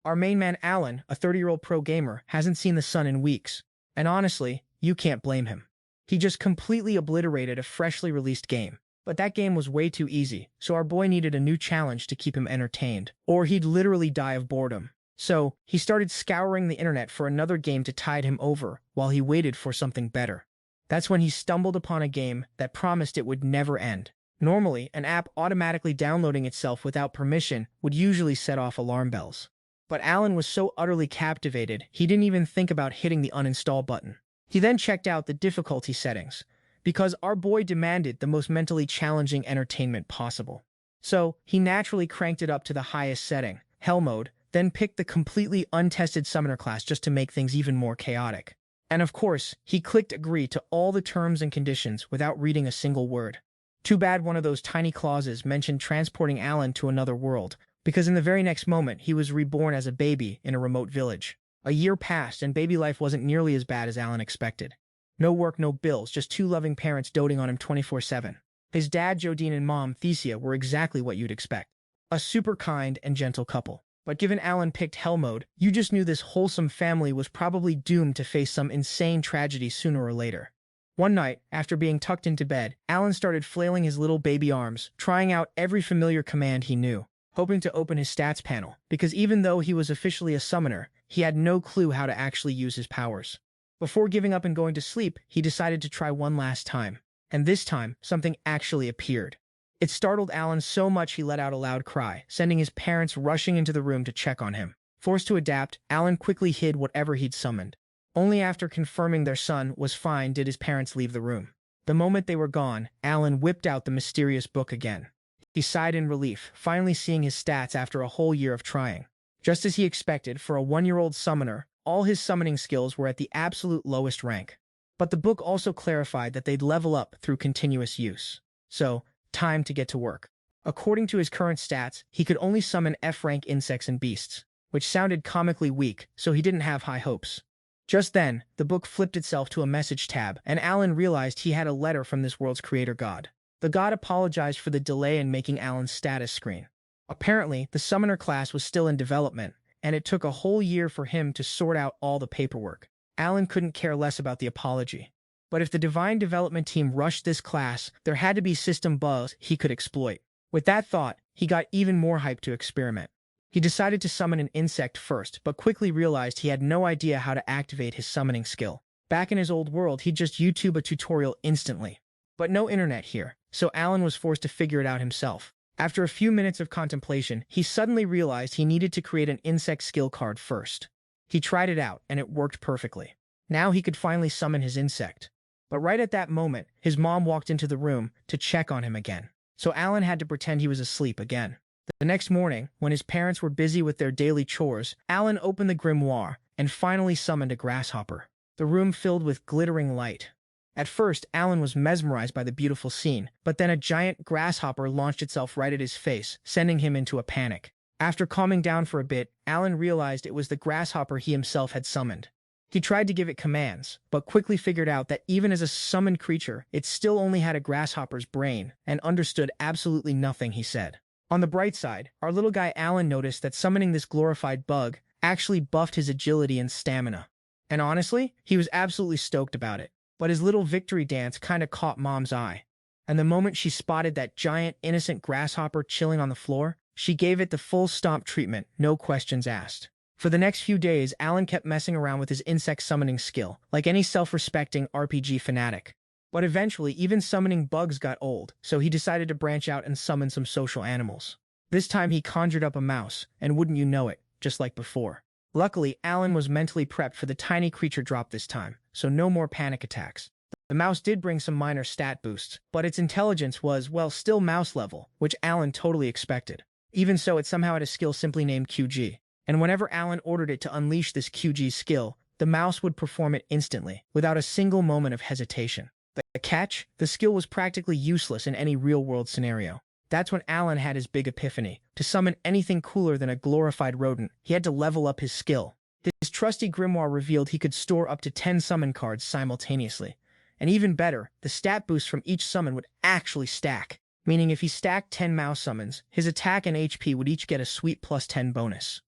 Our main man Alan, a 30-year-old pro gamer, hasn't seen the sun in weeks. And honestly, you can't blame him. He just completely obliterated a freshly released game. But that game was way too easy, so our boy needed a new challenge to keep him entertained, or he'd literally die of boredom. So, he started scouring the internet for another game to tide him over while he waited for something better. That's when he stumbled upon a game that promised it would never end. Normally, an app automatically downloading itself without permission would usually set off alarm bells. But Alan was so utterly captivated, he didn't even think about hitting the uninstall button. He then checked out the difficulty settings, because our boy demanded the most mentally challenging entertainment possible. So, he naturally cranked it up to the highest setting, Hell Mode, then picked the completely untested summoner class just to make things even more chaotic. And of course, he clicked agree to all the terms and conditions without reading a single word. Too bad one of those tiny clauses mentioned transporting Alan to another world, because in the very next moment he was reborn as a baby in a remote village. A year passed and baby life wasn't nearly as bad as Alan expected. No work, no bills, just two loving parents doting on him 24/7. His dad, Jodine, and mom, Thesia, were exactly what you'd expect. A super kind and gentle couple. But given Alan picked Hell Mode, you just knew this wholesome family was probably doomed to face some insane tragedy sooner or later. One night, after being tucked into bed, Alan started flailing his little baby arms, trying out every familiar command he knew, hoping to open his stats panel, because even though he was officially a summoner, he had no clue how to actually use his powers. Before giving up and going to sleep, he decided to try one last time. And this time, something actually appeared. It startled Alan so much he let out a loud cry, sending his parents rushing into the room to check on him. Forced to adapt, Alan quickly hid whatever he'd summoned. Only after confirming their son was fine did his parents leave the room. The moment they were gone, Alan whipped out the mysterious book again. He sighed in relief, finally seeing his stats after a whole year of trying. Just as he expected, for a 1-year-old summoner, all his summoning skills were at the absolute lowest rank. But the book also clarified that they'd level up through continuous use. So, time to get to work. According to his current stats, he could only summon F-rank insects and beasts, which sounded comically weak, so he didn't have high hopes. Just then, the book flipped itself to a message tab, and Alan realized he had a letter from this world's creator god. The god apologized for the delay in making Alan's status screen. Apparently, the summoner class was still in development, and it took a whole year for him to sort out all the paperwork. Alan couldn't care less about the apology. But if the Divine Development team rushed this class, there had to be system bugs he could exploit. With that thought, he got even more hyped to experiment. He decided to summon an insect first, but quickly realized he had no idea how to activate his summoning skill. Back in his old world, he'd just YouTube a tutorial instantly. But no internet here, so Alan was forced to figure it out himself. After a few minutes of contemplation, he suddenly realized he needed to create an insect skill card first. He tried it out, and it worked perfectly. Now he could finally summon his insect. But right at that moment, his mom walked into the room to check on him again. So Alan had to pretend he was asleep again. The next morning, when his parents were busy with their daily chores, Alan opened the grimoire and finally summoned a grasshopper. The room filled with glittering light. At first, Alan was mesmerized by the beautiful scene, but then a giant grasshopper launched itself right at his face, sending him into a panic. After calming down for a bit, Alan realized it was the grasshopper he himself had summoned. He tried to give it commands, but quickly figured out that even as a summoned creature, it still only had a grasshopper's brain and understood absolutely nothing he said. On the bright side, our little guy Alan noticed that summoning this glorified bug actually buffed his agility and stamina. And honestly, he was absolutely stoked about it. But his little victory dance kinda caught Mom's eye. And the moment she spotted that giant, innocent grasshopper chilling on the floor, she gave it the full stomp treatment, no questions asked. For the next few days, Alan kept messing around with his insect summoning skill, like any self-respecting RPG fanatic. But eventually, even summoning bugs got old, so he decided to branch out and summon some social animals. This time he conjured up a mouse, and wouldn't you know it, just like before. Luckily, Alan was mentally prepped for the tiny creature drop this time, so no more panic attacks. The mouse did bring some minor stat boosts, but its intelligence was, well, still mouse level, which Alan totally expected. Even so, it somehow had a skill simply named QG. And whenever Alan ordered it to unleash this QG skill, the mouse would perform it instantly, without a single moment of hesitation. The catch? The skill was practically useless in any real-world scenario. That's when Alan had his big epiphany. To summon anything cooler than a glorified rodent, he had to level up his skill. His trusty grimoire revealed he could store up to 10 summon cards simultaneously. And even better, the stat boosts from each summon would actually stack. Meaning if he stacked 10 mouse summons, his attack and HP would each get a sweet +10 bonus.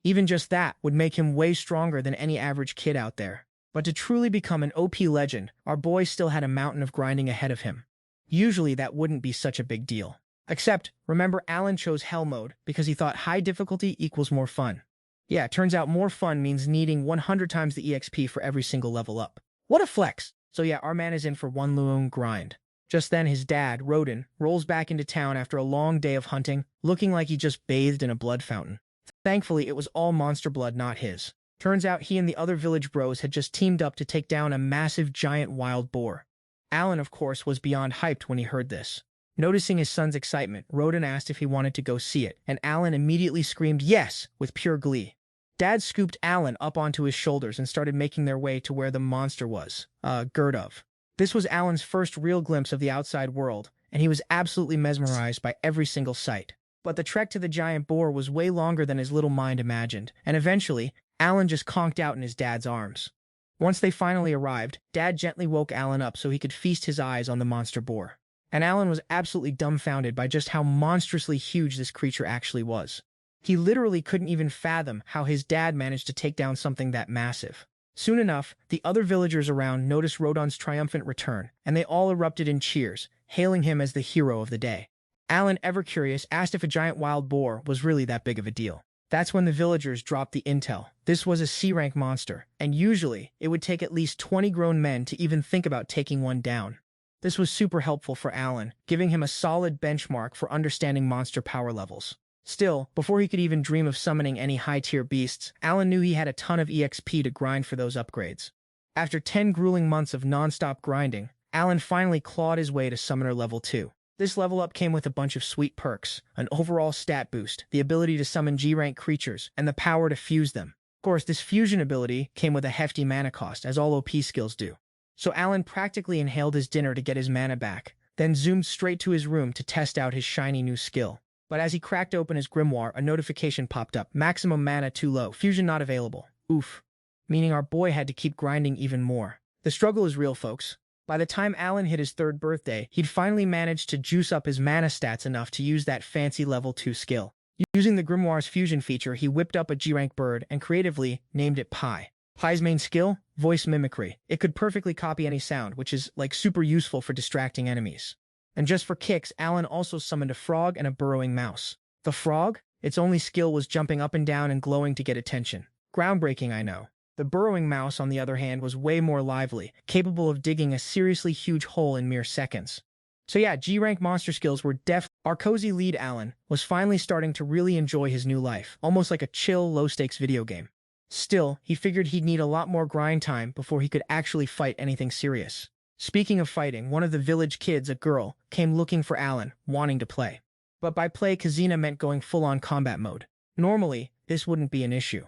Even just that would make him way stronger than any average kid out there. But to truly become an OP legend, our boy still had a mountain of grinding ahead of him. Usually that wouldn't be such a big deal. Except, remember Alan chose Hell Mode because he thought high difficulty equals more fun. Yeah, it turns out more fun means needing 100 times the EXP for every single level up. What a flex! So yeah, our man is in for one long grind. Just then his dad, Rodin, rolls back into town after a long day of hunting, looking like he just bathed in a blood fountain. Thankfully, it was all monster blood, not his. Turns out he and the other village bros had just teamed up to take down a massive giant wild boar. Alan, of course, was beyond hyped when he heard this. Noticing his son's excitement, Rodin asked if he wanted to go see it, and Alan immediately screamed yes with pure glee. Dad scooped Alan up onto his shoulders and started making their way to where the monster was, girt of. This was Alan's first real glimpse of the outside world, and he was absolutely mesmerized by every single sight. But the trek to the giant boar was way longer than his little mind imagined, and eventually, Alan just conked out in his dad's arms. Once they finally arrived, Dad gently woke Alan up so he could feast his eyes on the monster boar. And Alan was absolutely dumbfounded by just how monstrously huge this creature actually was. He literally couldn't even fathom how his dad managed to take down something that massive. Soon enough, the other villagers around noticed Rodon's triumphant return, and they all erupted in cheers, hailing him as the hero of the day. Alan, ever curious, asked if a giant wild boar was really that big of a deal. That's when the villagers dropped the intel. This was a C-rank monster, and usually, it would take at least 20 grown men to even think about taking one down. This was super helpful for Alan, giving him a solid benchmark for understanding monster power levels. Still, before he could even dream of summoning any high-tier beasts, Alan knew he had a ton of EXP to grind for those upgrades. After 10 grueling months of non-stop grinding, Alan finally clawed his way to Summoner Level 2. This level up came with a bunch of sweet perks, an overall stat boost, the ability to summon G-rank creatures, and the power to fuse them. Of course, this fusion ability came with a hefty mana cost, as all OP skills do. So Alan practically inhaled his dinner to get his mana back, then zoomed straight to his room to test out his shiny new skill. But as he cracked open his grimoire, a notification popped up. Maximum mana too low. Fusion not available. Oof. Meaning our boy had to keep grinding even more. The struggle is real, folks. By the time Alan hit his 3rd birthday, he'd finally managed to juice up his mana stats enough to use that fancy level 2 skill. Using the grimoire's fusion feature, he whipped up a G-rank bird and creatively named it Pi. Pi's main skill? Voice mimicry. It could perfectly copy any sound, which is, super useful for distracting enemies. And just for kicks, Alan also summoned a frog and a burrowing mouse. The frog? Its only skill was jumping up and down and glowing to get attention. Groundbreaking, I know. The burrowing mouse, on the other hand, was way more lively, capable of digging a seriously huge hole in mere seconds. So yeah, G-rank monster skills were Our cozy lead, Alan, was finally starting to really enjoy his new life, almost like a chill, low-stakes video game. Still, he figured he'd need a lot more grind time before he could actually fight anything serious. Speaking of fighting, one of the village kids, a girl, came looking for Alan, wanting to play. But by play, Kazina meant going full-on combat mode. Normally, this wouldn't be an issue.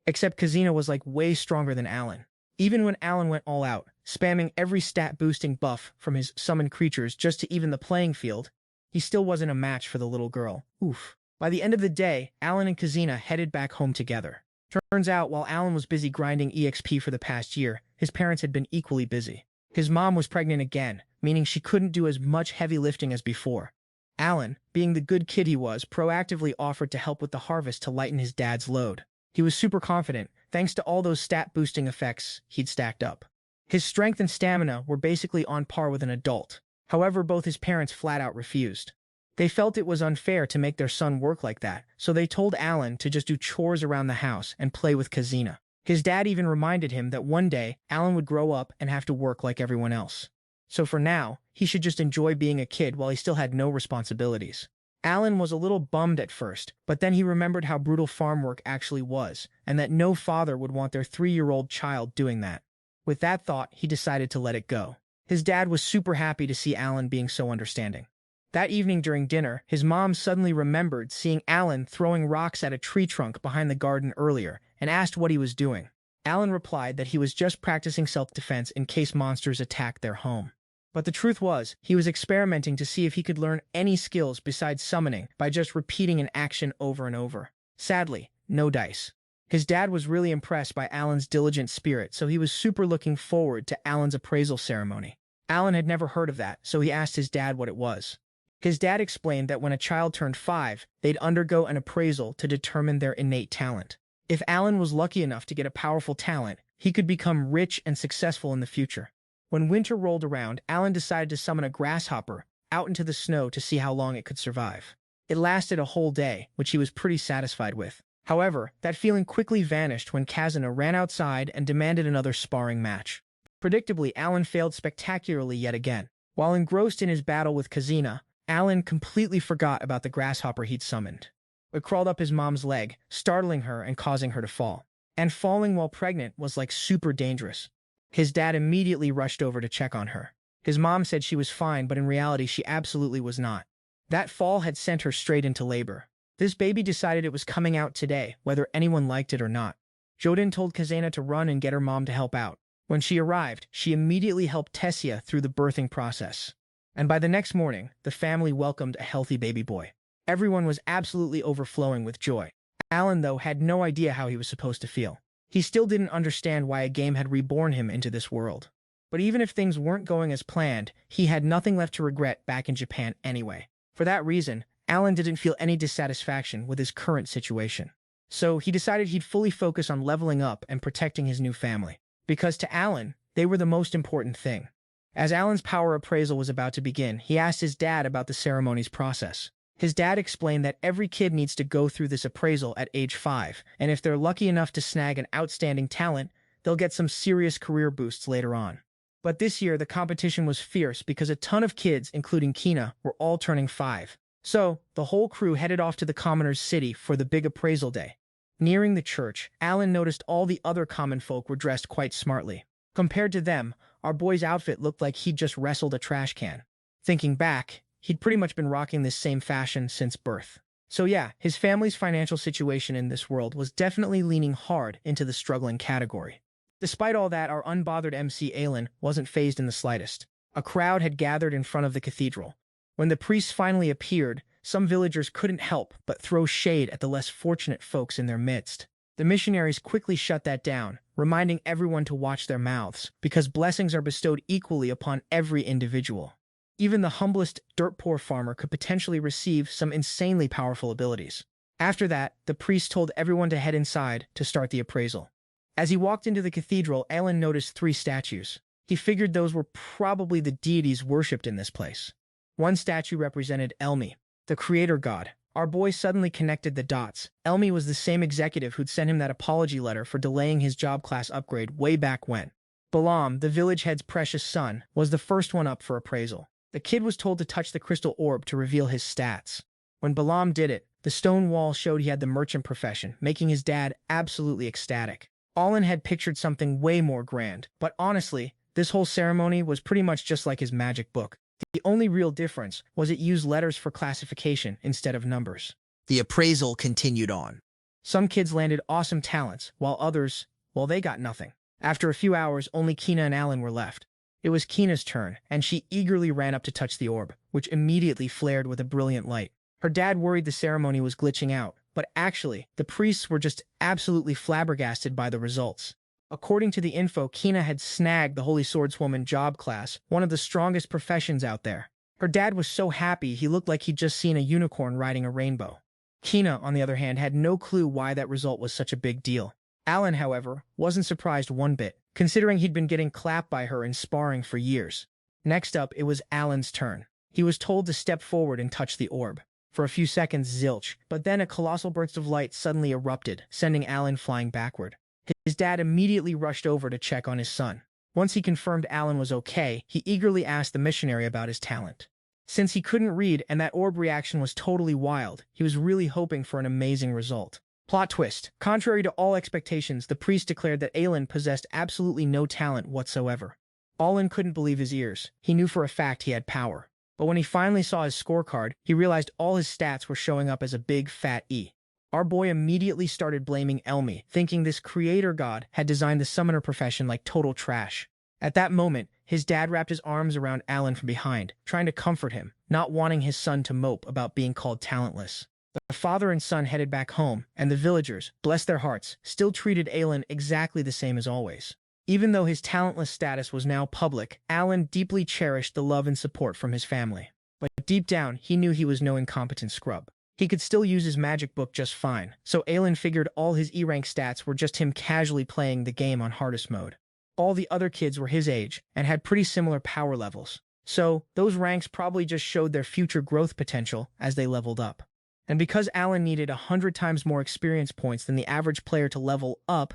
Except Kazina was way stronger than Alan. Even when Alan went all out, spamming every stat-boosting buff from his summoned creatures just to even the playing field, he still wasn't a match for the little girl. Oof. By the end of the day, Alan and Kazina headed back home together. Turns out, while Alan was busy grinding EXP for the past year, his parents had been equally busy. His mom was pregnant again, meaning she couldn't do as much heavy lifting as before. Alan, being the good kid he was, proactively offered to help with the harvest to lighten his dad's load. He was super confident, thanks to all those stat-boosting effects he'd stacked up. His strength and stamina were basically on par with an adult. However, both his parents flat-out refused. They felt it was unfair to make their son work like that, so they told Alan to just do chores around the house and play with Kazina. His dad even reminded him that one day, Alan would grow up and have to work like everyone else. So for now, he should just enjoy being a kid while he still had no responsibilities. Alan was a little bummed at first, but then he remembered how brutal farm work actually was, and that no father would want their 3-year-old child doing that. With that thought, he decided to let it go. His dad was super happy to see Alan being so understanding. That evening during dinner, his mom suddenly remembered seeing Alan throwing rocks at a tree trunk behind the garden earlier, and asked what he was doing. Alan replied that he was just practicing self-defense in case monsters attacked their home. But the truth was, he was experimenting to see if he could learn any skills besides summoning by just repeating an action over and over. Sadly, no dice. His dad was really impressed by Alan's diligent spirit, so he was super looking forward to Alan's appraisal ceremony. Alan had never heard of that, so he asked his dad what it was. His dad explained that when a child turned 5, they'd undergo an appraisal to determine their innate talent. If Alan was lucky enough to get a powerful talent, he could become rich and successful in the future. When winter rolled around, Alan decided to summon a grasshopper out into the snow to see how long it could survive. It lasted a whole day, which he was pretty satisfied with. However, that feeling quickly vanished when Kazuna ran outside and demanded another sparring match. Predictably, Alan failed spectacularly yet again. While engrossed in his battle with Kazuna, Alan completely forgot about the grasshopper he'd summoned. It crawled up his mom's leg, startling her and causing her to fall. And falling while pregnant was like super dangerous. His dad immediately rushed over to check on her. His mom said she was fine, but in reality she absolutely was not. That fall had sent her straight into labor. This baby decided it was coming out today, whether anyone liked it or not. Joden told Kazuna to run and get her mom to help out. When she arrived, she immediately helped Tessia through the birthing process. And by the next morning, the family welcomed a healthy baby boy. Everyone was absolutely overflowing with joy. Alan, though, had no idea how he was supposed to feel. He still didn't understand why a game had reborn him into this world. But even if things weren't going as planned, he had nothing left to regret back in Japan anyway. For that reason, Alan didn't feel any dissatisfaction with his current situation. So he decided he'd fully focus on leveling up and protecting his new family. Because to Alan, they were the most important thing. As Alan's power appraisal was about to begin, he asked his dad about the ceremony's process. His dad explained that every kid needs to go through this appraisal at age 5, and if they're lucky enough to snag an outstanding talent, they'll get some serious career boosts later on. But this year, the competition was fierce because a ton of kids, including Kina, were all turning 5. So, the whole crew headed off to the commoner's city for the big appraisal day. Nearing the church, Alan noticed all the other common folk were dressed quite smartly. Compared to them, our boy's outfit looked like he'd just wrestled a trash can. Thinking back, he'd pretty much been rocking this same fashion since birth. So yeah, his family's financial situation in this world was definitely leaning hard into the struggling category. Despite all that, our unbothered MC Alan wasn't fazed in the slightest. A crowd had gathered in front of the cathedral. When the priests finally appeared, some villagers couldn't help but throw shade at the less fortunate folks in their midst. The missionaries quickly shut that down, reminding everyone to watch their mouths, because blessings are bestowed equally upon every individual. Even the humblest, dirt-poor farmer could potentially receive some insanely powerful abilities. After that, the priest told everyone to head inside to start the appraisal. As he walked into the cathedral, Alan noticed 3 statues. He figured those were probably the deities worshipped in this place. One statue represented Elmi, the creator god. Our boy suddenly connected the dots. Elmi was the same executive who'd sent him that apology letter for delaying his job class upgrade way back when. Balam, the village head's precious son, was the first one up for appraisal. The kid was told to touch the crystal orb to reveal his stats. When Balam did it, the stone wall showed he had the merchant profession, making his dad absolutely ecstatic. Alan had pictured something way more grand, but honestly, this whole ceremony was pretty much just like his magic book. The only real difference was it used letters for classification instead of numbers. The appraisal continued on. Some kids landed awesome talents, while others, well, they got nothing. After a few hours, only Kina and Alan were left. It was Kina's turn, and she eagerly ran up to touch the orb, which immediately flared with a brilliant light. Her dad worried the ceremony was glitching out, but actually, the priests were just absolutely flabbergasted by the results. According to the info, Kina had snagged the Holy Swordswoman job class, one of the strongest professions out there. Her dad was so happy he looked like he'd just seen a unicorn riding a rainbow. Kina, on the other hand, had no clue why that result was such a big deal. Alan, however, wasn't surprised one bit, considering he'd been getting clapped by her in sparring for years. Next up, it was Alan's turn. He was told to step forward and touch the orb. For a few seconds, zilch, but then a colossal burst of light suddenly erupted, sending Alan flying backward. His dad immediately rushed over to check on his son. Once he confirmed Alan was okay, he eagerly asked the missionary about his talent. Since he couldn't read and that orb reaction was totally wild, he was really hoping for an amazing result. Plot twist. Contrary to all expectations, the priest declared that Alan possessed absolutely no talent whatsoever. Alan couldn't believe his ears. He knew for a fact he had power. But when he finally saw his scorecard, he realized all his stats were showing up as a big fat E. Our boy immediately started blaming Elmi, thinking this creator god had designed the summoner profession like total trash. At that moment, his dad wrapped his arms around Alan from behind, trying to comfort him, not wanting his son to mope about being called talentless. The father and son headed back home, and the villagers, bless their hearts, still treated Alan exactly the same as always. Even though his talentless status was now public, Alan deeply cherished the love and support from his family. But deep down, he knew he was no incompetent scrub. He could still use his magic book just fine, so Alan figured all his E-rank stats were just him casually playing the game on hardest mode. All the other kids were his age and had pretty similar power levels, so those ranks probably just showed their future growth potential as they leveled up. And because Alan needed 100 times more experience points than the average player to level up,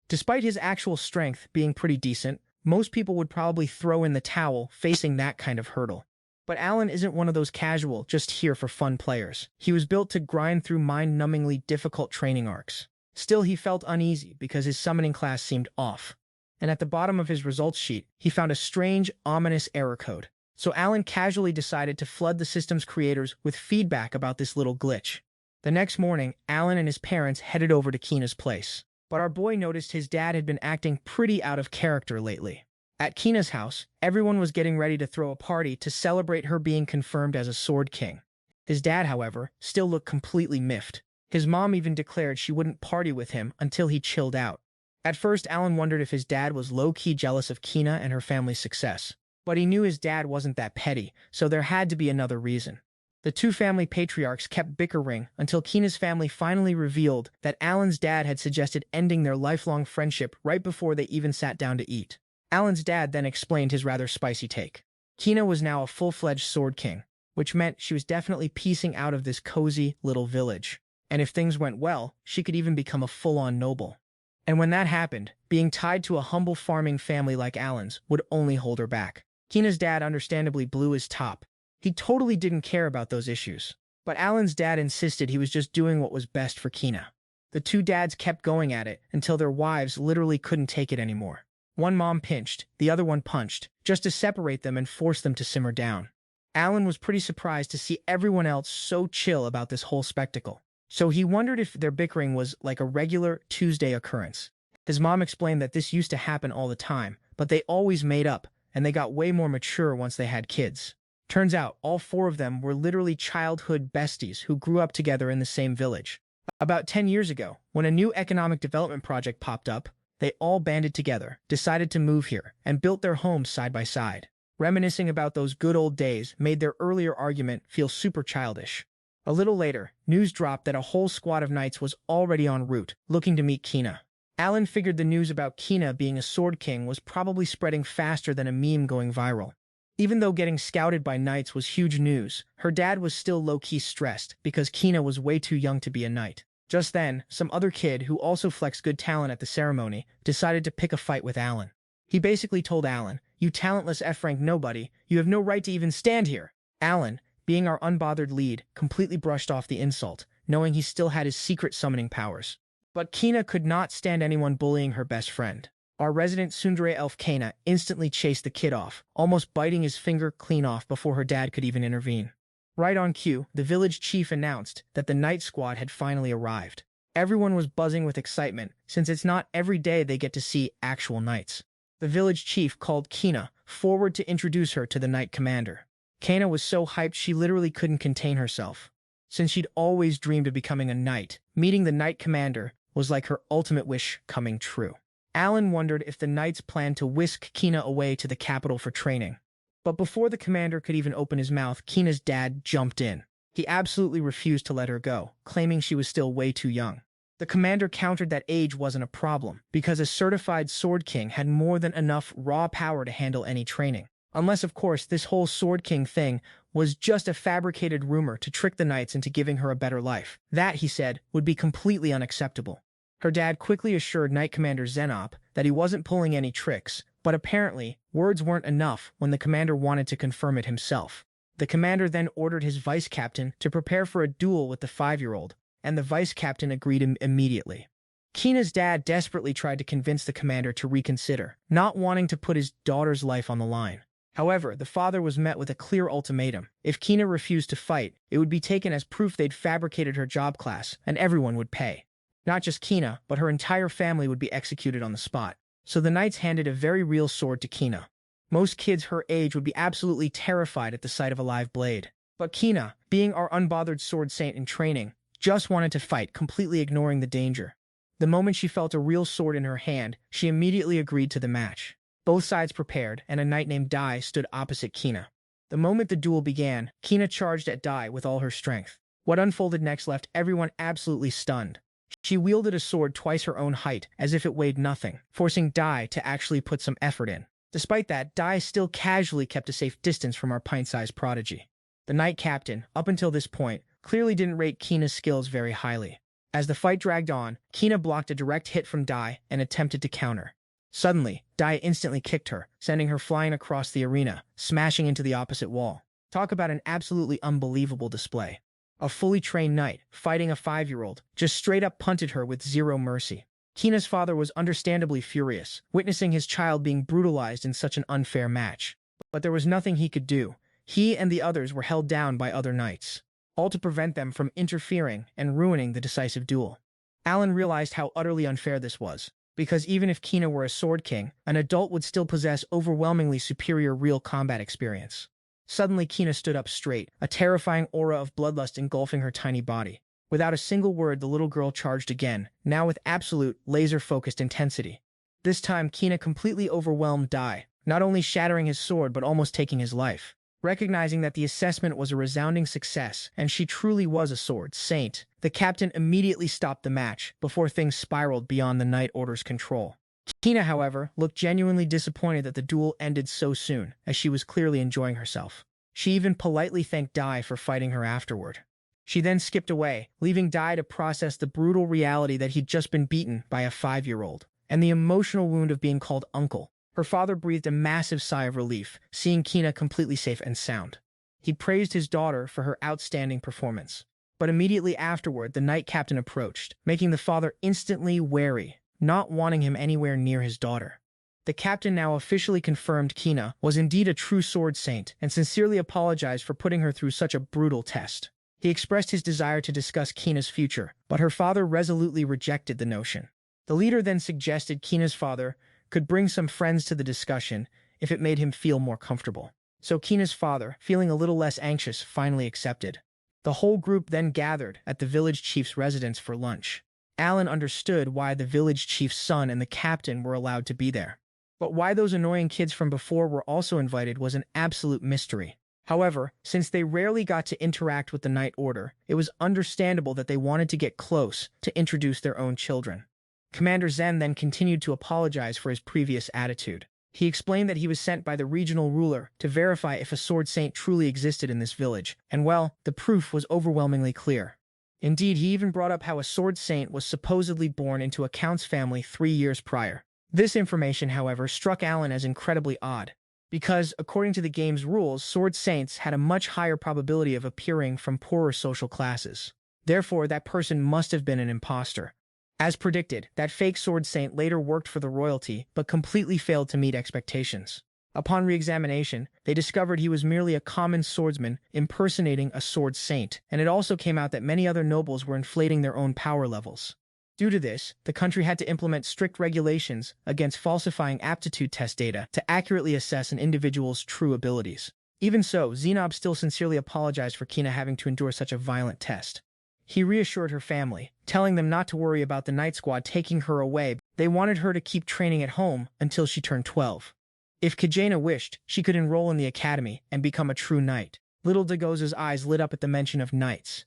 despite his actual strength being pretty decent, most people would probably throw in the towel facing that kind of hurdle. But Alan isn't one of those casual, just here for fun players. He was built to grind through mind-numbingly difficult training arcs. Still, he felt uneasy because his summoning class seemed off. And at the bottom of his results sheet, he found a strange, ominous error code. So Alan casually decided to flood the system's creators with feedback about this little glitch. The next morning, Alan and his parents headed over to Kina's place. But our boy noticed his dad had been acting pretty out of character lately. At Kina's house, everyone was getting ready to throw a party to celebrate her being confirmed as a Sword King. His dad, however, still looked completely miffed. His mom even declared she wouldn't party with him until he chilled out. At first, Alan wondered if his dad was low-key jealous of Kina and her family's success. But he knew his dad wasn't that petty, so there had to be another reason. The two family patriarchs kept bickering until Kina's family finally revealed that Alan's dad had suggested ending their lifelong friendship right before they even sat down to eat. Alan's dad then explained his rather spicy take. Kina was now a full-fledged Sword King, which meant she was definitely piecing out of this cozy little village. And if things went well, she could even become a full-on noble. And when that happened, being tied to a humble farming family like Alan's would only hold her back. Kina's dad understandably blew his top. He totally didn't care about those issues. But Alan's dad insisted he was just doing what was best for Kina. The two dads kept going at it until their wives literally couldn't take it anymore. One mom pinched, the other one punched, just to separate them and force them to simmer down. Alan was pretty surprised to see everyone else so chill about this whole spectacle. So he wondered if their bickering was like a regular Tuesday occurrence. His mom explained that this used to happen all the time, but they always made up, and they got way more mature once they had kids. Turns out, all four of them were literally childhood besties who grew up together in the same village. About 10 years ago, when a new economic development project popped up, they all banded together, decided to move here, and built their homes side by side. Reminiscing about those good old days made their earlier argument feel super childish. A little later, news dropped that a whole squad of knights was already en route, looking to meet Kina. Alan figured the news about Kina being a Sword King was probably spreading faster than a meme going viral. Even though getting scouted by knights was huge news, her dad was still low-key stressed because Kina was way too young to be a knight. Just then, some other kid who also flexed good talent at the ceremony decided to pick a fight with Alan. He basically told Alan, "You talentless F-rank nobody, you have no right to even stand here." Alan, being our unbothered lead, completely brushed off the insult, knowing he still had his secret summoning powers. But Kina could not stand anyone bullying her best friend. Our resident tsundere elf Kina instantly chased the kid off, almost biting his finger clean off before her dad could even intervene. Right on cue, the village chief announced that the knight squad had finally arrived. Everyone was buzzing with excitement, since it's not every day they get to see actual knights. The village chief called Kina forward to introduce her to the knight commander. Kina was so hyped she literally couldn't contain herself. Since she'd always dreamed of becoming a knight, meeting the knight commander was like her ultimate wish coming true. Alan wondered if the knights planned to whisk Kina away to the capital for training. But before the commander could even open his mouth, Kina's dad jumped in. He absolutely refused to let her go, claiming she was still way too young. The commander countered that age wasn't a problem, because a certified Sword King had more than enough raw power to handle any training. Unless, of course, this whole Sword King thing was just a fabricated rumor to trick the knights into giving her a better life. That, he said, would be completely unacceptable. Her dad quickly assured Knight Commander Zenop that he wasn't pulling any tricks, but apparently, words weren't enough when the commander wanted to confirm it himself. The commander then ordered his vice captain to prepare for a duel with the 5-year-old, and the vice captain agreed immediately. Kina's dad desperately tried to convince the commander to reconsider, not wanting to put his daughter's life on the line. However, the father was met with a clear ultimatum. If Kina refused to fight, it would be taken as proof they'd fabricated her job class, and everyone would pay. Not just Kina, but her entire family would be executed on the spot. So the knights handed a very real sword to Kina. Most kids her age would be absolutely terrified at the sight of a live blade. But Kina, being our unbothered sword saint in training, just wanted to fight, completely ignoring the danger. The moment she felt a real sword in her hand, she immediately agreed to the match. Both sides prepared, and a knight named Dai stood opposite Kina. The moment the duel began, Kina charged at Dai with all her strength. What unfolded next left everyone absolutely stunned. She wielded a sword twice her own height, as if it weighed nothing, forcing Dai to actually put some effort in. Despite that, Dai still casually kept a safe distance from our pint-sized prodigy. The knight captain, up until this point, clearly didn't rate Kina's skills very highly. As the fight dragged on, Kina blocked a direct hit from Dai and attempted to counter. Suddenly, Dai instantly kicked her, sending her flying across the arena, smashing into the opposite wall. Talk about an absolutely unbelievable display. A fully trained knight, fighting a 5-year-old, just straight up punted her with zero mercy. Kina's father was understandably furious, witnessing his child being brutalized in such an unfair match. But there was nothing he could do. He and the others were held down by other knights, all to prevent them from interfering and ruining the decisive duel. Alan realized how utterly unfair this was, because even if Kina were a sword king, an adult would still possess overwhelmingly superior real combat experience. Suddenly, Kina stood up straight, a terrifying aura of bloodlust engulfing her tiny body. Without a single word, the little girl charged again, now with absolute, laser-focused intensity. This time, Kina completely overwhelmed Dai, not only shattering his sword but almost taking his life. Recognizing that the assessment was a resounding success, and she truly was a sword saint, the captain immediately stopped the match before things spiraled beyond the Knight Order's control. Kina, however, looked genuinely disappointed that the duel ended so soon, as she was clearly enjoying herself. She even politely thanked Dai for fighting her afterward. She then skipped away, leaving Dai to process the brutal reality that he'd just been beaten by a 5-year-old, and the emotional wound of being called uncle. Her father breathed a massive sigh of relief, seeing Kina completely safe and sound. He praised his daughter for her outstanding performance. But immediately afterward, the knight captain approached, making the father instantly wary, not wanting him anywhere near his daughter. The captain now officially confirmed Kina was indeed a true sword saint and sincerely apologized for putting her through such a brutal test. He expressed his desire to discuss Kina's future, but her father resolutely rejected the notion. The leader then suggested Kina's father could bring some friends to the discussion if it made him feel more comfortable. So Kina's father, feeling a little less anxious, finally accepted. The whole group then gathered at the village chief's residence for lunch. Alan understood why the village chief's son and the captain were allowed to be there. But why those annoying kids from before were also invited was an absolute mystery. However, since they rarely got to interact with the Knight Order, it was understandable that they wanted to get close to introduce their own children. Commander Zen then continued to apologize for his previous attitude. He explained that he was sent by the regional ruler to verify if a sword saint truly existed in this village, and well, the proof was overwhelmingly clear. Indeed, he even brought up how a sword saint was supposedly born into a count's family 3 years prior. This information, however, struck Alan as incredibly odd, because, according to the game's rules, sword saints had a much higher probability of appearing from poorer social classes. Therefore, that person must have been an imposter. As predicted, that fake sword saint later worked for the royalty, but completely failed to meet expectations. Upon re-examination, they discovered he was merely a common swordsman impersonating a sword saint, and it also came out that many other nobles were inflating their own power levels. Due to this, the country had to implement strict regulations against falsifying aptitude test data to accurately assess an individual's true abilities. Even so, Zenob still sincerely apologized for Kina having to endure such a violent test. He reassured her family, telling them not to worry about the Night Squad taking her away. They wanted her to keep training at home until she turned 12. If Kajana wished, she could enroll in the academy and become a true knight. Little Dagoza's eyes lit up at the mention of knights,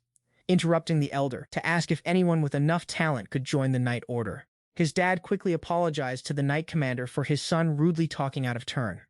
interrupting the elder to ask if anyone with enough talent could join the Knight Order. His dad quickly apologized to the knight commander for his son rudely talking out of turn.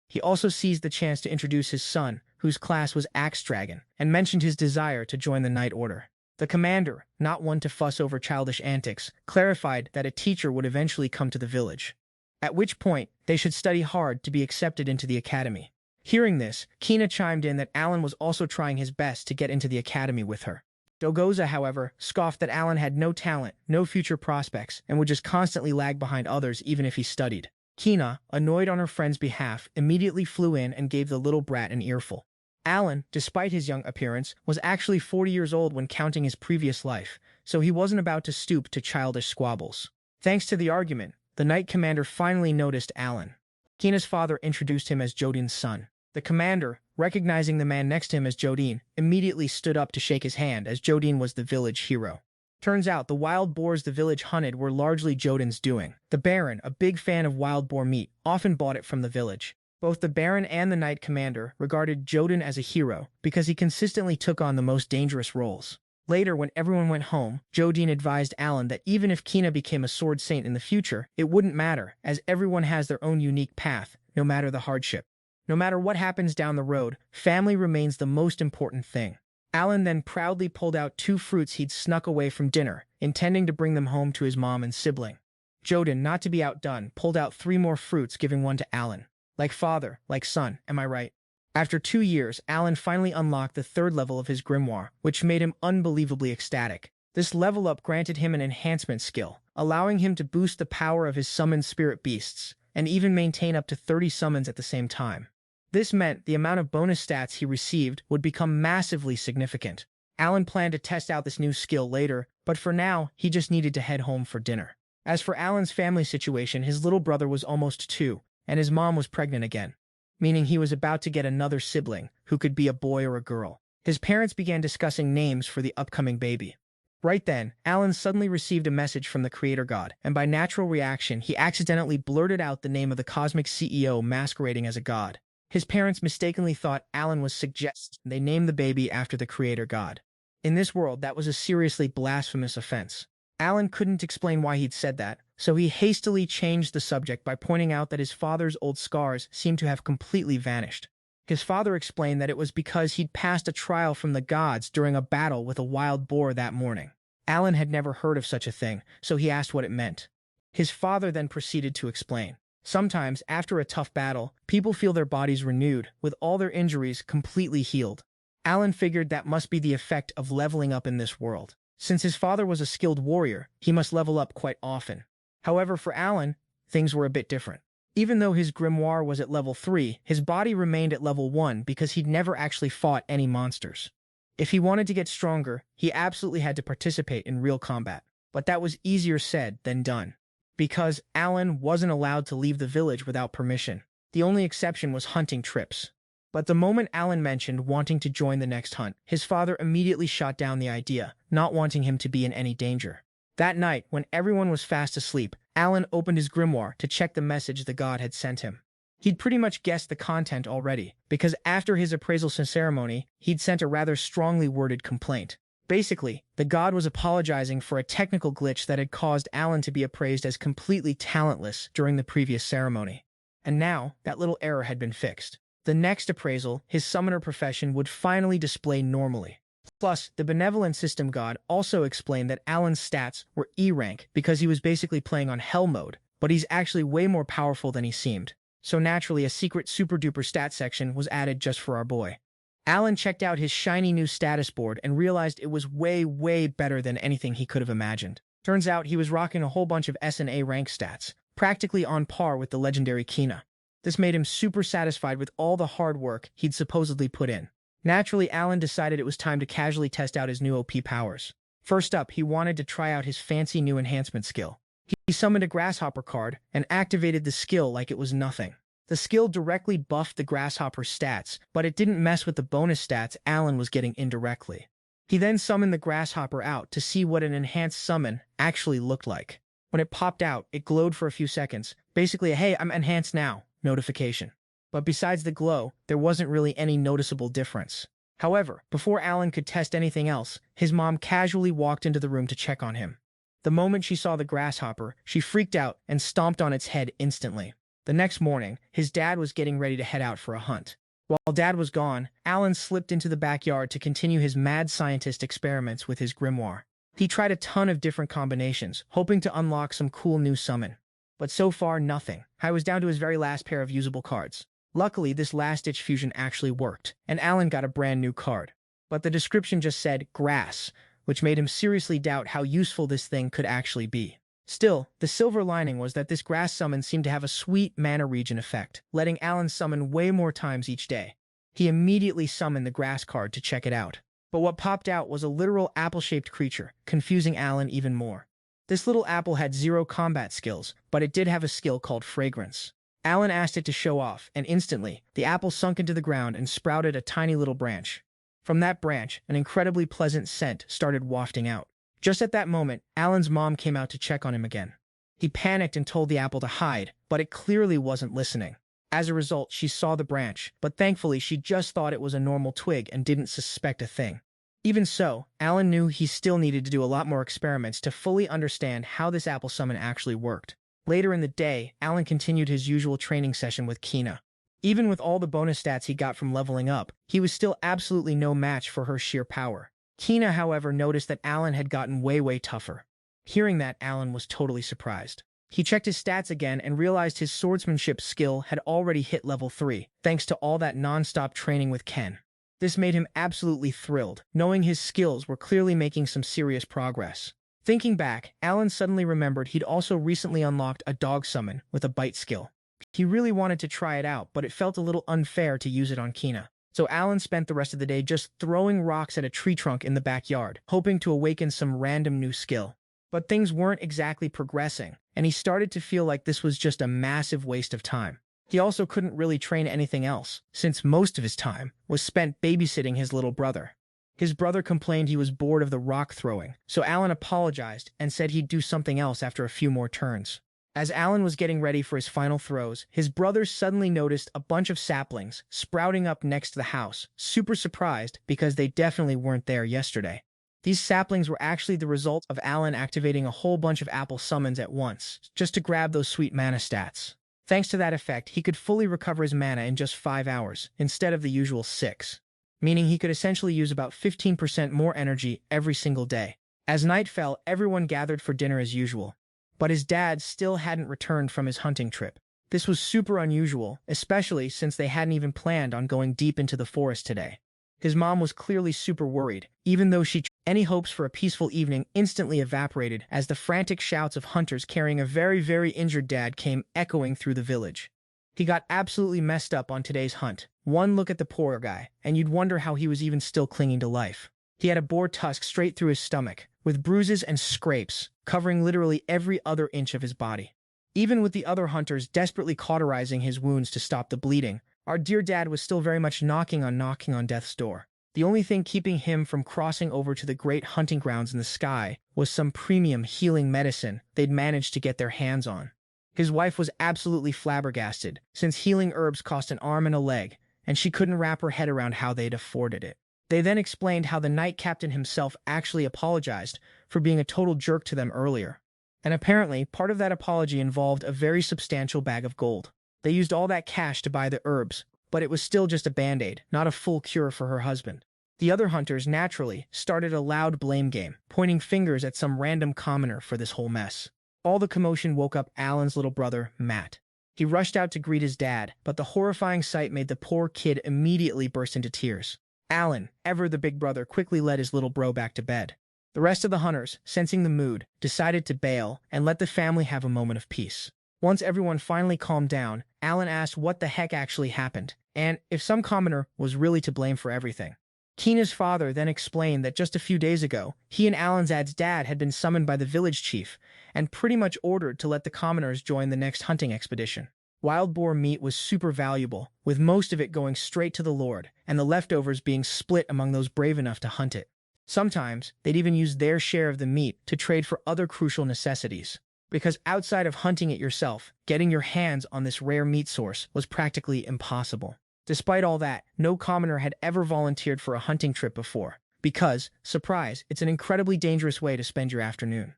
He also seized the chance to introduce his son, whose class was Axe Dragon, and mentioned his desire to join the Knight Order. The commander, not one to fuss over childish antics, clarified that a teacher would eventually come to the village, at which point they should study hard to be accepted into the academy. Hearing this, Kina chimed in that Alan was also trying his best to get into the academy with her. Dogoza, however, scoffed that Alan had no talent, no future prospects, and would just constantly lag behind others even if he studied. Kina, annoyed on her friend's behalf, immediately flew in and gave the little brat an earful. Alan, despite his young appearance, was actually 40 years old when counting his previous life, so he wasn't about to stoop to childish squabbles. Thanks to the argument, the knight commander finally noticed Alan. Kina's father introduced him as Jodin's son. The commander, recognizing the man next to him as Jodin, immediately stood up to shake his hand as Jodin was the village hero. Turns out the wild boars the village hunted were largely Jodin's doing. The Baron, a big fan of wild boar meat, often bought it from the village. Both the Baron and the Knight Commander regarded Joden as a hero because he consistently took on the most dangerous roles. Later, when everyone went home, Jodine advised Alan that even if Kina became a sword saint in the future, it wouldn't matter, as everyone has their own unique path, no matter the hardship. No matter what happens down the road, family remains the most important thing. Alan then proudly pulled out 2 fruits he'd snuck away from dinner, intending to bring them home to his mom and sibling. Joden, not to be outdone, pulled out 3 more fruits, giving one to Alan. Like father, like son, am I right? After 2 years, Alan finally unlocked the 3rd level of his grimoire, which made him unbelievably ecstatic. This level up granted him an enhancement skill, allowing him to boost the power of his summoned spirit beasts, and even maintain up to 30 summons at the same time. This meant the amount of bonus stats he received would become massively significant. Alan planned to test out this new skill later, but for now, he just needed to head home for dinner. As for Alan's family situation, his little brother was almost 2, and his mom was pregnant again, meaning he was about to get another sibling, who could be a boy or a girl. His parents began discussing names for the upcoming baby. Right then, Alan suddenly received a message from the creator god, and by natural reaction, he accidentally blurted out the name of the cosmic CEO masquerading as a god. His parents mistakenly thought Alan was suggesting they name the baby after the creator god. In this world, that was a seriously blasphemous offense. Alan couldn't explain why he'd said that, so he hastily changed the subject by pointing out that his father's old scars seemed to have completely vanished. His father explained that it was because he'd passed a trial from the gods during a battle with a wild boar that morning. Alan had never heard of such a thing, so he asked what it meant. His father then proceeded to explain. Sometimes, after a tough battle, people feel their bodies renewed, with all their injuries completely healed. Alan figured that must be the effect of leveling up in this world. Since his father was a skilled warrior, he must level up quite often. However, for Alan, things were a bit different. Even though his grimoire was at level 3, his body remained at level 1 because he'd never actually fought any monsters. If he wanted to get stronger, he absolutely had to participate in real combat. But that was easier said than done, because Alan wasn't allowed to leave the village without permission. The only exception was hunting trips. But the moment Alan mentioned wanting to join the next hunt, his father immediately shot down the idea, not wanting him to be in any danger. That night, when everyone was fast asleep, Alan opened his grimoire to check the message the god had sent him. He'd pretty much guessed the content already, because after his appraisal ceremony, he'd sent a rather strongly worded complaint. Basically, the god was apologizing for a technical glitch that had caused Alan to be appraised as completely talentless during the previous ceremony. And now, that little error had been fixed. The next appraisal, his summoner profession would finally display normally. Plus, the benevolent system god also explained that Alan's stats were E rank because he was basically playing on hell mode, but he's actually way more powerful than he seemed. So naturally, a secret super-duper stat section was added just for our boy. Alan checked out his shiny new status board and realized it was way better than anything he could have imagined. Turns out he was rocking a whole bunch of S and A rank stats, practically on par with the legendary Kina. This made him super satisfied with all the hard work he'd supposedly put in. Naturally, Alan decided it was time to casually test out his new OP powers. First up, he wanted to try out his fancy new enhancement skill. He summoned a grasshopper card and activated the skill like it was nothing. The skill directly buffed the grasshopper's stats, but it didn't mess with the bonus stats Alan was getting indirectly. He then summoned the grasshopper out to see what an enhanced summon actually looked like. When it popped out, it glowed for a few seconds. Basically a "hey, I'm enhanced now" notification. But besides the glow, there wasn't really any noticeable difference. However, before Alan could test anything else, his mom casually walked into the room to check on him. The moment she saw the grasshopper, she freaked out and stomped on its head instantly. The next morning, his dad was getting ready to head out for a hunt. While Dad was gone, Alan slipped into the backyard to continue his mad scientist experiments with his grimoire. He tried a ton of different combinations, hoping to unlock some cool new summon. But so far, nothing. I was down to his very last pair of usable cards. Luckily, this last-ditch fusion actually worked, and Alan got a brand new card. But the description just said, grass, which made him seriously doubt how useful this thing could actually be. Still, the silver lining was that this grass summon seemed to have a sweet mana regen effect, letting Alan summon way more times each day. He immediately summoned the grass card to check it out. But what popped out was a literal apple-shaped creature, confusing Alan even more. This little apple had 0 combat skills, but it did have a skill called fragrance. Alan asked it to show off, and instantly, the apple sunk into the ground and sprouted a tiny little branch. From that branch, an incredibly pleasant scent started wafting out. Just at that moment, Alan's mom came out to check on him again. He panicked and told the apple to hide, but it clearly wasn't listening. As a result, she saw the branch, but thankfully she just thought it was a normal twig and didn't suspect a thing. Even so, Alan knew he still needed to do a lot more experiments to fully understand how this apple summon actually worked. Later in the day, Alan continued his usual training session with Kina. Even with all the bonus stats he got from leveling up, he was still absolutely no match for her sheer power. Kina, however, noticed that Alan had gotten way tougher. Hearing that, Alan was totally surprised. He checked his stats again and realized his swordsmanship skill had already hit level 3, thanks to all that non-stop training with Ken. This made him absolutely thrilled, knowing his skills were clearly making some serious progress. Thinking back, Alan suddenly remembered he'd also recently unlocked a dog summon with a bite skill. He really wanted to try it out, but it felt a little unfair to use it on Kina. So Alan spent the rest of the day just throwing rocks at a tree trunk in the backyard, hoping to awaken some random new skill. But things weren't exactly progressing, and he started to feel like this was just a massive waste of time. He also couldn't really train anything else, since most of his time was spent babysitting his little brother. His brother complained he was bored of the rock throwing, so Alan apologized and said he'd do something else after a few more turns. As Alan was getting ready for his final throws, his brother suddenly noticed a bunch of saplings sprouting up next to the house, super surprised because they definitely weren't there yesterday. These saplings were actually the result of Alan activating a whole bunch of apple summons at once, just to grab those sweet mana stats. Thanks to that effect, he could fully recover his mana in just 5 hours, instead of the usual 6. Meaning he could essentially use about 15% more energy every single day. As night fell, everyone gathered for dinner as usual. But his dad still hadn't returned from his hunting trip. This was super unusual, especially since they hadn't even planned on going deep into the forest today. His mom was clearly super worried, even though any hopes for a peaceful evening instantly evaporated as the frantic shouts of hunters carrying a very injured dad came echoing through the village. He got absolutely messed up on today's hunt. One look at the poor guy, and you'd wonder how he was even still clinging to life. He had a boar tusk straight through his stomach, with bruises and scrapes covering literally every other inch of his body. Even with the other hunters desperately cauterizing his wounds to stop the bleeding, our dear dad was still very much knocking on death's door. The only thing keeping him from crossing over to the great hunting grounds in the sky was some premium healing medicine they'd managed to get their hands on. His wife was absolutely flabbergasted, since healing herbs cost an arm and a leg, and she couldn't wrap her head around how they'd afforded it. They then explained how the knight captain himself actually apologized for being a total jerk to them earlier. And apparently, part of that apology involved a very substantial bag of gold. They used all that cash to buy the herbs, but it was still just a band-aid, not a full cure for her husband. The other hunters, naturally, started a loud blame game, pointing fingers at some random commoner for this whole mess. All the commotion woke up Alan's little brother, Matt. He rushed out to greet his dad, but the horrifying sight made the poor kid immediately burst into tears. Alan, ever the big brother, quickly led his little bro back to bed. The rest of the hunters, sensing the mood, decided to bail and let the family have a moment of peace. Once everyone finally calmed down, Alan asked what the heck actually happened, and if some commoner was really to blame for everything. Kina's father then explained that just a few days ago, he and Alan's dad had been summoned by the village chief and pretty much ordered to let the commoners join the next hunting expedition. Wild boar meat was super valuable, with most of it going straight to the Lord, and the leftovers being split among those brave enough to hunt it. Sometimes, they'd even use their share of the meat to trade for other crucial necessities. Because outside of hunting it yourself, getting your hands on this rare meat source was practically impossible. Despite all that, no commoner had ever volunteered for a hunting trip before, because, surprise, it's an incredibly dangerous way to spend your afternoon.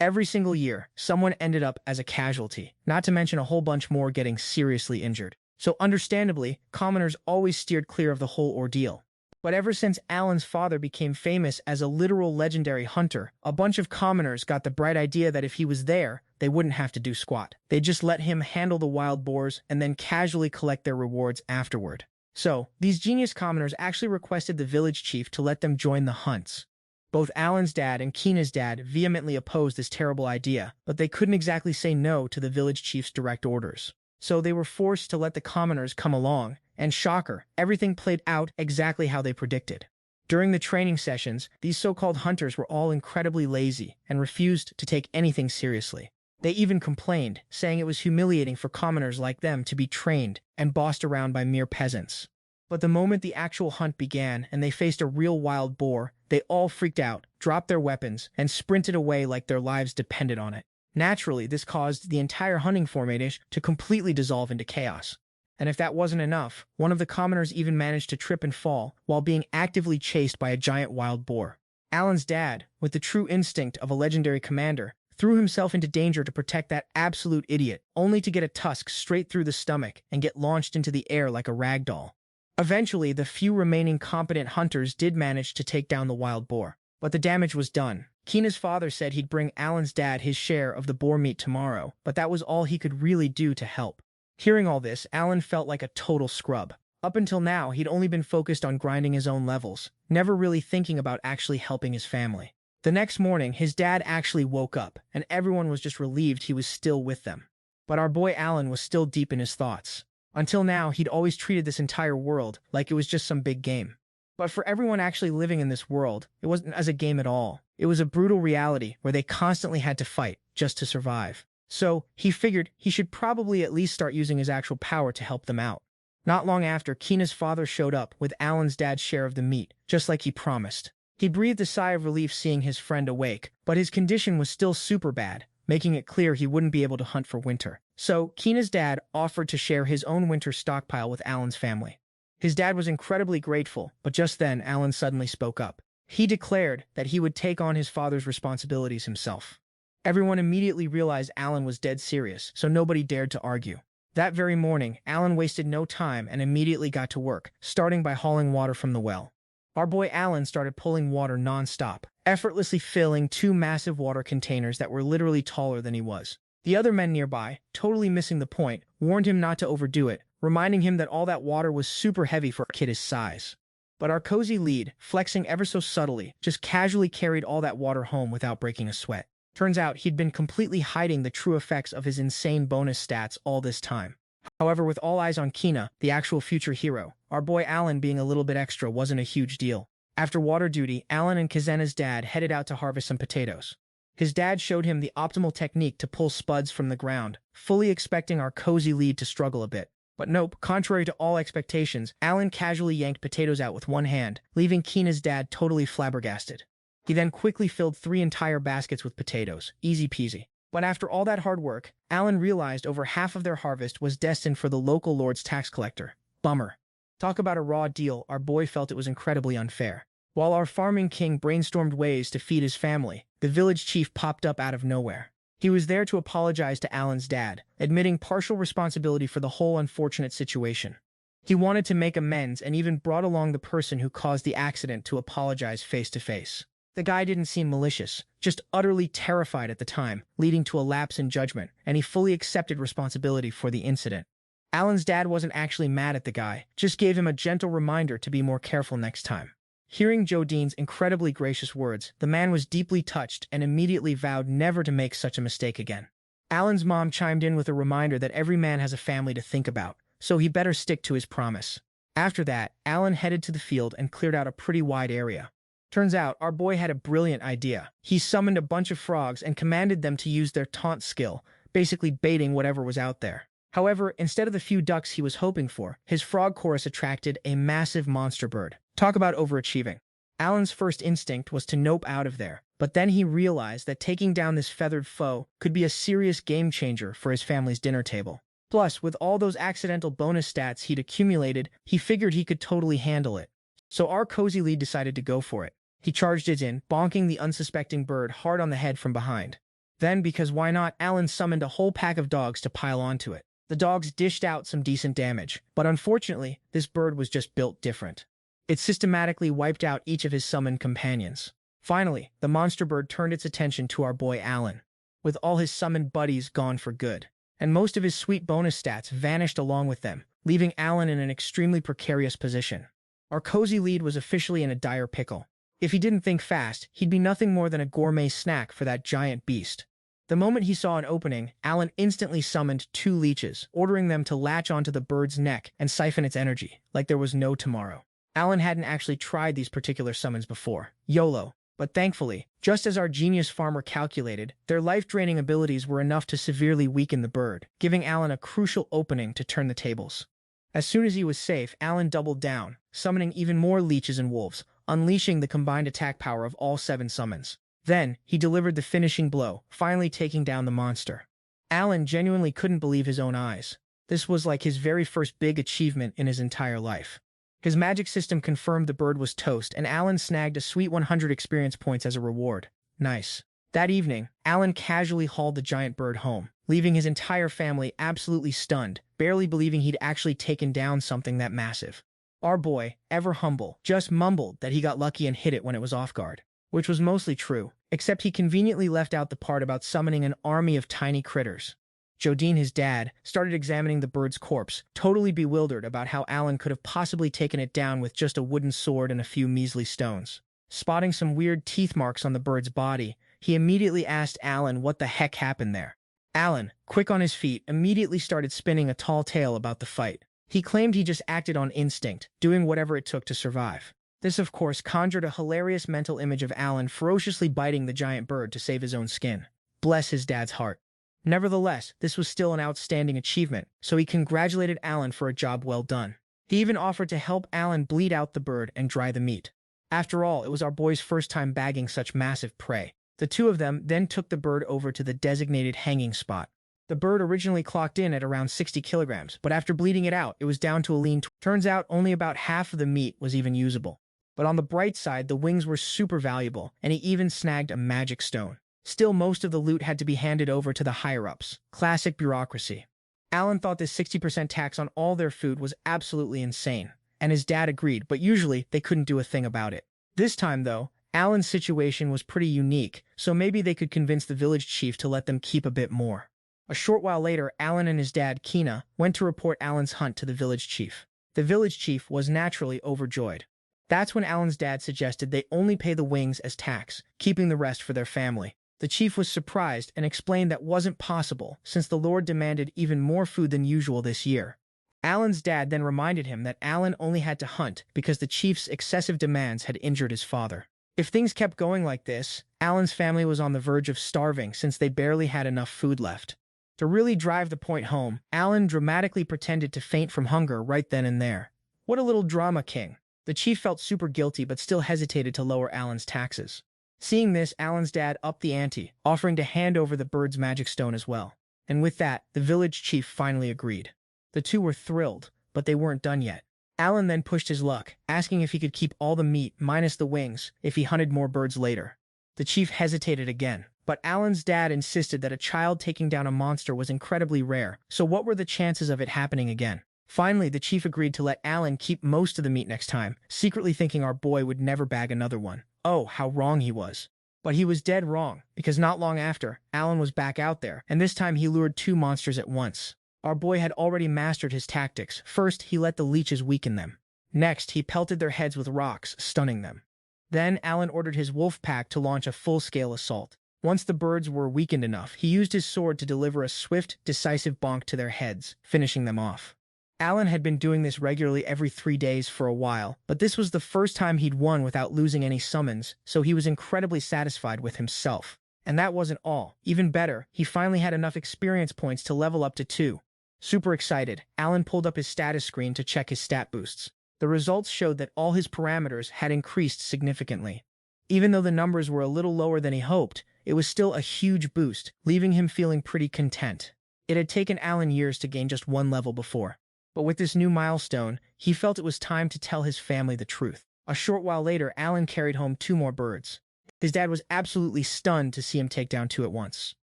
Every single year, someone ended up as a casualty, not to mention a whole bunch more getting seriously injured. So understandably, commoners always steered clear of the whole ordeal. But ever since Alan's father became famous as a literal legendary hunter, a bunch of commoners got the bright idea that if he was there, they wouldn't have to do squat. They'd just let him handle the wild boars and then casually collect their rewards afterward. So, these genius commoners actually requested the village chief to let them join the hunts. Both Alan's dad and Kina's dad vehemently opposed this terrible idea, but they couldn't exactly say no to the village chief's direct orders. So they were forced to let the commoners come along, and shocker, everything played out exactly how they predicted. During the training sessions, these so-called hunters were all incredibly lazy and refused to take anything seriously. They even complained, saying it was humiliating for commoners like them to be trained and bossed around by mere peasants. But the moment the actual hunt began and they faced a real wild boar, they all freaked out, dropped their weapons, and sprinted away like their lives depended on it. Naturally, this caused the entire hunting formation to completely dissolve into chaos. And if that wasn't enough, one of the commoners even managed to trip and fall while being actively chased by a giant wild boar. Alan's dad, with the true instinct of a legendary commander, threw himself into danger to protect that absolute idiot, only to get a tusk straight through the stomach and get launched into the air like a rag doll. Eventually, the few remaining competent hunters did manage to take down the wild boar, but the damage was done. Kina's father said he'd bring Alan's dad his share of the boar meat tomorrow, but that was all he could really do to help. Hearing all this, Alan felt like a total scrub. Up until now, he'd only been focused on grinding his own levels, never really thinking about actually helping his family. The next morning, his dad actually woke up, and everyone was just relieved he was still with them. But our boy Alan was still deep in his thoughts. Until now, he'd always treated this entire world like it was just some big game. But for everyone actually living in this world, it wasn't as a game at all. It was a brutal reality where they constantly had to fight just to survive. So, he figured he should probably at least start using his actual power to help them out. Not long after, Kina's father showed up with Alan's dad's share of the meat, just like he promised. He breathed a sigh of relief seeing his friend awake, but his condition was still super bad, making it clear he wouldn't be able to hunt for winter. So, Kina's dad offered to share his own winter stockpile with Alan's family. His dad was incredibly grateful, but just then, Alan suddenly spoke up. He declared that he would take on his father's responsibilities himself. Everyone immediately realized Alan was dead serious, so nobody dared to argue. That very morning, Alan wasted no time and immediately got to work, starting by hauling water from the well. Our boy Alan started pulling water non-stop, effortlessly filling 2 massive water containers that were literally taller than he was. The other men nearby, totally missing the point, warned him not to overdo it, reminding him that all that water was super heavy for a kid his size. But our cozy lead, flexing ever so subtly, just casually carried all that water home without breaking a sweat. Turns out he'd been completely hiding the true effects of his insane bonus stats all this time. However, with all eyes on Kina, the actual future hero, our boy Alan being a little bit extra wasn't a huge deal. After water duty, Alan and Kazena's dad headed out to harvest some potatoes. His dad showed him the optimal technique to pull spuds from the ground, fully expecting our cozy lead to struggle a bit. But nope, contrary to all expectations, Alan casually yanked potatoes out with one hand, leaving Kina's dad totally flabbergasted. He then quickly filled 3 entire baskets with potatoes, easy peasy. But after all that hard work, Alan realized over half of their harvest was destined for the local lord's tax collector. Bummer. Talk about a raw deal, our boy felt it was incredibly unfair. While our farming king brainstormed ways to feed his family, the village chief popped up out of nowhere. He was there to apologize to Alan's dad, admitting partial responsibility for the whole unfortunate situation. He wanted to make amends and even brought along the person who caused the accident to apologize face to face. The guy didn't seem malicious, just utterly terrified at the time, leading to a lapse in judgment, and he fully accepted responsibility for the incident. Alan's dad wasn't actually mad at the guy, just gave him a gentle reminder to be more careful next time. Hearing Jodine's incredibly gracious words, the man was deeply touched and immediately vowed never to make such a mistake again. Alan's mom chimed in with a reminder that every man has a family to think about, so he better stick to his promise. After that, Alan headed to the field and cleared out a pretty wide area. Turns out, our boy had a brilliant idea. He summoned a bunch of frogs and commanded them to use their taunt skill, basically baiting whatever was out there. However, instead of the few ducks he was hoping for, his frog chorus attracted a massive monster bird. Talk about overachieving. Alan's first instinct was to nope out of there, but then he realized that taking down this feathered foe could be a serious game changer for his family's dinner table. Plus, with all those accidental bonus stats he'd accumulated, he figured he could totally handle it. So our cozy lead decided to go for it. He charged it in, bonking the unsuspecting bird hard on the head from behind. Then, because why not, Alan summoned a whole pack of dogs to pile onto it. The dogs dished out some decent damage, but unfortunately, this bird was just built different. It systematically wiped out each of his summoned companions. Finally, the monster bird turned its attention to our boy Alan, with all his summoned buddies gone for good. And most of his sweet bonus stats vanished along with them, leaving Alan in an extremely precarious position. Our cozy lead was officially in a dire pickle. If he didn't think fast, he'd be nothing more than a gourmet snack for that giant beast. The moment he saw an opening, Alan instantly summoned 2 leeches, ordering them to latch onto the bird's neck and siphon its energy, like there was no tomorrow. Alan hadn't actually tried these particular summons before. YOLO. But thankfully, just as our genius farmer calculated, their life-draining abilities were enough to severely weaken the bird, giving Alan a crucial opening to turn the tables. As soon as he was safe, Alan doubled down, summoning even more leeches and wolves, unleashing the combined attack power of all 7 summons. Then, he delivered the finishing blow, finally taking down the monster. Alan genuinely couldn't believe his own eyes. This was like his very first big achievement in his entire life. His magic system confirmed the bird was toast, and Alan snagged a sweet 100 experience points as a reward. Nice. That evening, Alan casually hauled the giant bird home, leaving his entire family absolutely stunned, barely believing he'd actually taken down something that massive. Our boy, ever humble, just mumbled that he got lucky and hit it when it was off guard, which was mostly true, except he conveniently left out the part about summoning an army of tiny critters. Jodine, his dad, started examining the bird's corpse, totally bewildered about how Alan could have possibly taken it down with just a wooden sword and a few measly stones. Spotting some weird teeth marks on the bird's body, he immediately asked Alan what the heck happened there. Alan, quick on his feet, immediately started spinning a tall tale about the fight. He claimed he just acted on instinct, doing whatever it took to survive. This, of course, conjured a hilarious mental image of Alan ferociously biting the giant bird to save his own skin. Bless his dad's heart. Nevertheless, this was still an outstanding achievement, so he congratulated Alan for a job well done. He even offered to help Alan bleed out the bird and dry the meat. After all, it was our boy's first time bagging such massive prey. The two of them then took the bird over to the designated hanging spot. The bird originally clocked in at around 60 kilograms, but after bleeding it out, it was down to a lean. Turns out only about half of the meat was even usable. But on the bright side, the wings were super valuable, and he even snagged a magic stone. Still, most of the loot had to be handed over to the higher-ups. Classic bureaucracy. Alan thought this 60% tax on all their food was absolutely insane, and his dad agreed, but usually they couldn't do a thing about it. This time, though, Alan's situation was pretty unique, so maybe they could convince the village chief to let them keep a bit more. A short while later, Alan and his dad, Kina, went to report Alan's hunt to the village chief. The village chief was naturally overjoyed. That's when Alan's dad suggested they only pay the wings as tax, keeping the rest for their family. The chief was surprised and explained that wasn't possible since the Lord demanded even more food than usual this year. Alan's dad then reminded him that Alan only had to hunt because the chief's excessive demands had injured his father. If things kept going like this, Alan's family was on the verge of starving since they barely had enough food left. To really drive the point home, Alan dramatically pretended to faint from hunger right then and there. What a little drama king. The chief felt super guilty but still hesitated to lower Alan's taxes. Seeing this, Alan's dad upped the ante, offering to hand over the bird's magic stone as well. And with that, the village chief finally agreed. The two were thrilled, but they weren't done yet. Alan then pushed his luck, asking if he could keep all the meat minus the wings if he hunted more birds later. The chief hesitated again, but Alan's dad insisted that a child taking down a monster was incredibly rare, so what were the chances of it happening again? Finally, the chief agreed to let Alan keep most of the meat next time, secretly thinking our boy would never bag another one. Oh, how wrong he was. But he was dead wrong, because not long after, Alan was back out there, and this time he lured two monsters at once. Our boy had already mastered his tactics. First, he let the leeches weaken them. Next, he pelted their heads with rocks, stunning them. Then, Alan ordered his wolf pack to launch a full-scale assault. Once the birds were weakened enough, he used his sword to deliver a swift, decisive bonk to their heads, finishing them off. Alan had been doing this regularly every 3 days for a while, but this was the first time he'd won without losing any summons, so he was incredibly satisfied with himself. And that wasn't all. Even better, he finally had enough experience points to level up to 2. Super excited, Alan pulled up his status screen to check his stat boosts. The results showed that all his parameters had increased significantly. Even though the numbers were a little lower than he hoped, it was still a huge boost, leaving him feeling pretty content. It had taken Alan years to gain just 1 level before. But with this new milestone, he felt it was time to tell his family the truth. A short while later, Alan carried home 2 more birds. His dad was absolutely stunned to see him take down 2 at once.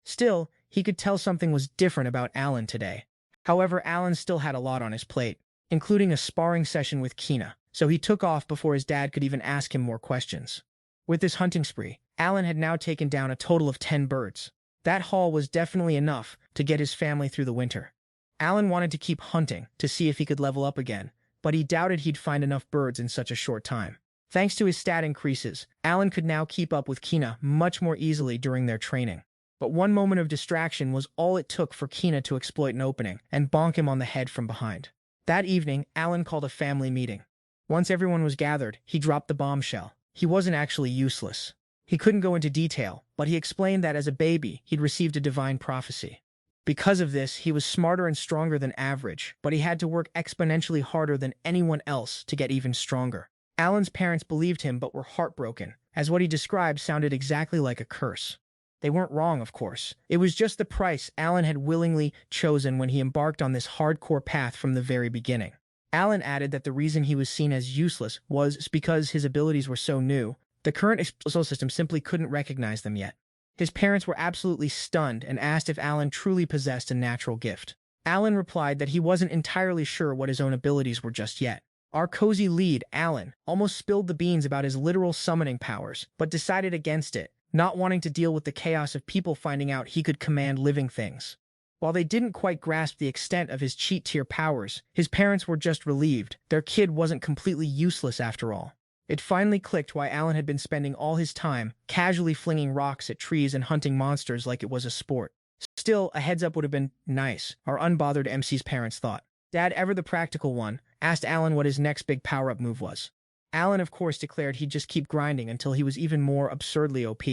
Still, he could tell something was different about Alan today. However, Alan still had a lot on his plate, including a sparring session with Kina, so he took off before his dad could even ask him more questions. With this hunting spree, Alan had now taken down a total of 10 birds. That haul was definitely enough to get his family through the winter. Alan wanted to keep hunting to see if he could level up again, but he doubted he'd find enough birds in such a short time. Thanks to his stat increases, Alan could now keep up with Kina much more easily during their training. But one moment of distraction was all it took for Kina to exploit an opening and bonk him on the head from behind. That evening, Alan called a family meeting. Once everyone was gathered, he dropped the bombshell. He wasn't actually useless. He couldn't go into detail, but he explained that as a baby, he'd received a divine prophecy. Because of this, he was smarter and stronger than average, but he had to work exponentially harder than anyone else to get even stronger. Alan's parents believed him but were heartbroken, as what he described sounded exactly like a curse. They weren't wrong, of course. It was just the price Alan had willingly chosen when he embarked on this hardcore path from the very beginning. Alan added that the reason he was seen as useless was because his abilities were so new. The current appraisal system simply couldn't recognize them yet. His parents were absolutely stunned and asked if Alan truly possessed a natural gift. Alan replied that he wasn't entirely sure what his own abilities were just yet. Our cozy lead, Alan, almost spilled the beans about his literal summoning powers, but decided against it, not wanting to deal with the chaos of people finding out he could command living things. While they didn't quite grasp the extent of his cheat-tier powers, his parents were just relieved. Their kid wasn't completely useless after all. It finally clicked why Alan had been spending all his time casually flinging rocks at trees and hunting monsters like it was a sport. Still, a heads-up would have been nice, our unbothered MC's parents thought. Dad, ever the practical one, asked Alan what his next big power-up move was. Alan, of course, declared he'd just keep grinding until he was even more absurdly OP.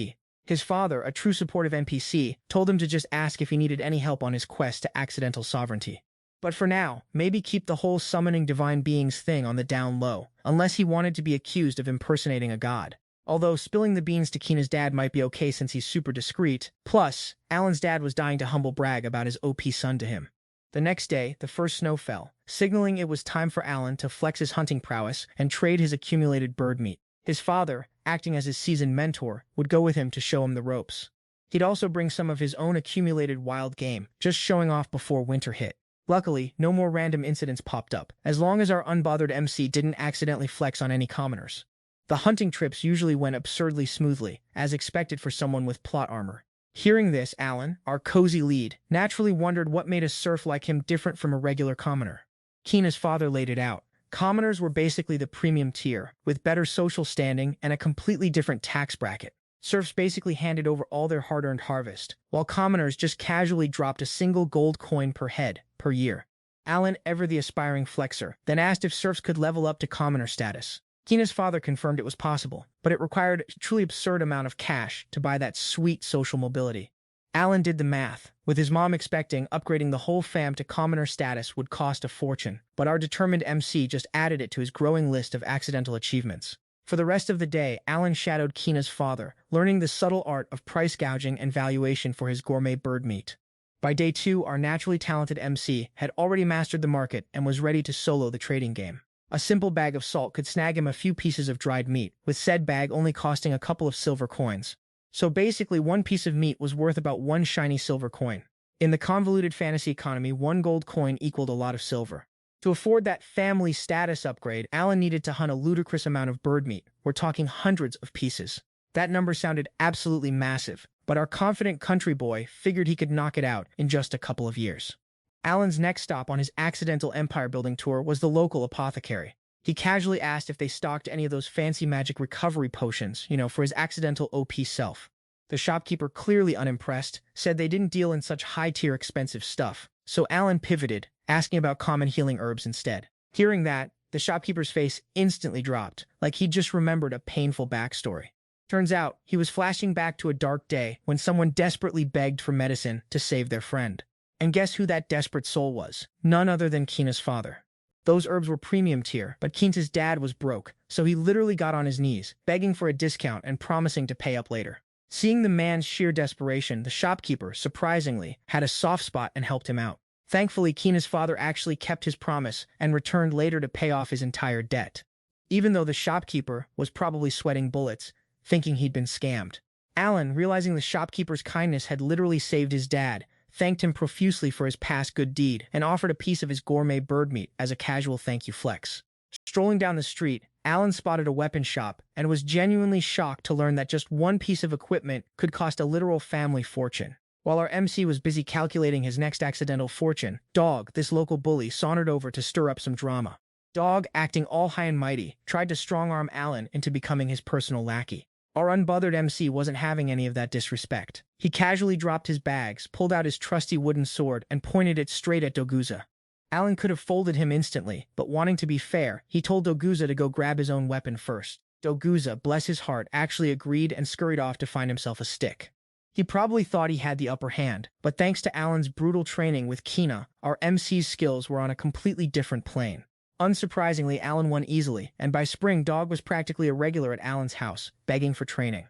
His father, a true supportive NPC, told him to just ask if he needed any help on his quest to accidental sovereignty. But for now, maybe keep the whole summoning divine beings thing on the down low, unless he wanted to be accused of impersonating a god. Although spilling the beans to Keena's dad might be okay since he's super discreet. Plus, Alan's dad was dying to humble brag about his OP son to him. The next day, the first snow fell, signaling it was time for Alan to flex his hunting prowess and trade his accumulated bird meat. His father, acting as his seasoned mentor, would go with him to show him the ropes. He'd also bring some of his own accumulated wild game, just showing off before winter hit. Luckily, no more random incidents popped up, as long as our unbothered MC didn't accidentally flex on any commoners. The hunting trips usually went absurdly smoothly, as expected for someone with plot armor. Hearing this, Alan, our cozy lead, naturally wondered what made a serf like him different from a regular commoner. Keena's father laid it out. Commoners were basically the premium tier, with better social standing and a completely different tax bracket. Serfs basically handed over all their hard-earned harvest, while commoners just casually dropped a single gold coin per head, per year. Alan, ever the aspiring flexer, then asked if serfs could level up to commoner status. Keena's father confirmed it was possible, but it required a truly absurd amount of cash to buy that sweet social mobility. Alan did the math, with his mom expecting upgrading the whole fam to commoner status would cost a fortune, but our determined MC just added it to his growing list of accidental achievements. For the rest of the day, Alan shadowed Keena's father, learning the subtle art of price gouging and valuation for his gourmet bird meat. By day 2, our naturally talented MC had already mastered the market and was ready to solo the trading game. A simple bag of salt could snag him a few pieces of dried meat, with said bag only costing a couple of silver coins. So basically, one piece of meat was worth about one shiny silver coin. In the convoluted fantasy economy, one gold coin equaled a lot of silver. To afford that family status upgrade, Alan needed to hunt a ludicrous amount of bird meat. We're talking hundreds of pieces. That number sounded absolutely massive, but our confident country boy figured he could knock it out in just a couple of years. Alan's next stop on his accidental empire-building tour was the local apothecary. He casually asked if they stocked any of those fancy magic recovery potions, for his accidental OP self. The shopkeeper, clearly unimpressed, said they didn't deal in such high-tier expensive stuff, so Alan pivoted, asking about common healing herbs instead. Hearing that, the shopkeeper's face instantly dropped, like he'd just remembered a painful backstory. Turns out, he was flashing back to a dark day when someone desperately begged for medicine to save their friend. And guess who that desperate soul was? None other than Keena's father. Those herbs were premium tier, but Keena's dad was broke, so he literally got on his knees, begging for a discount and promising to pay up later. Seeing the man's sheer desperation, the shopkeeper, surprisingly, had a soft spot and helped him out. Thankfully, Keena's father actually kept his promise and returned later to pay off his entire debt. Even though the shopkeeper was probably sweating bullets, thinking he'd been scammed. Alan, realizing the shopkeeper's kindness had literally saved his dad, thanked him profusely for his past good deed, and offered a piece of his gourmet bird meat as a casual thank you flex. Strolling down the street, Alan spotted a weapon shop and was genuinely shocked to learn that just one piece of equipment could cost a literal family fortune. While our MC was busy calculating his next accidental fortune, Dog, this local bully, sauntered over to stir up some drama. Dog, acting all high and mighty, tried to strong-arm Alan into becoming his personal lackey. Our unbothered MC wasn't having any of that disrespect. He casually dropped his bags, pulled out his trusty wooden sword, and pointed it straight at Doguza. Alan could have folded him instantly, but wanting to be fair, he told Doguza to go grab his own weapon first. Doguza, bless his heart, actually agreed and scurried off to find himself a stick. He probably thought he had the upper hand, but thanks to Alan's brutal training with Keena, our MC's skills were on a completely different plane. Unsurprisingly, Alan won easily, and by spring, Dog was practically a regular at Alan's house, begging for training.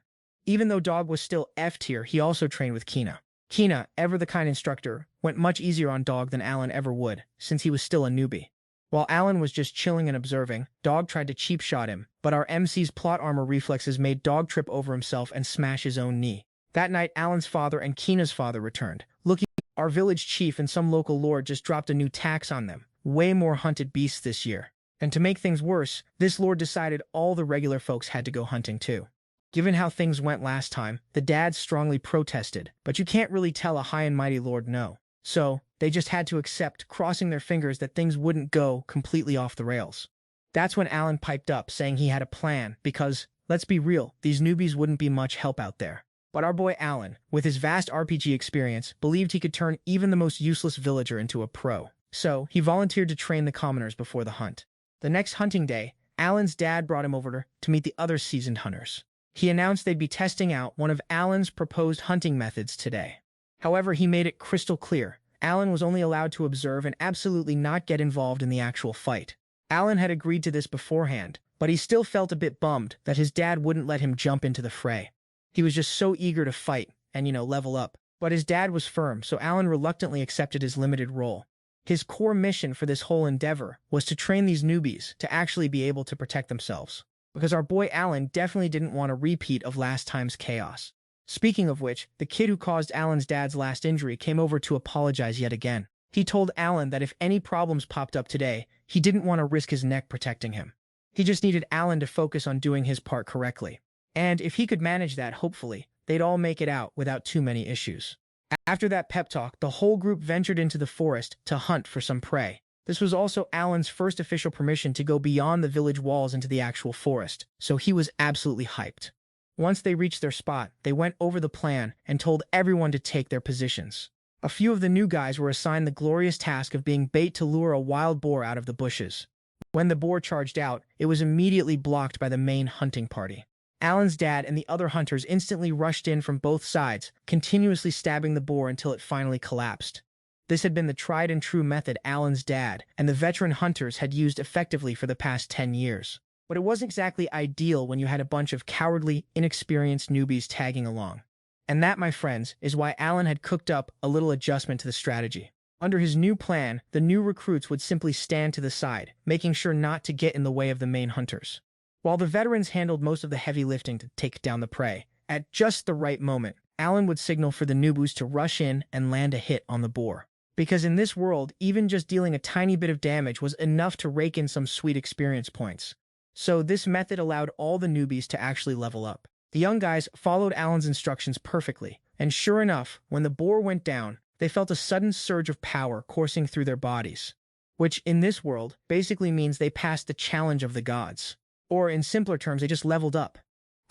Even though Dog was still F tier, he also trained with Kina. Kina, ever the kind instructor, went much easier on Dog than Alan ever would, since he was still a newbie. While Alan was just chilling and observing, Dog tried to cheap shot him, but our MC's plot armor reflexes made Dog trip over himself and smash his own knee. That night, Alan's father and Kina's father returned. Looking, our village chief and some local lord just dropped a new tax on them. Way more hunted beasts this year. And to make things worse, this lord decided all the regular folks had to go hunting too. Given how things went last time, the dads strongly protested, but you can't really tell a high and mighty lord no. So, they just had to accept, crossing their fingers that things wouldn't go completely off the rails. That's when Alan piped up, saying he had a plan, because, let's be real, these newbies wouldn't be much help out there. But our boy Alan, with his vast RPG experience, believed he could turn even the most useless villager into a pro. So, he volunteered to train the commoners before the hunt. The next hunting day, Alan's dad brought him over to meet the other seasoned hunters. He announced they'd be testing out one of Alan's proposed hunting methods today. However, he made it crystal clear. Alan was only allowed to observe and absolutely not get involved in the actual fight. Alan had agreed to this beforehand, but he still felt a bit bummed that his dad wouldn't let him jump into the fray. He was just so eager to fight and, level up. But his dad was firm, so Alan reluctantly accepted his limited role. His core mission for this whole endeavor was to train these newbies to actually be able to protect themselves. Because our boy Alan definitely didn't want a repeat of last time's chaos. Speaking of which, the kid who caused Alan's dad's last injury came over to apologize yet again. He told Alan that if any problems popped up today, he didn't want to risk his neck protecting him. He just needed Alan to focus on doing his part correctly. And if he could manage that, hopefully, they'd all make it out without too many issues. After that pep talk, the whole group ventured into the forest to hunt for some prey. This was also Alan's first official permission to go beyond the village walls into the actual forest, so he was absolutely hyped. Once they reached their spot, they went over the plan and told everyone to take their positions. A few of the new guys were assigned the glorious task of being bait to lure a wild boar out of the bushes. When the boar charged out, it was immediately blocked by the main hunting party. Alan's dad and the other hunters instantly rushed in from both sides, continuously stabbing the boar until it finally collapsed. This had been the tried-and-true method Alan's dad and the veteran hunters had used effectively for the past 10 years. But it wasn't exactly ideal when you had a bunch of cowardly, inexperienced newbies tagging along. And that, my friends, is why Alan had cooked up a little adjustment to the strategy. Under his new plan, the new recruits would simply stand to the side, making sure not to get in the way of the main hunters. While the veterans handled most of the heavy lifting to take down the prey, at just the right moment, Alan would signal for the newbies to rush in and land a hit on the boar. Because in this world, even just dealing a tiny bit of damage was enough to rake in some sweet experience points. So this method allowed all the newbies to actually level up. The young guys followed Alan's instructions perfectly, and sure enough, when the boar went down, they felt a sudden surge of power coursing through their bodies. Which, in this world, basically means they passed the challenge of the gods. Or, in simpler terms, they just leveled up.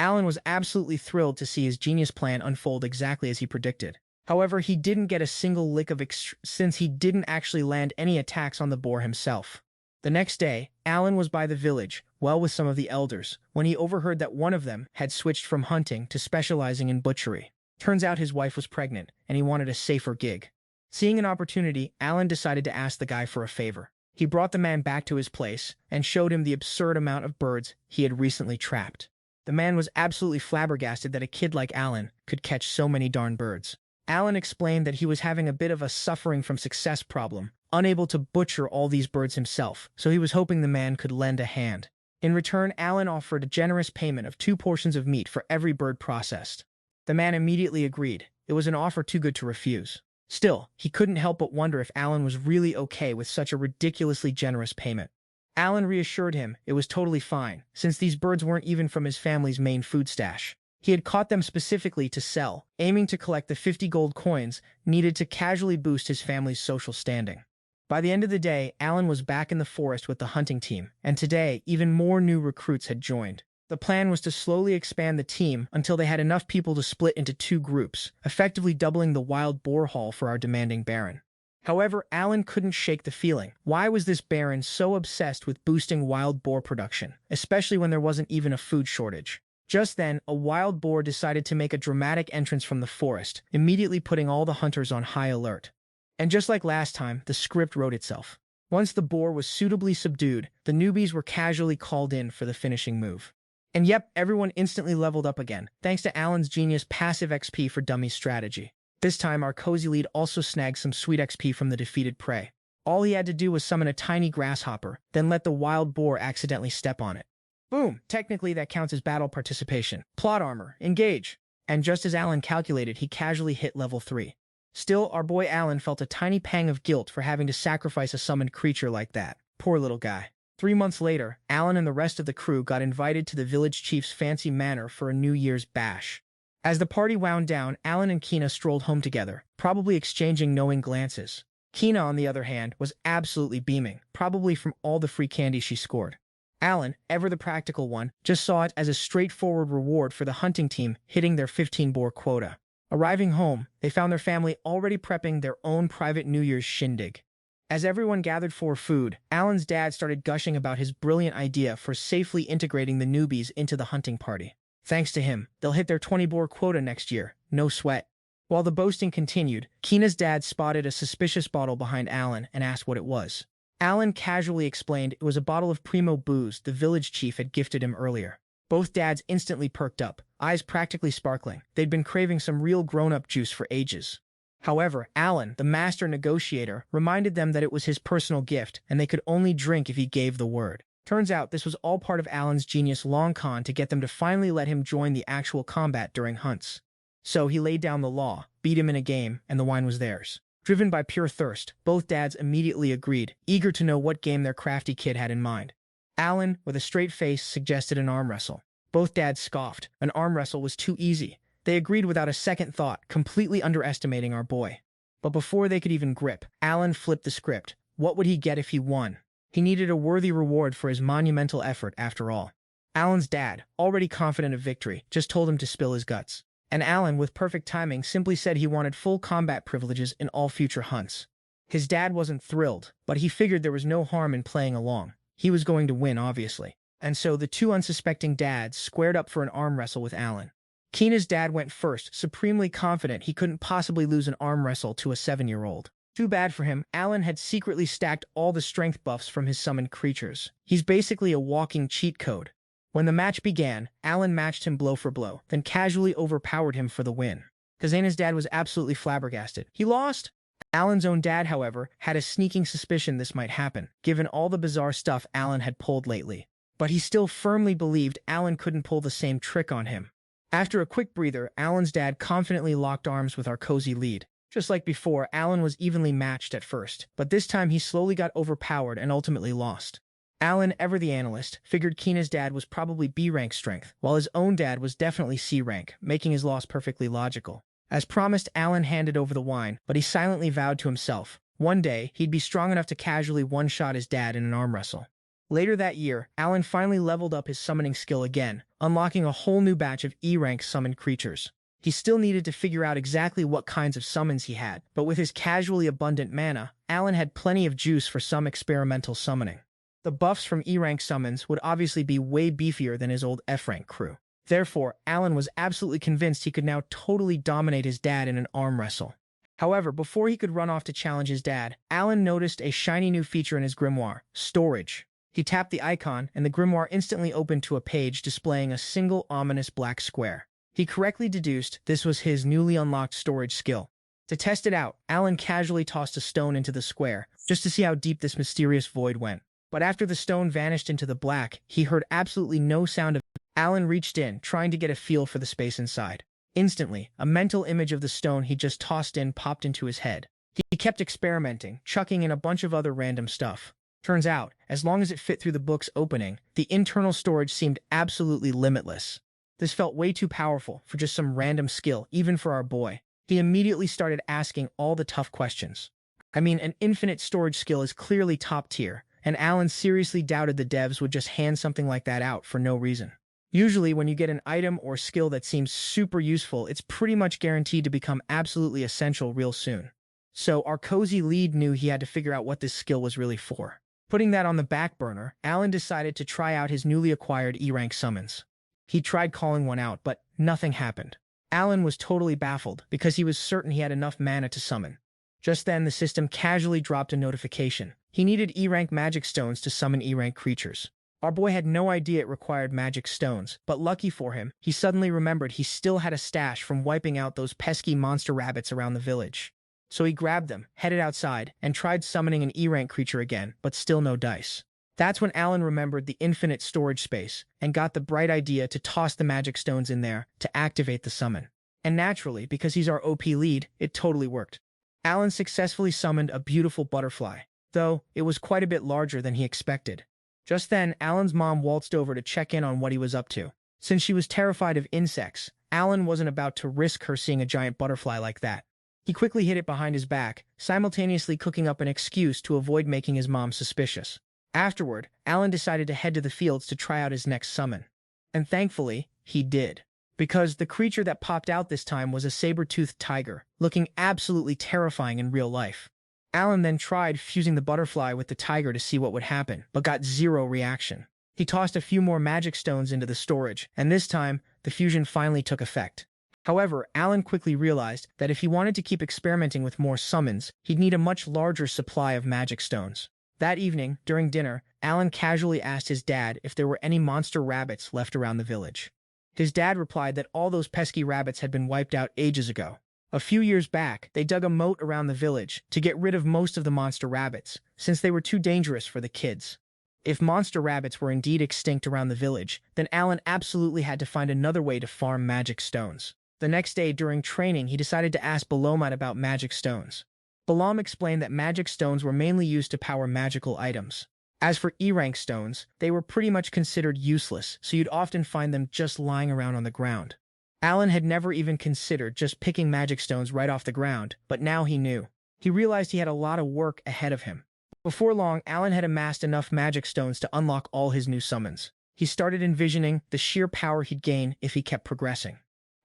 Alan was absolutely thrilled to see his genius plan unfold exactly as he predicted. However, he didn't get a single lick of since he didn't actually land any attacks on the boar himself. The next day, Alan was by the village, well with some of the elders, when he overheard that one of them had switched from hunting to specializing in butchery. Turns out his wife was pregnant, and he wanted a safer gig. Seeing an opportunity, Alan decided to ask the guy for a favor. He brought the man back to his place and showed him the absurd amount of birds he had recently trapped. The man was absolutely flabbergasted that a kid like Alan could catch so many darn birds. Alan explained that he was having a bit of a suffering from success problem, unable to butcher all these birds himself, so he was hoping the man could lend a hand. In return, Alan offered a generous payment of 2 portions of meat for every bird processed. The man immediately agreed. It was an offer too good to refuse. Still, he couldn't help but wonder if Alan was really okay with such a ridiculously generous payment. Alan reassured him it was totally fine, since these birds weren't even from his family's main food stash. He had caught them specifically to sell, aiming to collect the 50 gold coins needed to casually boost his family's social standing. By the end of the day, Alan was back in the forest with the hunting team, and today, even more new recruits had joined. The plan was to slowly expand the team until they had enough people to split into 2 groups, effectively doubling the wild boar haul for our demanding baron. However, Alan couldn't shake the feeling. Why was this baron so obsessed with boosting wild boar production, especially when there wasn't even a food shortage? Just then, a wild boar decided to make a dramatic entrance from the forest, immediately putting all the hunters on high alert. And just like last time, the script wrote itself. Once the boar was suitably subdued, the newbies were casually called in for the finishing move. And yep, everyone instantly leveled up again, thanks to Alan's genius passive XP for dummies strategy. This time, our cozy lead also snagged some sweet XP from the defeated prey. All he had to do was summon a tiny grasshopper, then let the wild boar accidentally step on it. Boom! Technically, that counts as battle participation. Plot armor, engage! And just as Alan calculated, he casually hit level 3. Still, our boy Alan felt a tiny pang of guilt for having to sacrifice a summoned creature like that. Poor little guy. 3 months later, Alan and the rest of the crew got invited to the village chief's fancy manor for a New Year's bash. As the party wound down, Alan and Kina strolled home together, probably exchanging knowing glances. Kina, on the other hand, was absolutely beaming, probably from all the free candy she scored. Alan, ever the practical one, just saw it as a straightforward reward for the hunting team hitting their 15-boar quota. Arriving home, they found their family already prepping their own private New Year's shindig. As everyone gathered for food, Alan's dad started gushing about his brilliant idea for safely integrating the newbies into the hunting party. Thanks to him, they'll hit their 20-boar quota next year, no sweat. While the boasting continued, Kina's dad spotted a suspicious bottle behind Alan and asked what it was. Alan casually explained it was a bottle of primo booze the village chief had gifted him earlier. Both dads instantly perked up, eyes practically sparkling. They'd been craving some real grown-up juice for ages. However, Alan, the master negotiator, reminded them that it was his personal gift and they could only drink if he gave the word. Turns out this was all part of Alan's genius long con to get them to finally let him join the actual combat during hunts. So he laid down the law, beat him in a game, and the wine was theirs. Driven by pure thirst, both dads immediately agreed, eager to know what game their crafty kid had in mind. Alan, with a straight face, suggested an arm wrestle. Both dads scoffed. An arm wrestle was too easy. They agreed without a second thought, completely underestimating our boy. But before they could even grip, Alan flipped the script. What would he get if he won? He needed a worthy reward for his monumental effort, after all. Alan's dad, already confident of victory, just told him to spill his guts. And Alan, with perfect timing, simply said he wanted full combat privileges in all future hunts. His dad wasn't thrilled, but he figured there was no harm in playing along. He was going to win, obviously. And so the two unsuspecting dads squared up for an arm wrestle with Alan. Kina's dad went first, supremely confident he couldn't possibly lose an arm wrestle to a 7-year-old. Too bad for him, Alan had secretly stacked all the strength buffs from his summoned creatures. He's basically a walking cheat code. When the match began, Alan matched him blow for blow, then casually overpowered him for the win. Kazena's dad was absolutely flabbergasted. He lost? Alan's own dad, however, had a sneaking suspicion this might happen, given all the bizarre stuff Alan had pulled lately. But he still firmly believed Alan couldn't pull the same trick on him. After a quick breather, Alan's dad confidently locked arms with our cozy lead. Just like before, Alan was evenly matched at first, but this time he slowly got overpowered and ultimately lost. Alan, ever the analyst, figured Kina's dad was probably B-rank strength, while his own dad was definitely C-rank, making his loss perfectly logical. As promised, Alan handed over the wine, but he silently vowed to himself, one day, he'd be strong enough to casually one-shot his dad in an arm wrestle. Later that year, Alan finally leveled up his summoning skill again, unlocking a whole new batch of E-rank summoned creatures. He still needed to figure out exactly what kinds of summons he had, but with his casually abundant mana, Alan had plenty of juice for some experimental summoning. The buffs from E-rank summons would obviously be way beefier than his old F-rank crew. Therefore, Alan was absolutely convinced he could now totally dominate his dad in an arm wrestle. However, before he could run off to challenge his dad, Alan noticed a shiny new feature in his grimoire, storage. He tapped the icon, and the grimoire instantly opened to a page displaying a single ominous black square. He correctly deduced this was his newly unlocked storage skill. To test it out, Alan casually tossed a stone into the square, just to see how deep this mysterious void went. But after the stone vanished into the black, he heard absolutely no sound of it. Alan reached in, trying to get a feel for the space inside. Instantly, a mental image of the stone he just tossed in popped into his head. He kept experimenting, chucking in a bunch of other random stuff. Turns out, as long as it fit through the book's opening, the internal storage seemed absolutely limitless. This felt way too powerful for just some random skill, even for our boy. He immediately started asking all the tough questions. I mean, an infinite storage skill is clearly top tier, and Alan seriously doubted the devs would just hand something like that out for no reason. Usually, when you get an item or skill that seems super useful, it's pretty much guaranteed to become absolutely essential real soon. So our cozy lead knew he had to figure out what this skill was really for. Putting that on the back burner, Alan decided to try out his newly acquired E-rank summons. He tried calling one out, but nothing happened. Alan was totally baffled because he was certain he had enough mana to summon. Just then, the system casually dropped a notification. He needed E-rank magic stones to summon E-rank creatures. Our boy had no idea it required magic stones, but lucky for him, he suddenly remembered he still had a stash from wiping out those pesky monster rabbits around the village. So he grabbed them, headed outside, and tried summoning an E-rank creature again, but still no dice. That's when Alan remembered the infinite storage space and got the bright idea to toss the magic stones in there to activate the summon. And naturally, because he's our OP lead, it totally worked. Alan successfully summoned a beautiful butterfly, though it was quite a bit larger than he expected. Just then, Alan's mom waltzed over to check in on what he was up to. Since she was terrified of insects, Alan wasn't about to risk her seeing a giant butterfly like that. He quickly hid it behind his back, simultaneously cooking up an excuse to avoid making his mom suspicious. Afterward, Alan decided to head to the fields to try out his next summon. And thankfully, he did. Because the creature that popped out this time was a saber-toothed tiger, looking absolutely terrifying in real life. Alan then tried fusing the butterfly with the tiger to see what would happen, but got zero reaction. He tossed a few more magic stones into the storage, and this time, the fusion finally took effect. However, Alan quickly realized that if he wanted to keep experimenting with more summons, he'd need a much larger supply of magic stones. That evening, during dinner, Alan casually asked his dad if there were any monster rabbits left around the village. His dad replied that all those pesky rabbits had been wiped out ages ago. A few years back, they dug a moat around the village to get rid of most of the monster rabbits, since they were too dangerous for the kids. If monster rabbits were indeed extinct around the village, then Alan absolutely had to find another way to farm magic stones. The next day, during training, he decided to ask Balomat about magic stones. Balam explained that magic stones were mainly used to power magical items. As for E-rank stones, they were pretty much considered useless, so you'd often find them just lying around on the ground. Alan had never even considered just picking magic stones right off the ground, but now he knew. He realized he had a lot of work ahead of him. Before long, Alan had amassed enough magic stones to unlock all his new summons. He started envisioning the sheer power he'd gain if he kept progressing.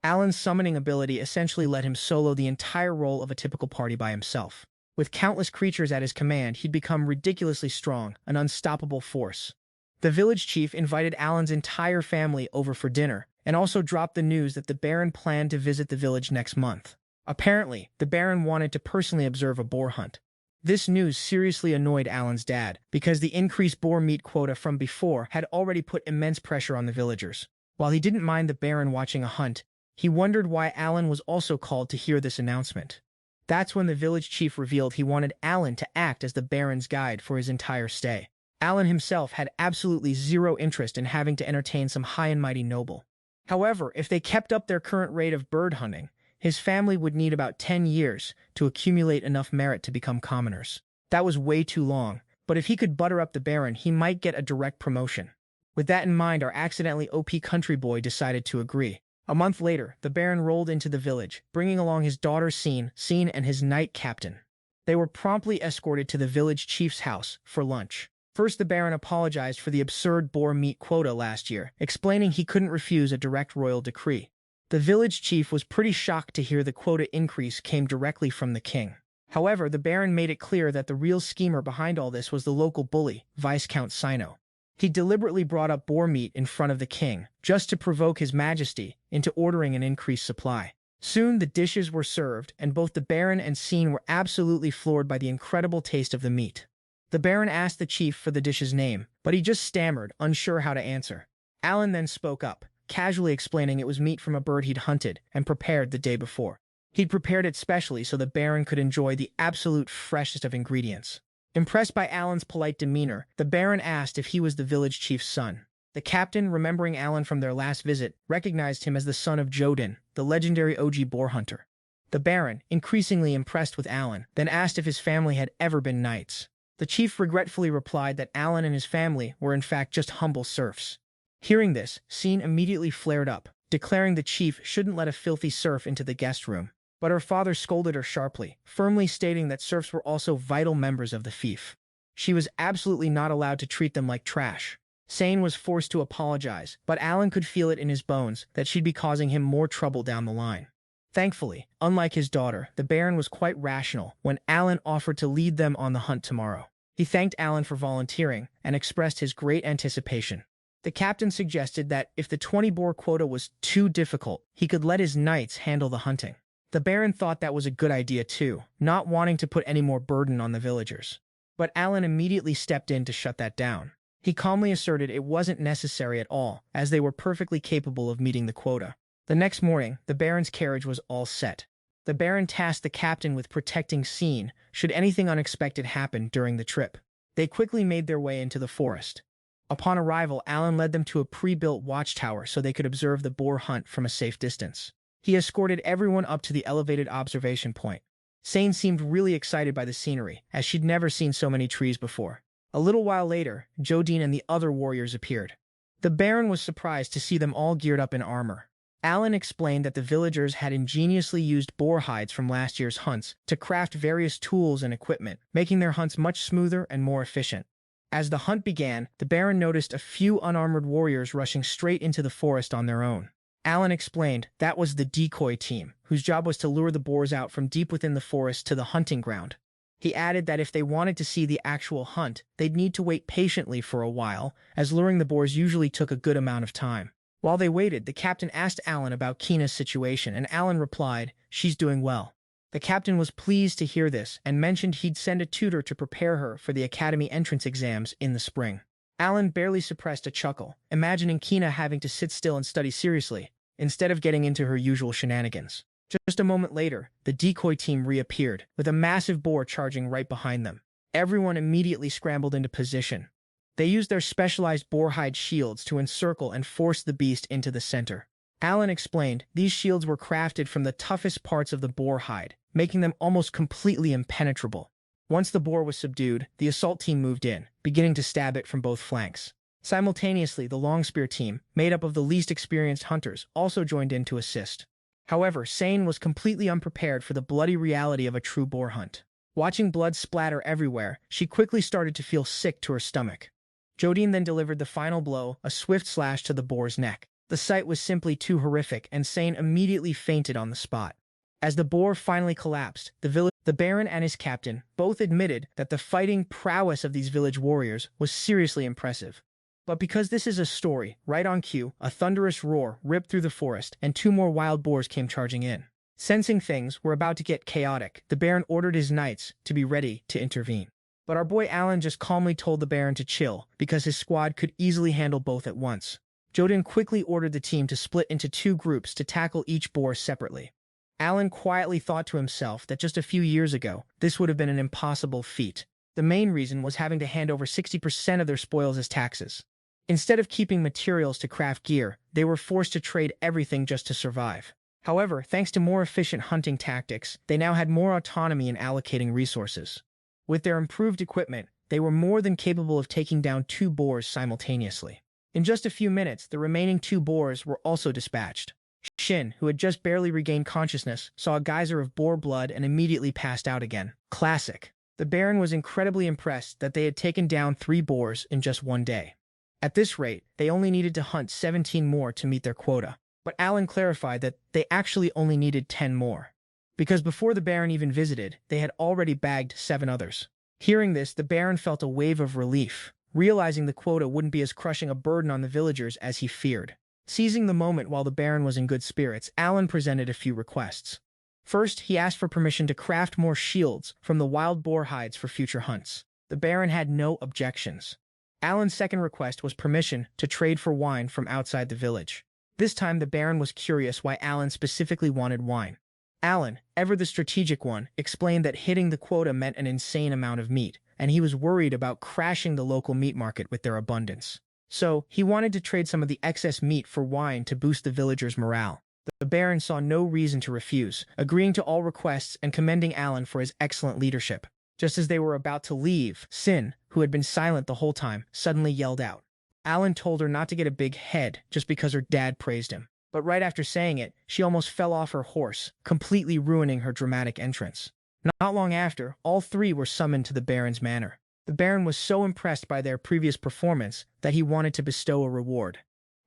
Alan's summoning ability essentially let him solo the entire role of a typical party by himself. With countless creatures at his command, he'd become ridiculously strong, an unstoppable force. The village chief invited Alan's entire family over for dinner, and also dropped the news that the Baron planned to visit the village next month. Apparently, the Baron wanted to personally observe a boar hunt. This news seriously annoyed Alan's dad, because the increased boar meat quota from before had already put immense pressure on the villagers. While he didn't mind the Baron watching a hunt, he wondered why Alan was also called to hear this announcement. That's when the village chief revealed he wanted Alan to act as the Baron's guide for his entire stay. Alan himself had absolutely zero interest in having to entertain some high and mighty noble. However, if they kept up their current rate of bird hunting, his family would need about 10 years to accumulate enough merit to become commoners. That was way too long, but if he could butter up the Baron, he might get a direct promotion. With that in mind, our accidentally OP country boy decided to agree. A month later, the Baron rolled into the village, bringing along his daughter Scene, and his knight captain. They were promptly escorted to the village chief's house for lunch. First, the Baron apologized for the absurd boar meat quota last year, explaining he couldn't refuse a direct royal decree. The village chief was pretty shocked to hear the quota increase came directly from the king. However, the Baron made it clear that the real schemer behind all this was the local bully, Viscount Sino. He deliberately brought up boar meat in front of the king, just to provoke his majesty into ordering an increased supply. Soon the dishes were served, and both the Baron and Scene were absolutely floored by the incredible taste of the meat. The Baron asked the chief for the dish's name, but he just stammered, unsure how to answer. Alan then spoke up, casually explaining it was meat from a bird he'd hunted and prepared the day before. He'd prepared it specially so the Baron could enjoy the absolute freshest of ingredients. Impressed by Alan's polite demeanor, the Baron asked if he was the village chief's son. The captain, remembering Alan from their last visit, recognized him as the son of Jodin, the legendary OG boar hunter. The Baron, increasingly impressed with Alan, then asked if his family had ever been knights. The chief regretfully replied that Alan and his family were in fact just humble serfs. Hearing this, Scene immediately flared up, declaring the chief shouldn't let a filthy serf into the guest room. But her father scolded her sharply, firmly stating that serfs were also vital members of the fief. She was absolutely not allowed to treat them like trash. Sane was forced to apologize, but Alan could feel it in his bones that she'd be causing him more trouble down the line. Thankfully, unlike his daughter, the Baron was quite rational when Alan offered to lead them on the hunt tomorrow. He thanked Alan for volunteering and expressed his great anticipation. The captain suggested that if the 20 boar quota was too difficult, he could let his knights handle the hunting. The Baron thought that was a good idea too, not wanting to put any more burden on the villagers. But Alan immediately stepped in to shut that down. He calmly asserted it wasn't necessary at all, as they were perfectly capable of meeting the quota. The next morning, the Baron's carriage was all set. The Baron tasked the captain with protecting Scene should anything unexpected happen during the trip. They quickly made their way into the forest. Upon arrival, Alan led them to a pre-built watchtower so they could observe the boar hunt from a safe distance. He escorted everyone up to the elevated observation point. Sane seemed really excited by the scenery, as she'd never seen so many trees before. A little while later, Jodine and the other warriors appeared. The Baron was surprised to see them all geared up in armor. Alan explained that the villagers had ingeniously used boar hides from last year's hunts to craft various tools and equipment, making their hunts much smoother and more efficient. As the hunt began, the Baron noticed a few unarmored warriors rushing straight into the forest on their own. Alan explained that was the decoy team, whose job was to lure the boars out from deep within the forest to the hunting ground. He added that if they wanted to see the actual hunt, they'd need to wait patiently for a while, as luring the boars usually took a good amount of time. While they waited, the captain asked Alan about Kina's situation, and Alan replied, "She's doing well." The captain was pleased to hear this and mentioned he'd send a tutor to prepare her for the academy entrance exams in the spring. Alan barely suppressed a chuckle, imagining Kina having to sit still and study seriously, instead of getting into her usual shenanigans. Just a moment later, the decoy team reappeared, with a massive boar charging right behind them. Everyone immediately scrambled into position. They used their specialized boar-hide shields to encircle and force the beast into the center. Alan explained these shields were crafted from the toughest parts of the boar hide, making them almost completely impenetrable. Once the boar was subdued, the assault team moved in, beginning to stab it from both flanks. Simultaneously, the Longspear team, made up of the least experienced hunters, also joined in to assist. However, Sane was completely unprepared for the bloody reality of a true boar hunt. Watching blood splatter everywhere, she quickly started to feel sick to her stomach. Jodine then delivered the final blow, a swift slash to the boar's neck. The sight was simply too horrific, and Sane immediately fainted on the spot. As the boar finally collapsed, the Baron and his captain both admitted that the fighting prowess of these village warriors was seriously impressive. But because this is a story, right on cue, a thunderous roar ripped through the forest, and 2 more wild boars came charging in. Sensing things were about to get chaotic, the Baron ordered his knights to be ready to intervene. But our boy Alan just calmly told the Baron to chill, because his squad could easily handle both at once. Jodine quickly ordered the team to split into 2 groups to tackle each boar separately. Alan quietly thought to himself that just a few years ago, this would have been an impossible feat. The main reason was having to hand over 60% of their spoils as taxes. Instead of keeping materials to craft gear, they were forced to trade everything just to survive. However, thanks to more efficient hunting tactics, they now had more autonomy in allocating resources. With their improved equipment, they were more than capable of taking down 2 boars simultaneously. In just a few minutes, the remaining 2 boars were also dispatched. Shin, who had just barely regained consciousness, saw a geyser of boar blood and immediately passed out again. Classic. The Baron was incredibly impressed that they had taken down 3 boars in just one day. At this rate, they only needed to hunt 17 more to meet their quota. But Alan clarified that they actually only needed 10 more. Because before the Baron even visited, they had already bagged 7 others. Hearing this, the Baron felt a wave of relief, realizing the quota wouldn't be as crushing a burden on the villagers as he feared. Seizing the moment while the Baron was in good spirits, Alan presented a few requests. First, he asked for permission to craft more shields from the wild boar hides for future hunts. The Baron had no objections. Alan's second request was permission to trade for wine from outside the village. This time, the Baron was curious why Alan specifically wanted wine. Alan, ever the strategic one, explained that hitting the quota meant an insane amount of meat, and he was worried about crashing the local meat market with their abundance. So, he wanted to trade some of the excess meat for wine to boost the villagers' morale. The Baron saw no reason to refuse, agreeing to all requests and commending Alan for his excellent leadership. Just as they were about to leave, Sin, who had been silent the whole time, suddenly yelled out. Alan told her not to get a big head just because her dad praised him. But right after saying it, she almost fell off her horse, completely ruining her dramatic entrance. Not long after, all 3 were summoned to the Baron's manor. The Baron was so impressed by their previous performance that he wanted to bestow a reward.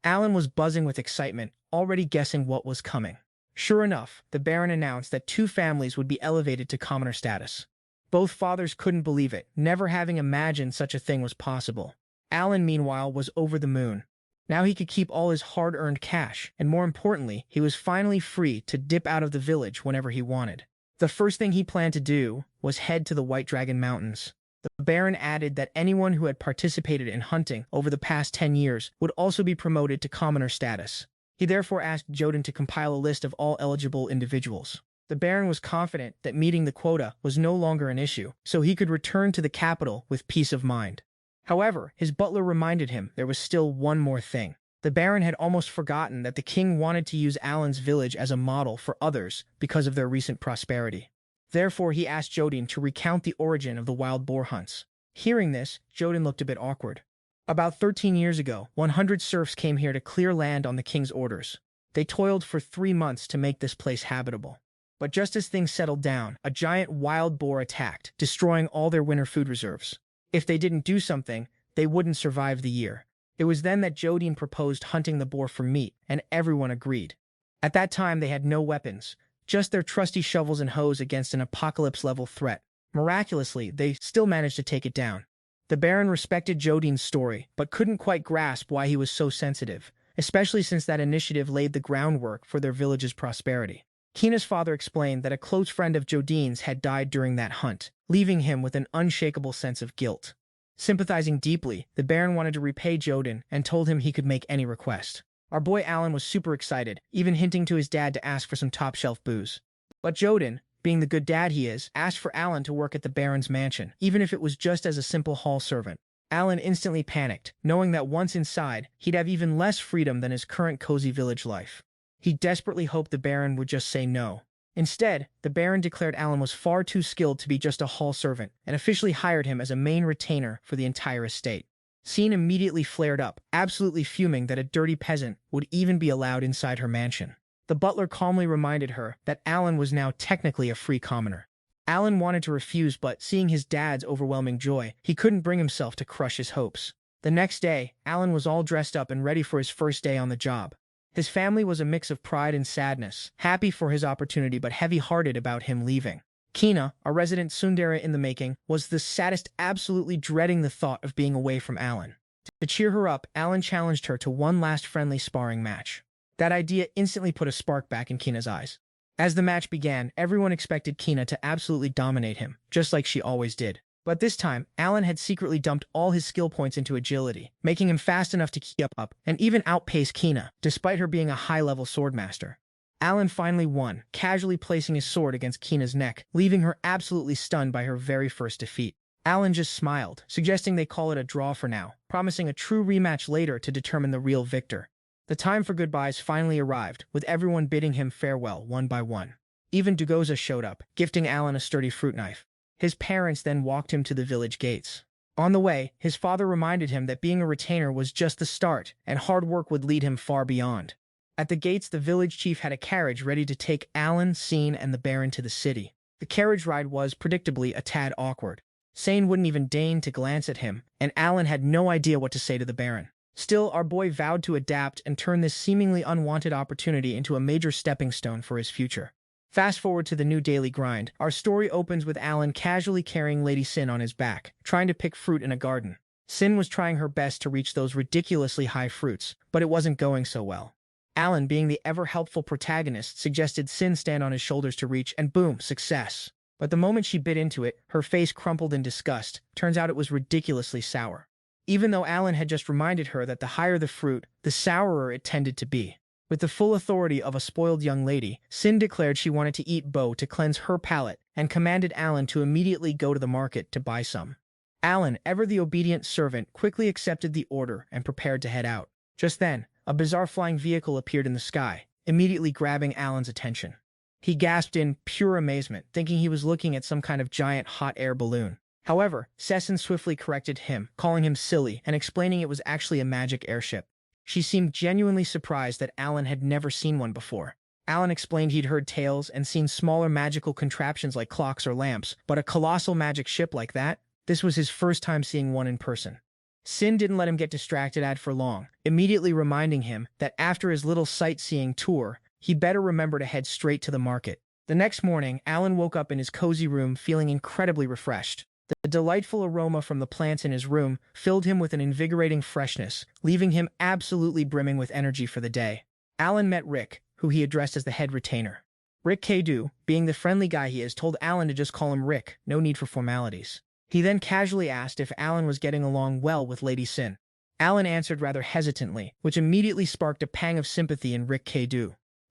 Alan was buzzing with excitement, already guessing what was coming. Sure enough, the Baron announced that 2 families would be elevated to commoner status. Both fathers couldn't believe it, never having imagined such a thing was possible. Alan, meanwhile, was over the moon. Now he could keep all his hard-earned cash, and more importantly, he was finally free to dip out of the village whenever he wanted. The first thing he planned to do was head to the White Dragon Mountains. The Baron added that anyone who had participated in hunting over the past 10 years would also be promoted to commoner status. He therefore asked Jodin to compile a list of all eligible individuals. The Baron was confident that meeting the quota was no longer an issue, so he could return to the capital with peace of mind. However, his butler reminded him there was still one more thing. The Baron had almost forgotten that the king wanted to use Alan's village as a model for others because of their recent prosperity. Therefore, he asked Jodin to recount the origin of the wild boar hunts. Hearing this, Jodin looked a bit awkward. About 13 years ago, 100 serfs came here to clear land on the king's orders. They toiled for 3 months to make this place habitable. But just as things settled down, a giant wild boar attacked, destroying all their winter food reserves. If they didn't do something, they wouldn't survive the year. It was then that Jodin proposed hunting the boar for meat, and everyone agreed. At that time, they had no weapons, just their trusty shovels and hoes against an apocalypse-level threat. Miraculously, they still managed to take it down. The Baron respected Jodin's story, but couldn't quite grasp why he was so sensitive, especially since that initiative laid the groundwork for their village's prosperity. Kina's father explained that a close friend of Jodin's had died during that hunt, leaving him with an unshakable sense of guilt. Sympathizing deeply, the Baron wanted to repay Jodin and told him he could make any request. Our boy Alan was super excited, even hinting to his dad to ask for some top-shelf booze. But Jodin, being the good dad he is, asked for Alan to work at the Baron's mansion, even if it was just as a simple hall servant. Alan instantly panicked, knowing that once inside, he'd have even less freedom than his current cozy village life. He desperately hoped the Baron would just say no. Instead, the Baron declared Alan was far too skilled to be just a hall servant, and officially hired him as a main retainer for the entire estate. Scene immediately flared up, absolutely fuming that a dirty peasant would even be allowed inside her mansion. The butler calmly reminded her that Alan was now technically a free commoner. Alan wanted to refuse, but seeing his dad's overwhelming joy, he couldn't bring himself to crush his hopes. The next day, Alan was all dressed up and ready for his first day on the job. His family was a mix of pride and sadness, happy for his opportunity but heavy-hearted about him leaving. Kina, a resident tsundere in the making, was the saddest, absolutely dreading the thought of being away from Alan. To cheer her up, Alan challenged her to one last friendly sparring match. That idea instantly put a spark back in Kina's eyes. As the match began, everyone expected Kina to absolutely dominate him, just like she always did. But this time, Alan had secretly dumped all his skill points into agility, making him fast enough to keep up and even outpace Kina, despite her being a high-level swordmaster. Alan finally won, casually placing his sword against Kina's neck, leaving her absolutely stunned by her very first defeat. Alan just smiled, suggesting they call it a draw for now, promising a true rematch later to determine the real victor. The time for goodbyes finally arrived, with everyone bidding him farewell one by one. Even Dugoza showed up, gifting Alan a sturdy fruit knife. His parents then walked him to the village gates. On the way, his father reminded him that being a retainer was just the start, and hard work would lead him far beyond. At the gates, the village chief had a carriage ready to take Alan, Scene, and the Baron to the city. The carriage ride was, predictably, a tad awkward. Sane wouldn't even deign to glance at him, and Alan had no idea what to say to the Baron. Still, our boy vowed to adapt and turn this seemingly unwanted opportunity into a major stepping stone for his future. Fast forward to the new daily grind. Our story opens with Alan casually carrying Lady Sin on his back, trying to pick fruit in a garden. Sin was trying her best to reach those ridiculously high fruits, but it wasn't going so well. Alan, being the ever-helpful protagonist, suggested Sin stand on his shoulders to reach, and boom, success. But the moment she bit into it, her face crumpled in disgust. Turns out it was ridiculously sour. Even though Alan had just reminded her that the higher the fruit, the sourer it tended to be. With the full authority of a spoiled young lady, Sin declared she wanted to eat Bo to cleanse her palate, and commanded Alan to immediately go to the market to buy some. Alan, ever the obedient servant, quickly accepted the order and prepared to head out. Just then, a bizarre flying vehicle appeared in the sky, immediately grabbing Alan's attention. He gasped in pure amazement, thinking he was looking at some kind of giant hot air balloon. However, Sesson swiftly corrected him, calling him silly and explaining it was actually a magic airship. She seemed genuinely surprised that Alan had never seen one before. Alan explained he'd heard tales and seen smaller magical contraptions like clocks or lamps, but a colossal magic ship like that? This was his first time seeing one in person. Sin didn't let him get distracted for long, immediately reminding him that after his little sightseeing tour, he'd better remember to head straight to the market. The next morning, Alan woke up in his cozy room feeling incredibly refreshed. The delightful aroma from the plants in his room filled him with an invigorating freshness, leaving him absolutely brimming with energy for the day. Alan met Rick, who he addressed as the head retainer. Rick Kadu, being the friendly guy he is, told Alan to just call him Rick, no need for formalities. He then casually asked if Alan was getting along well with Lady Sin. Alan answered rather hesitantly, which immediately sparked a pang of sympathy in Rick K.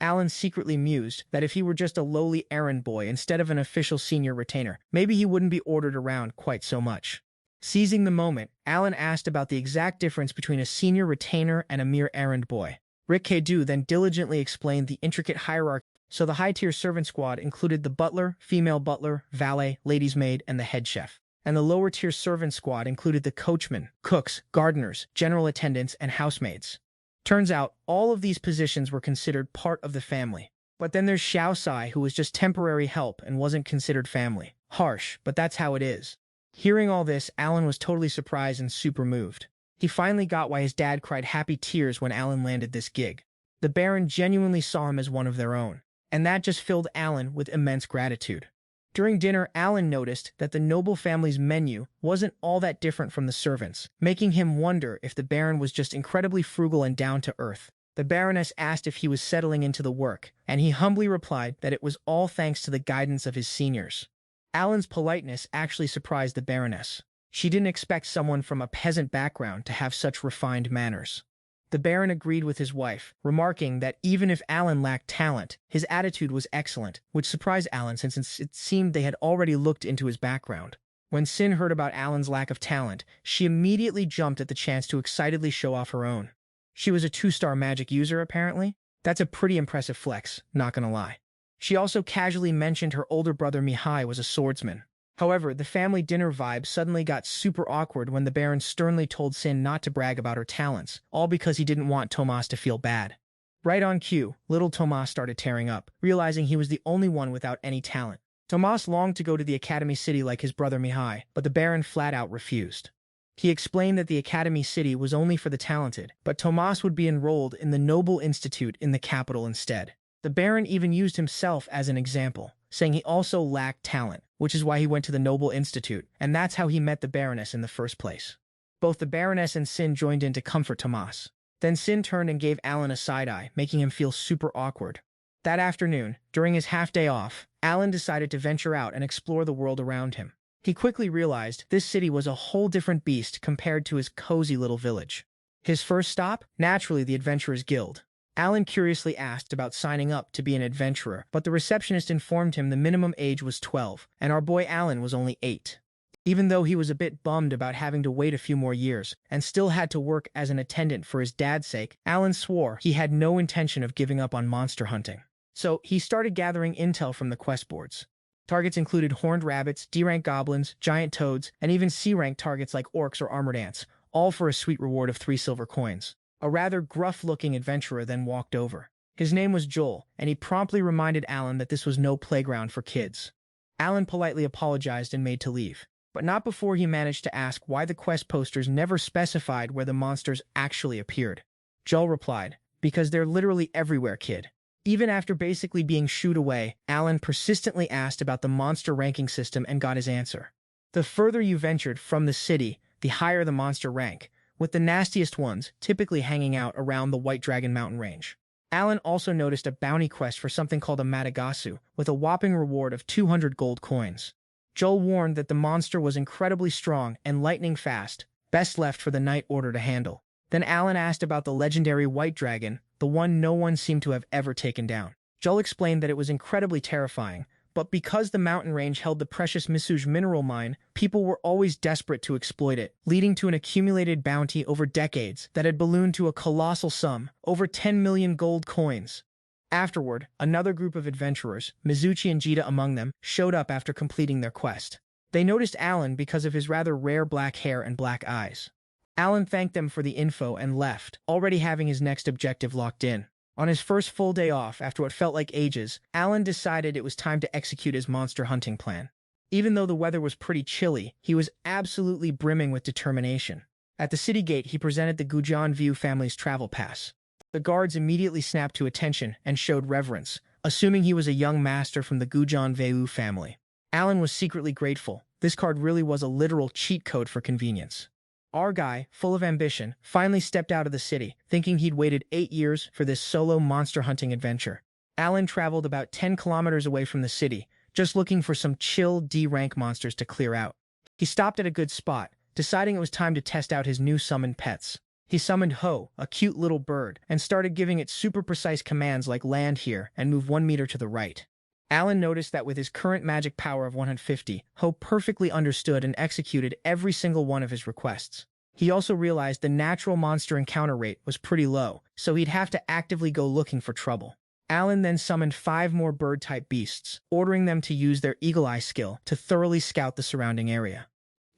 Alan secretly mused that if he were just a lowly errand boy instead of an official senior retainer, maybe he wouldn't be ordered around quite so much. Seizing the moment, Alan asked about the exact difference between a senior retainer and a mere errand boy. Rick K. then diligently explained the intricate hierarchy. So the high-tier servant squad included the butler, female butler, valet, lady's maid, and the head chef. And the lower-tier servant squad included the coachman, cooks, gardeners, general attendants, and housemaids. Turns out, all of these positions were considered part of the family. But then there's Xiao Sai, who was just temporary help and wasn't considered family. Harsh, but that's how it is. Hearing all this, Alan was totally surprised and super moved. He finally got why his dad cried happy tears when Alan landed this gig. The Baron genuinely saw him as one of their own, and that just filled Alan with immense gratitude. During dinner, Alan noticed that the noble family's menu wasn't all that different from the servants, making him wonder if the Baron was just incredibly frugal and down-to-earth. The Baroness asked if he was settling into the work, and he humbly replied that it was all thanks to the guidance of his seniors. Alan's politeness actually surprised the Baroness. She didn't expect someone from a peasant background to have such refined manners. The Baron agreed with his wife, remarking that even if Alan lacked talent, his attitude was excellent, which surprised Alan since it seemed they had already looked into his background. When Sin heard about Alan's lack of talent, she immediately jumped at the chance to excitedly show off her own. She was a 2-star magic user, apparently. That's a pretty impressive flex, not gonna lie. She also casually mentioned her older brother Mihai was a swordsman. However, the family dinner vibe suddenly got super awkward when the Baron sternly told Sin not to brag about her talents, all because he didn't want Tomas to feel bad. Right on cue, little Tomas started tearing up, realizing he was the only one without any talent. Tomas longed to go to the Academy City like his brother Mihai, but the Baron flat out refused. He explained that the Academy City was only for the talented, but Tomas would be enrolled in the Noble Institute in the capital instead. The Baron even used himself as an example, saying he also lacked talent, which is why he went to the Noble Institute, and that's how he met the Baroness in the first place. Both the Baroness and Sin joined in to comfort Tomas. Then Sin turned and gave Alan a side-eye, making him feel super awkward. That afternoon, during his half-day off, Alan decided to venture out and explore the world around him. He quickly realized this city was a whole different beast compared to his cozy little village. His first stop? Naturally, the Adventurers Guild. Alan curiously asked about signing up to be an adventurer, but the receptionist informed him the minimum age was 12, and our boy Alan was only 8. Even though he was a bit bummed about having to wait a few more years, and still had to work as an attendant for his dad's sake, Alan swore he had no intention of giving up on monster hunting. So, he started gathering intel from the quest boards. Targets included horned rabbits, D-rank goblins, giant toads, and even C-rank targets like orcs or armored ants, all for a sweet reward of 3 silver coins. A rather gruff-looking adventurer then walked over. His name was Joel, and he promptly reminded Alan that this was no playground for kids. Alan politely apologized and made to leave, but not before he managed to ask why the quest posters never specified where the monsters actually appeared. Joel replied, "Because they're literally everywhere, kid." Even after basically being shooed away, Alan persistently asked about the monster ranking system and got his answer. The further you ventured from the city, the higher the monster rank, with the nastiest ones typically hanging out around the White Dragon mountain range. Alan also noticed a bounty quest for something called a Madagasu, with a whopping reward of 200 gold coins. Joel warned that the monster was incredibly strong and lightning fast, best left for the Night Order to handle. Then Alan asked about the legendary White Dragon, the one no one seemed to have ever taken down. Joel explained that it was incredibly terrifying, but because the mountain range held the precious Misuj mineral mine, people were always desperate to exploit it, leading to an accumulated bounty over decades that had ballooned to a colossal sum, over 10 million gold coins. Afterward, another group of adventurers, Mizuchi and Jita among them, showed up after completing their quest. They noticed Alan because of his rather rare black hair and black eyes. Alan thanked them for the info and left, already having his next objective locked in. On his first full day off, after what felt like ages, Alan decided it was time to execute his monster hunting plan. Even though the weather was pretty chilly, he was absolutely brimming with determination. At the city gate, he presented the Gujan View family's travel pass. The guards immediately snapped to attention and showed reverence, assuming he was a young master from the Gujan View family. Alan was secretly grateful. This card really was a literal cheat code for convenience. Our guy, full of ambition, finally stepped out of the city, thinking he'd waited 8 years for this solo monster hunting adventure. Alan traveled about 10 kilometers away from the city, just looking for some chill D-rank monsters to clear out. He stopped at a good spot, deciding it was time to test out his new summoned pets. He summoned Ho, a cute little bird, and started giving it super precise commands like land here and move 1 meter to the right. Alan noticed that with his current magic power of 150, Ho perfectly understood and executed every single one of his requests. He also realized the natural monster encounter rate was pretty low, so he'd have to actively go looking for trouble. Alan then summoned 5 more bird-type beasts, ordering them to use their Eagle Eye skill to thoroughly scout the surrounding area.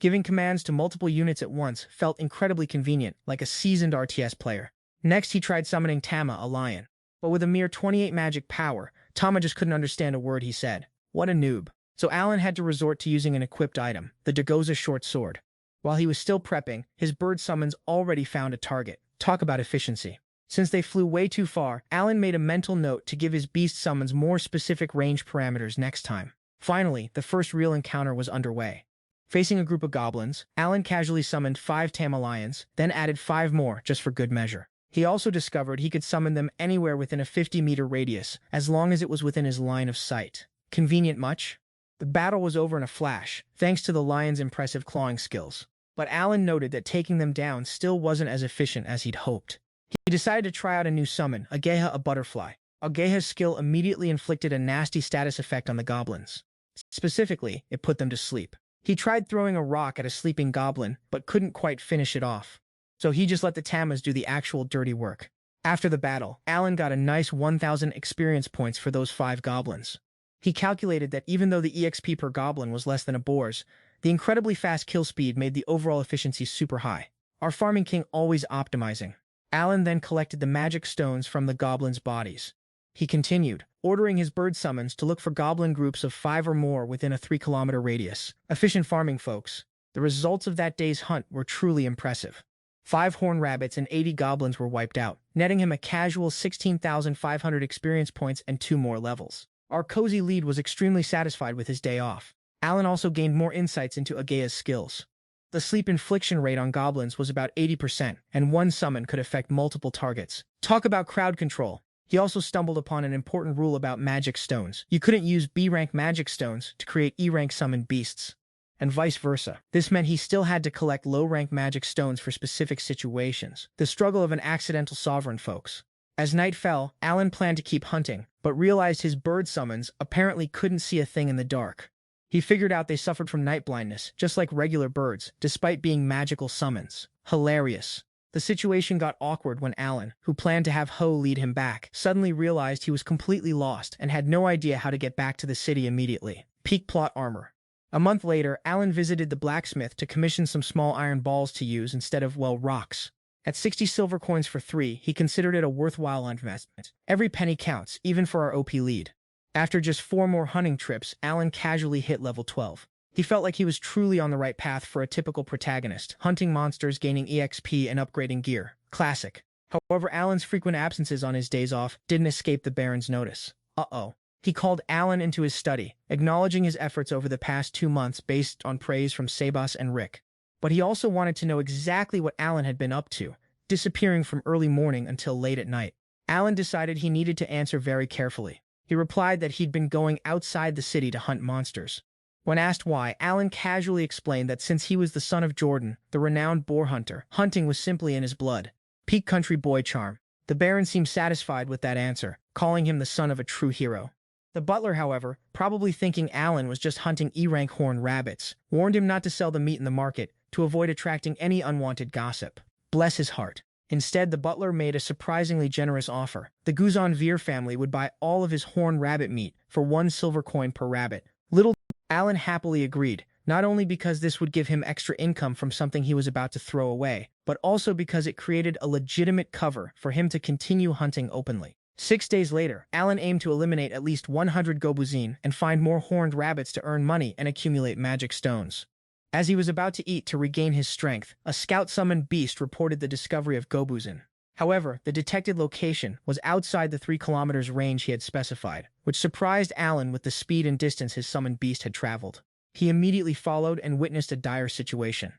Giving commands to multiple units at once felt incredibly convenient, like a seasoned RTS player. Next, he tried summoning Tama, a lion. But with a mere 28 magic power, Tama just couldn't understand a word he said. What a noob. So Alan had to resort to using an equipped item, the Dagoza short sword. While he was still prepping, his bird summons already found a target. Talk about efficiency. Since they flew way too far, Alan made a mental note to give his beast summons more specific range parameters next time. Finally, the first real encounter was underway. Facing a group of goblins, Alan casually summoned 5 Tama lions, then added 5 more just for good measure. He also discovered he could summon them anywhere within a 50-meter radius, as long as it was within his line of sight. Convenient much? The battle was over in a flash, thanks to the lions' impressive clawing skills. But Alan noted that taking them down still wasn't as efficient as he'd hoped. He decided to try out a new summon, Ageha, a butterfly. Ageha's skill immediately inflicted a nasty status effect on the goblins. Specifically, it put them to sleep. He tried throwing a rock at a sleeping goblin, but couldn't quite finish it off. So he just let the Tamas do the actual dirty work. After the battle, Alan got a nice 1,000 experience points for those 5 goblins. He calculated that even though the EXP per goblin was less than a boar's, the incredibly fast kill speed made the overall efficiency super high. Our farming king always optimizing. Alan then collected the magic stones from the goblins' bodies. He continued, ordering his bird summons to look for goblin groups of 5 or more within a 3-kilometer radius. Efficient farming, folks. The results of that day's hunt were truly impressive. 5 horned rabbits and 80 goblins were wiped out, netting him a casual 16,500 experience points and 2 more levels. Our cozy lead was extremely satisfied with his day off. Alan also gained more insights into Ageha's skills. The sleep infliction rate on goblins was about 80%, and one summon could affect multiple targets. Talk about crowd control. He also stumbled upon an important rule about magic stones. You couldn't use B-rank magic stones to create E-rank summoned beasts, and vice versa. This meant he still had to collect low-rank magic stones for specific situations. The struggle of an accidental sovereign, folks. As night fell, Alan planned to keep hunting, but realized his bird summons apparently couldn't see a thing in the dark. He figured out they suffered from night blindness, just like regular birds, despite being magical summons. Hilarious. The situation got awkward when Alan, who planned to have Ho lead him back, suddenly realized he was completely lost and had no idea how to get back to the city immediately. Peak plot armor. A month later, Alan visited the blacksmith to commission some small iron balls to use instead of, well, rocks. At 60 silver coins for 3, he considered it a worthwhile investment. Every penny counts, even for our OP lead. After just 4 more hunting trips, Alan casually hit level 12. He felt like he was truly on the right path for a typical protagonist, hunting monsters, gaining EXP, and upgrading gear. Classic. However, Alan's frequent absences on his days off didn't escape the Baron's notice. Uh-oh. He called Alan into his study, acknowledging his efforts over the past 2 months based on praise from Sebas and Rick. But he also wanted to know exactly what Alan had been up to, disappearing from early morning until late at night. Alan decided he needed to answer very carefully. He replied that he'd been going outside the city to hunt monsters. When asked why, Alan casually explained that since he was the son of Jordan, the renowned boar hunter, hunting was simply in his blood. Peak country boy charm. The Baron seemed satisfied with that answer, calling him the son of a true hero. The butler, however, probably thinking Alan was just hunting E-rank horned rabbits, warned him not to sell the meat in the market to avoid attracting any unwanted gossip. Bless his heart. Instead, the butler made a surprisingly generous offer. The Guzan Veer family would buy all of his horned rabbit meat for 1 silver coin per rabbit. Little Alan happily agreed, not only because this would give him extra income from something he was about to throw away, but also because it created a legitimate cover for him to continue hunting openly. 6 days later, Alan aimed to eliminate at least 100 Gobuzin and find more horned rabbits to earn money and accumulate magic stones. As he was about to eat to regain his strength, a scout-summoned beast reported the discovery of Gobuzin. However, the detected location was outside the 3 kilometers range he had specified, which surprised Alan with the speed and distance his summoned beast had traveled. He immediately followed and witnessed a dire situation.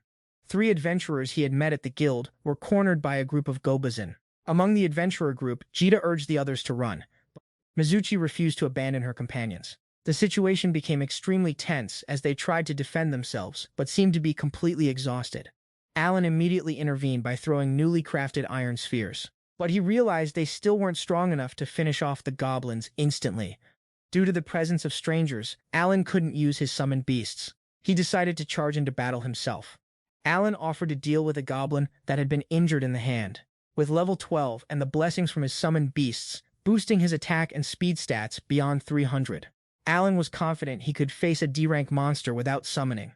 3 adventurers he had met at the guild were cornered by a group of Gobuzin. Among the adventurer group, Jita urged the others to run, but Mizuchi refused to abandon her companions. The situation became extremely tense as they tried to defend themselves, but seemed to be completely exhausted. Alan immediately intervened by throwing newly crafted iron spheres. But he realized they still weren't strong enough to finish off the goblins instantly. Due to the presence of strangers, Alan couldn't use his summoned beasts. He decided to charge into battle himself. Alan offered to deal with a goblin that had been injured in the hand. With level 12 and the blessings from his summoned beasts, boosting his attack and speed stats beyond 300. Alan was confident he could face a D-rank monster without summoning.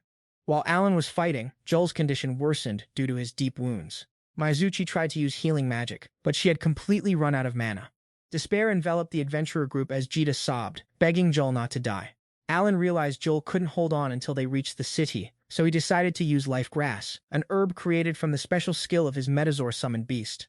While Alan was fighting, Joel's condition worsened due to his deep wounds. Mizuchi tried to use healing magic, but she had completely run out of mana. Despair enveloped the adventurer group as Jita sobbed, begging Joel not to die. Alan realized Joel couldn't hold on until they reached the city, so he decided to use life grass, an herb created from the special skill of his Metazor summoned beast.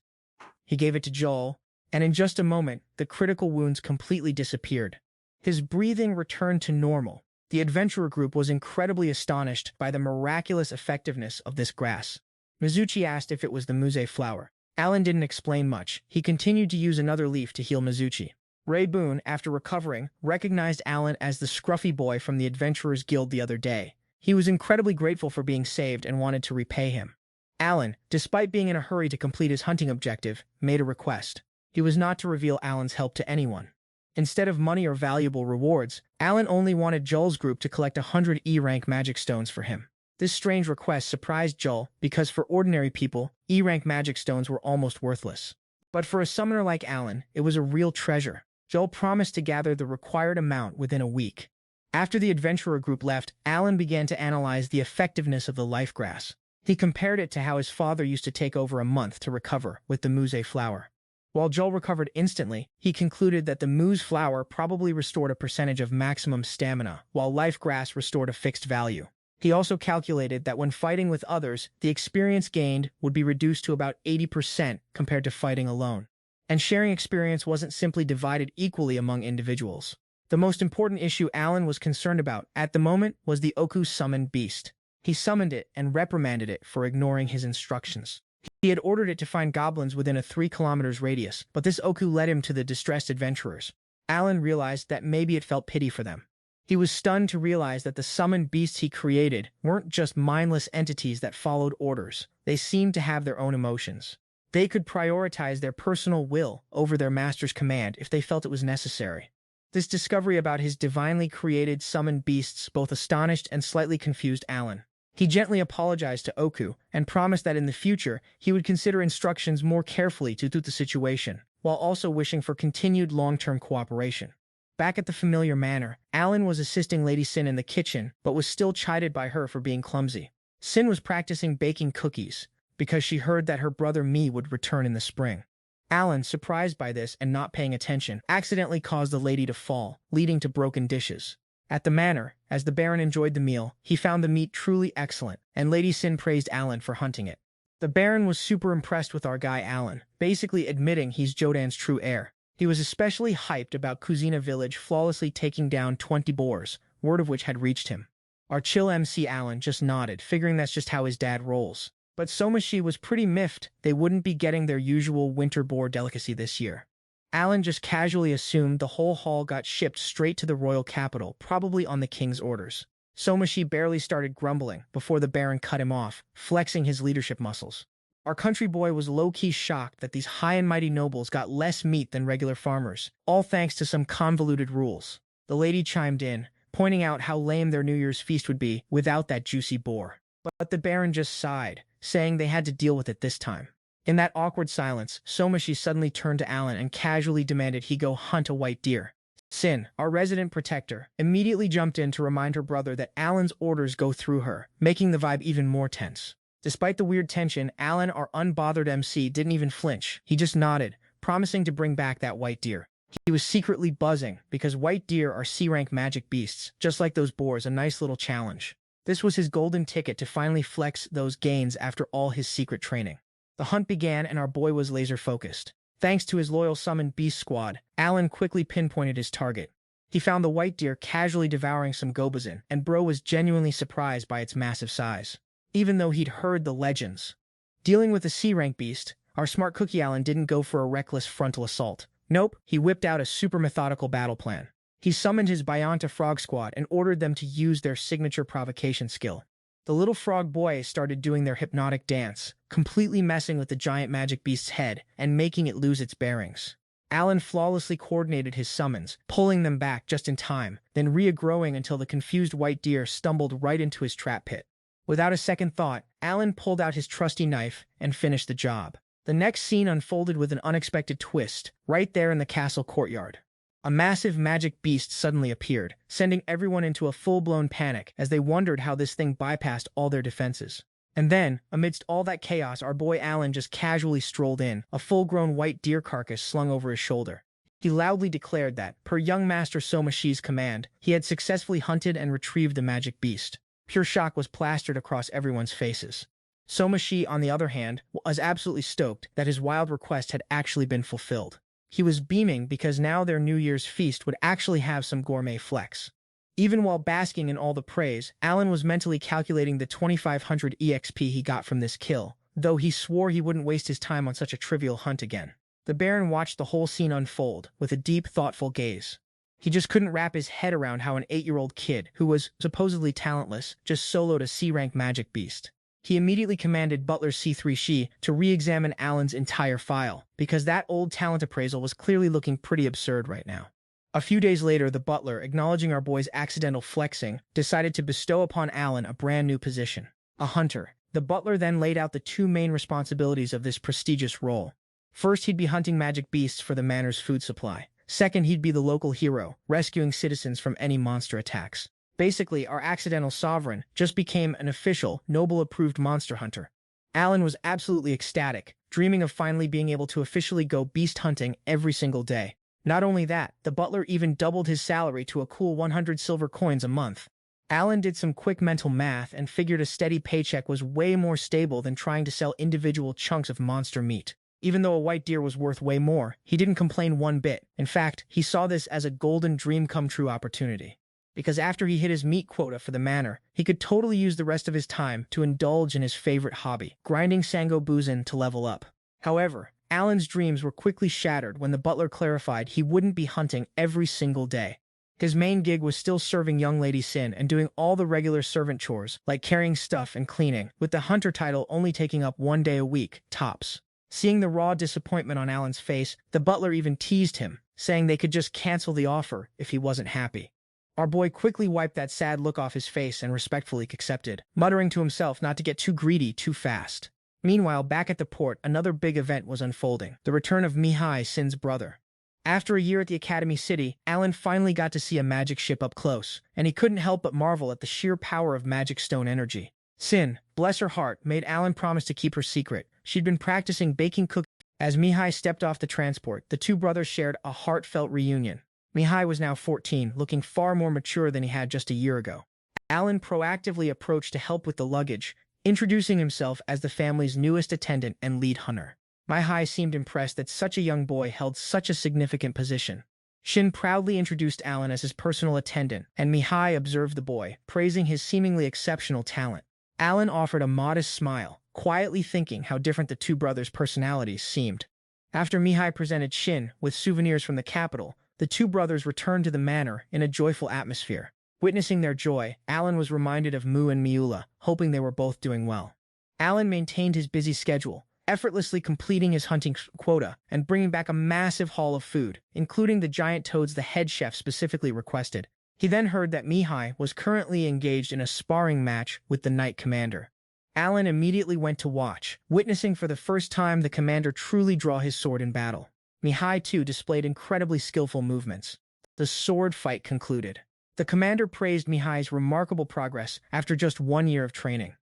He gave it to Joel, and in just a moment, the critical wounds completely disappeared. His breathing returned to normal. The adventurer group was incredibly astonished by the miraculous effectiveness of this grass. Mizuchi asked if it was the Muze flower. Alan didn't explain much. He continued to use another leaf to heal Mizuchi. Ray Boone, after recovering, recognized Alan as the scruffy boy from the Adventurers Guild the other day. He was incredibly grateful for being saved and wanted to repay him. Alan, despite being in a hurry to complete his hunting objective, made a request. He was not to reveal Alan's help to anyone. Instead of money or valuable rewards, Alan only wanted Joel's group to collect 100 E-rank magic stones for him. This strange request surprised Joel because for ordinary people, E-rank magic stones were almost worthless. But for a summoner like Alan, it was a real treasure. Joel promised to gather the required amount within a week. After the adventurer group left, Alan began to analyze the effectiveness of the life grass. He compared it to how his father used to take over a month to recover with the Muze flower. While Joel recovered instantly, he concluded that the Muze flower probably restored a percentage of maximum stamina, while life grass restored a fixed value. He also calculated that when fighting with others, the experience gained would be reduced to about 80% compared to fighting alone. And sharing experience wasn't simply divided equally among individuals. The most important issue Alan was concerned about at the moment was the Oku summoned beast. He summoned it and reprimanded it for ignoring his instructions. He had ordered it to find goblins within a 3 kilometers radius, but this Oku led him to the distressed adventurers. Alan realized that maybe it felt pity for them. He was stunned to realize that the summoned beasts he created weren't just mindless entities that followed orders. They seemed to have their own emotions. They could prioritize their personal will over their master's command if they felt it was necessary. This discovery about his divinely created summoned beasts both astonished and slightly confused Alan. He gently apologized to Oku and promised that in the future he would consider instructions more carefully to suit the situation, while also wishing for continued long-term cooperation. Back at the familiar manor, Alan was assisting Lady Sin in the kitchen, but was still chided by her for being clumsy. Sin was practicing baking cookies, because she heard that her brother Mi would return in the spring. Alan, surprised by this and not paying attention, accidentally caused the lady to fall, leading to broken dishes. At the manor, as the Baron enjoyed the meal, he found the meat truly excellent, and Lady Sin praised Alan for hunting it. The Baron was super impressed with our guy Alan, basically admitting he's Jodan's true heir. He was especially hyped about Kuzina Village flawlessly taking down 20 boars, word of which had reached him. Our chill MC Alan just nodded, figuring that's just how his dad rolls. But Somashi was pretty miffed they wouldn't be getting their usual winter boar delicacy this year. Alan just casually assumed the whole haul got shipped straight to the royal capital, probably on the king's orders. Somashi barely started grumbling before the Baron cut him off, flexing his leadership muscles. Our country boy was low-key shocked that these high and mighty nobles got less meat than regular farmers, all thanks to some convoluted rules. The lady chimed in, pointing out how lame their New Year's feast would be without that juicy boar. But the Baron just sighed, saying they had to deal with it this time. In that awkward silence, Somashi suddenly turned to Alan and casually demanded he go hunt a white deer. Sin, our resident protector, immediately jumped in to remind her brother that Alan's orders go through her, making the vibe even more tense. Despite the weird tension, Alan, our unbothered MC, didn't even flinch. He just nodded, promising to bring back that white deer. He was secretly buzzing, because white deer are C-rank magic beasts, just like those boars, a nice little challenge. This was his golden ticket to finally flex those gains after all his secret training. The hunt began and our boy was laser-focused. Thanks to his loyal summoned beast squad, Alan quickly pinpointed his target. He found the white deer casually devouring some gobazin, and bro was genuinely surprised by its massive size, even though he'd heard the legends. Dealing with a C-rank beast, our smart cookie Alan didn't go for a reckless frontal assault. Nope, he whipped out a super methodical battle plan. He summoned his Bionta frog squad and ordered them to use their signature provocation skill. The little frog boys started doing their hypnotic dance, completely messing with the giant magic beast's head and making it lose its bearings. Alan flawlessly coordinated his summons, pulling them back just in time, then regrowing until the confused white deer stumbled right into his trap pit. Without a second thought, Alan pulled out his trusty knife and finished the job. The next scene unfolded with an unexpected twist, right there in the castle courtyard. A massive magic beast suddenly appeared, sending everyone into a full-blown panic as they wondered how this thing bypassed all their defenses. And then, amidst all that chaos, our boy Alan just casually strolled in, a full-grown white deer carcass slung over his shoulder. He loudly declared that, per young Master Somashi's command, he had successfully hunted and retrieved the magic beast. Pure shock was plastered across everyone's faces. Somashi, on the other hand, was absolutely stoked that his wild request had actually been fulfilled. He was beaming because now their New Year's feast would actually have some gourmet flex. Even while basking in all the praise, Alan was mentally calculating the 2,500 EXP he got from this kill, though he swore he wouldn't waste his time on such a trivial hunt again. The Baron watched the whole scene unfold with a deep, thoughtful gaze. He just couldn't wrap his head around how an 8-year-old kid, who was supposedly talentless, just soloed a C-rank magic beast. He immediately commanded Butler C3 Shi to re-examine Alan's entire file, because that old talent appraisal was clearly looking pretty absurd right now. A few days later, the butler, acknowledging our boy's accidental flexing, decided to bestow upon Alan a brand new position, a hunter. The butler then laid out the two main responsibilities of this prestigious role. First, he'd be hunting magic beasts for the manor's food supply. Second, he'd be the local hero, rescuing citizens from any monster attacks. Basically, our accidental sovereign just became an official, noble-approved monster hunter. Alan was absolutely ecstatic, dreaming of finally being able to officially go beast hunting every single day. Not only that, the butler even doubled his salary to a cool 100 silver coins a month. Alan did some quick mental math and figured a steady paycheck was way more stable than trying to sell individual chunks of monster meat. Even though a white deer was worth way more, he didn't complain one bit. In fact, he saw this as a golden dream-come-true opportunity. Because after he hit his meat quota for the manor, he could totally use the rest of his time to indulge in his favorite hobby, grinding Sango Buzin to level up. However, Alan's dreams were quickly shattered when the butler clarified he wouldn't be hunting every single day. His main gig was still serving young Lady Sin and doing all the regular servant chores, like carrying stuff and cleaning, with the hunter title only taking up 1 day a week, tops. Seeing the raw disappointment on Alan's face, the butler even teased him, saying they could just cancel the offer if he wasn't happy. Our boy quickly wiped that sad look off his face and respectfully accepted, muttering to himself not to get too greedy too fast. Meanwhile, back at the port, another big event was unfolding, the return of Mihai, Sin's brother. After a year at the Academy City, Alan finally got to see a magic ship up close, and he couldn't help but marvel at the sheer power of magic stone energy. Sin, bless her heart, made Alan promise to keep her secret. She'd been practicing baking cookies. As Mihai stepped off the transport, the two brothers shared a heartfelt reunion. Mihai was now 14, looking far more mature than he had just a year ago. Alan proactively approached to help with the luggage, introducing himself as the family's newest attendant and lead hunter. Mihai seemed impressed that such a young boy held such a significant position. Shin proudly introduced Alan as his personal attendant, and Mihai observed the boy, praising his seemingly exceptional talent. Alan offered a modest smile, quietly thinking how different the two brothers' personalities seemed. After Mihai presented Shin with souvenirs from the capital, the two brothers returned to the manor in a joyful atmosphere. Witnessing their joy, Alan was reminded of Mu and Miula, hoping they were both doing well. Alan maintained his busy schedule, effortlessly completing his hunting quota and bringing back a massive haul of food, including the giant toads the head chef specifically requested. He then heard that Mihai was currently engaged in a sparring match with the Knight Commander. Alan immediately went to watch, witnessing for the first time the commander truly draw his sword in battle. Mihai, too, displayed incredibly skillful movements. The sword fight concluded. The commander praised Mihai's remarkable progress after just 1 year of training.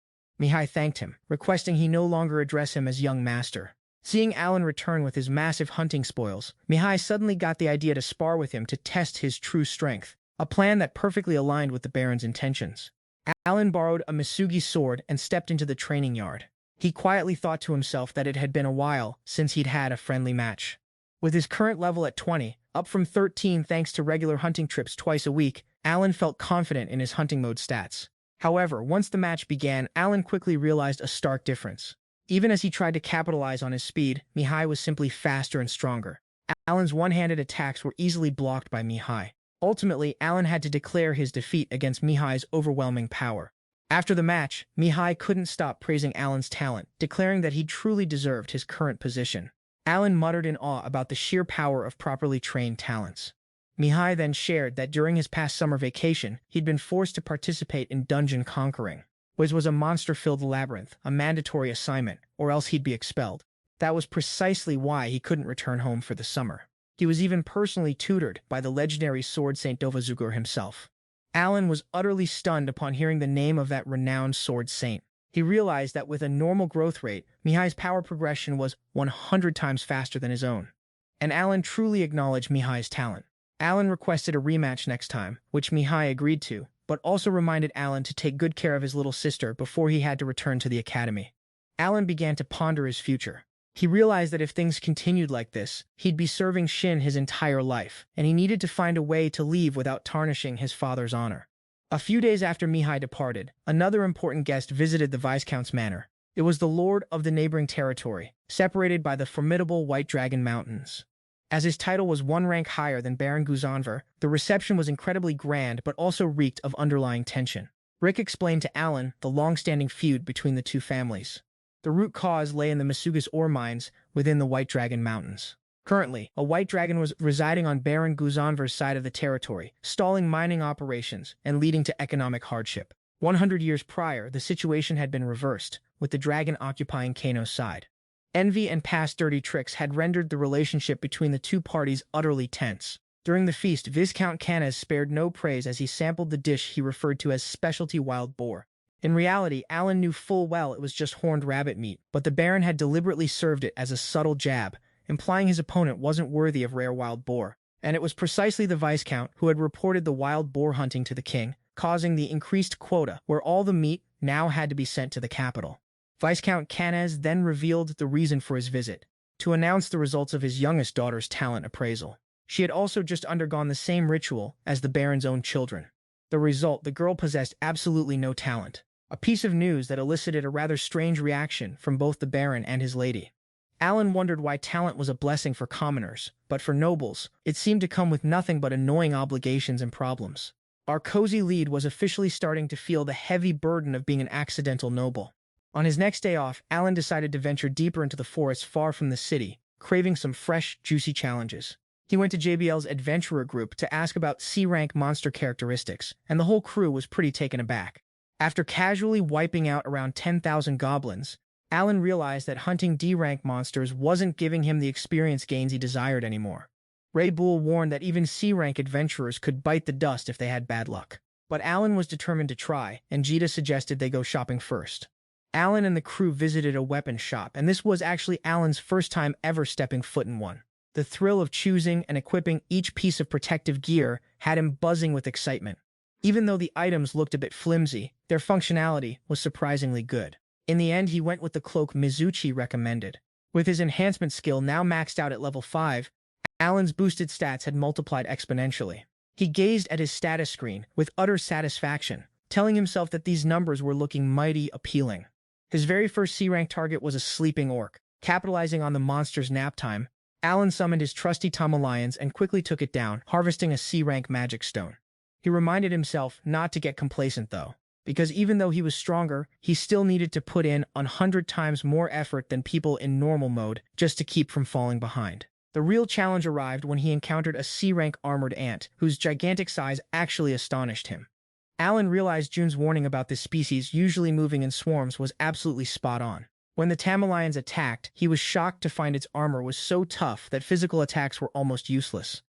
Mihai thanked him, requesting he no longer address him as young master. Seeing Alan return with his massive hunting spoils, Mihai suddenly got the idea to spar with him to test his true strength, a plan that perfectly aligned with the Baron's intentions. Alan borrowed a Misugi sword and stepped into the training yard. He quietly thought to himself that it had been a while since he'd had a friendly match. With his current level at 20, up from 13 thanks to regular hunting trips twice a week, Alan felt confident in his hunting mode stats. However, once the match began, Alan quickly realized a stark difference. Even as he tried to capitalize on his speed, Mihai was simply faster and stronger. Alan's one-handed attacks were easily blocked by Mihai. Ultimately, Alan had to declare his defeat against Mihai's overwhelming power. After the match, Mihai couldn't stop praising Alan's talent, declaring that he truly deserved his current position. Alan muttered in awe about the sheer power of properly trained talents. Mihai then shared that during his past summer vacation, he'd been forced to participate in dungeon conquering, which was a monster-filled labyrinth, a mandatory assignment, or else he'd be expelled. That was precisely why he couldn't return home for the summer. He was even personally tutored by the legendary sword Saint Dovazugur himself. Alan was utterly stunned upon hearing the name of that renowned sword saint. He realized that with a normal growth rate, Mihai's power progression was 100 times faster than his own. And Alan truly acknowledged Mihai's talent. Alan requested a rematch next time, which Mihai agreed to, but also reminded Alan to take good care of his little sister before he had to return to the academy. Alan began to ponder his future. He realized that if things continued like this, he'd be serving Shin his entire life, and he needed to find a way to leave without tarnishing his father's honor. A few days after Mihai departed, another important guest visited the Viscount's manor. It was the lord of the neighboring territory, separated by the formidable White Dragon Mountains. As his title was one rank higher than Baron Guzanver, the reception was incredibly grand but also reeked of underlying tension. Rick explained to Alan the long-standing feud between the two families. The root cause lay in the Masugas ore mines within the White Dragon Mountains. Currently, a white dragon was residing on Baron Guzanver's side of the territory, stalling mining operations and leading to economic hardship. 100 years prior, the situation had been reversed, with the dragon occupying Kano's side. Envy and past dirty tricks had rendered the relationship between the two parties utterly tense. During the feast, Viscount Canes spared no praise as he sampled the dish he referred to as specialty wild boar. In reality, Alan knew full well it was just horned rabbit meat, but the Baron had deliberately served it as a subtle jab, implying his opponent wasn't worthy of rare wild boar. And it was precisely the Viscount who had reported the wild boar hunting to the king, causing the increased quota where all the meat now had to be sent to the capital. Viscount Canes then revealed the reason for his visit, to announce the results of his youngest daughter's talent appraisal. She had also just undergone the same ritual as the Baron's own children. The result, the girl possessed absolutely no talent. A piece of news that elicited a rather strange reaction from both the Baron and his lady. Alan wondered why talent was a blessing for commoners, but for nobles, it seemed to come with nothing but annoying obligations and problems. Our cozy lead was officially starting to feel the heavy burden of being an accidental noble. On his next day off, Alan decided to venture deeper into the forest far from the city, craving some fresh, juicy challenges. He went to JBL's adventurer group to ask about C-rank monster characteristics, and the whole crew was pretty taken aback. After casually wiping out around 10,000 goblins, Alan realized that hunting D-rank monsters wasn't giving him the experience gains he desired anymore. Ray Bull warned that even C-rank adventurers could bite the dust if they had bad luck. But Alan was determined to try, and Jita suggested they go shopping first. Alan and the crew visited a weapon shop, and this was actually Alan's first time ever stepping foot in one. The thrill of choosing and equipping each piece of protective gear had him buzzing with excitement. Even though the items looked a bit flimsy, their functionality was surprisingly good. In the end, he went with the cloak Mizuchi recommended. With his enhancement skill now maxed out at level 5, Alan's boosted stats had multiplied exponentially. He gazed at his status screen with utter satisfaction, telling himself that these numbers were looking mighty appealing. His very first C-rank target was a sleeping orc. Capitalizing on the monster's nap time, Alan summoned his trusty Tamalions and quickly took it down, harvesting a C-rank magic stone. He reminded himself not to get complacent though, because even though he was stronger, he still needed to put in 100 times more effort than people in normal mode just to keep from falling behind. The real challenge arrived when he encountered a C-rank armored ant, whose gigantic size actually astonished him. Alan realized June's warning about this species usually moving in swarms was absolutely spot on. When the Tamalions attacked, he was shocked to find its armor was so tough that physical attacks were almost useless.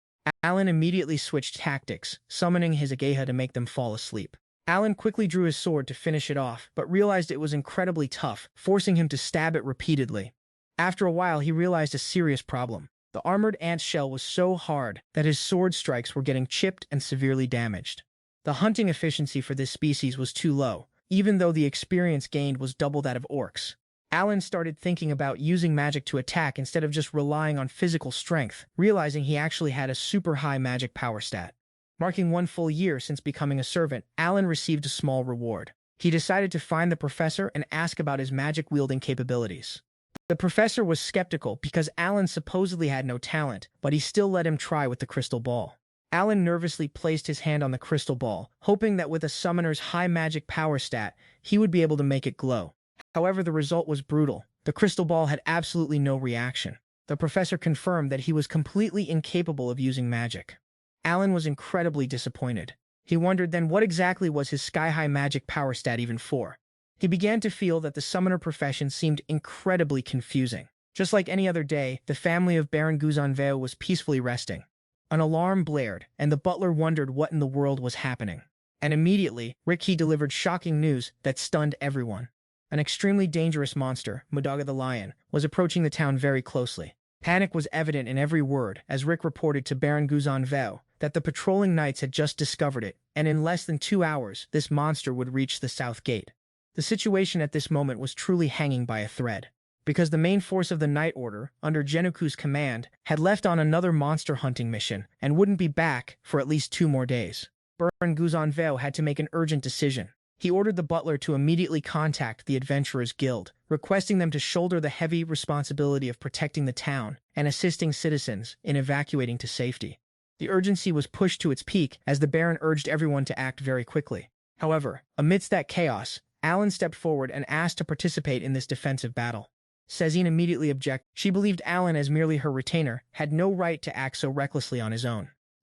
Alan immediately switched tactics, summoning his Ageha to make them fall asleep. Alan quickly drew his sword to finish it off, but realized it was incredibly tough, forcing him to stab it repeatedly. After a while, he realized a serious problem. The armored ant's shell was so hard that his sword strikes were getting chipped and severely damaged. The hunting efficiency for this species was too low, even though the experience gained was double that of orcs. Alan started thinking about using magic to attack instead of just relying on physical strength, realizing he actually had a super high magic power stat. Marking 1 full year since becoming a servant, Alan received a small reward. He decided to find the professor and ask about his magic-wielding capabilities. The professor was skeptical because Alan supposedly had no talent, but he still let him try with the crystal ball. Alan nervously placed his hand on the crystal ball, hoping that with a summoner's high magic power stat, he would be able to make it glow. However, the result was brutal. The crystal ball had absolutely no reaction. The professor confirmed that he was completely incapable of using magic. Alan was incredibly disappointed. He wondered then what exactly was his sky-high magic power stat even for. He began to feel that the summoner profession seemed incredibly confusing. Just like any other day, the family of Baron Guzanveo was peacefully resting. An alarm blared, and the butler wondered what in the world was happening. And immediately, Ricky delivered shocking news that stunned everyone. An extremely dangerous monster, Mudaga the lion, was approaching the town very closely. Panic was evident in every word as Rick reported to Baron Guzanveo that the patrolling knights had just discovered it, and in less than 2 hours, this monster would reach the south gate. The situation at this moment was truly hanging by a thread, because the main force of the Knight Order, under Genuku's command, had left on another monster hunting mission and wouldn't be back for at least 2 more days. Baron Guzanveo had to make an urgent decision. He ordered the butler to immediately contact the Adventurers Guild, requesting them to shoulder the heavy responsibility of protecting the town and assisting citizens in evacuating to safety. The urgency was pushed to its peak as the Baron urged everyone to act very quickly. However, amidst that chaos, Alan stepped forward and asked to participate in this defensive battle. Cezine immediately objected. She believed Alan, as merely her retainer, had no right to act so recklessly on his own.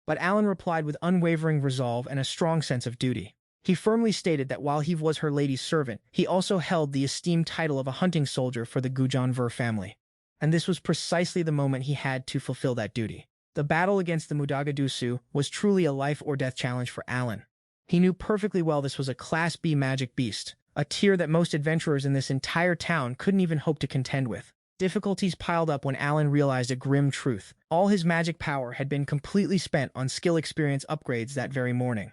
But Alan replied with unwavering resolve and a strong sense of duty. He firmly stated that while he was her lady's servant, he also held the esteemed title of a hunting soldier for the Gujanver family. And this was precisely the moment he had to fulfill that duty. The battle against the Mudagadusu was truly a life-or-death challenge for Alan. He knew perfectly well this was a Class B magic beast, a tier that most adventurers in this entire town couldn't even hope to contend with. Difficulties piled up when Alan realized a grim truth. All his magic power had been completely spent on skill experience upgrades that very morning.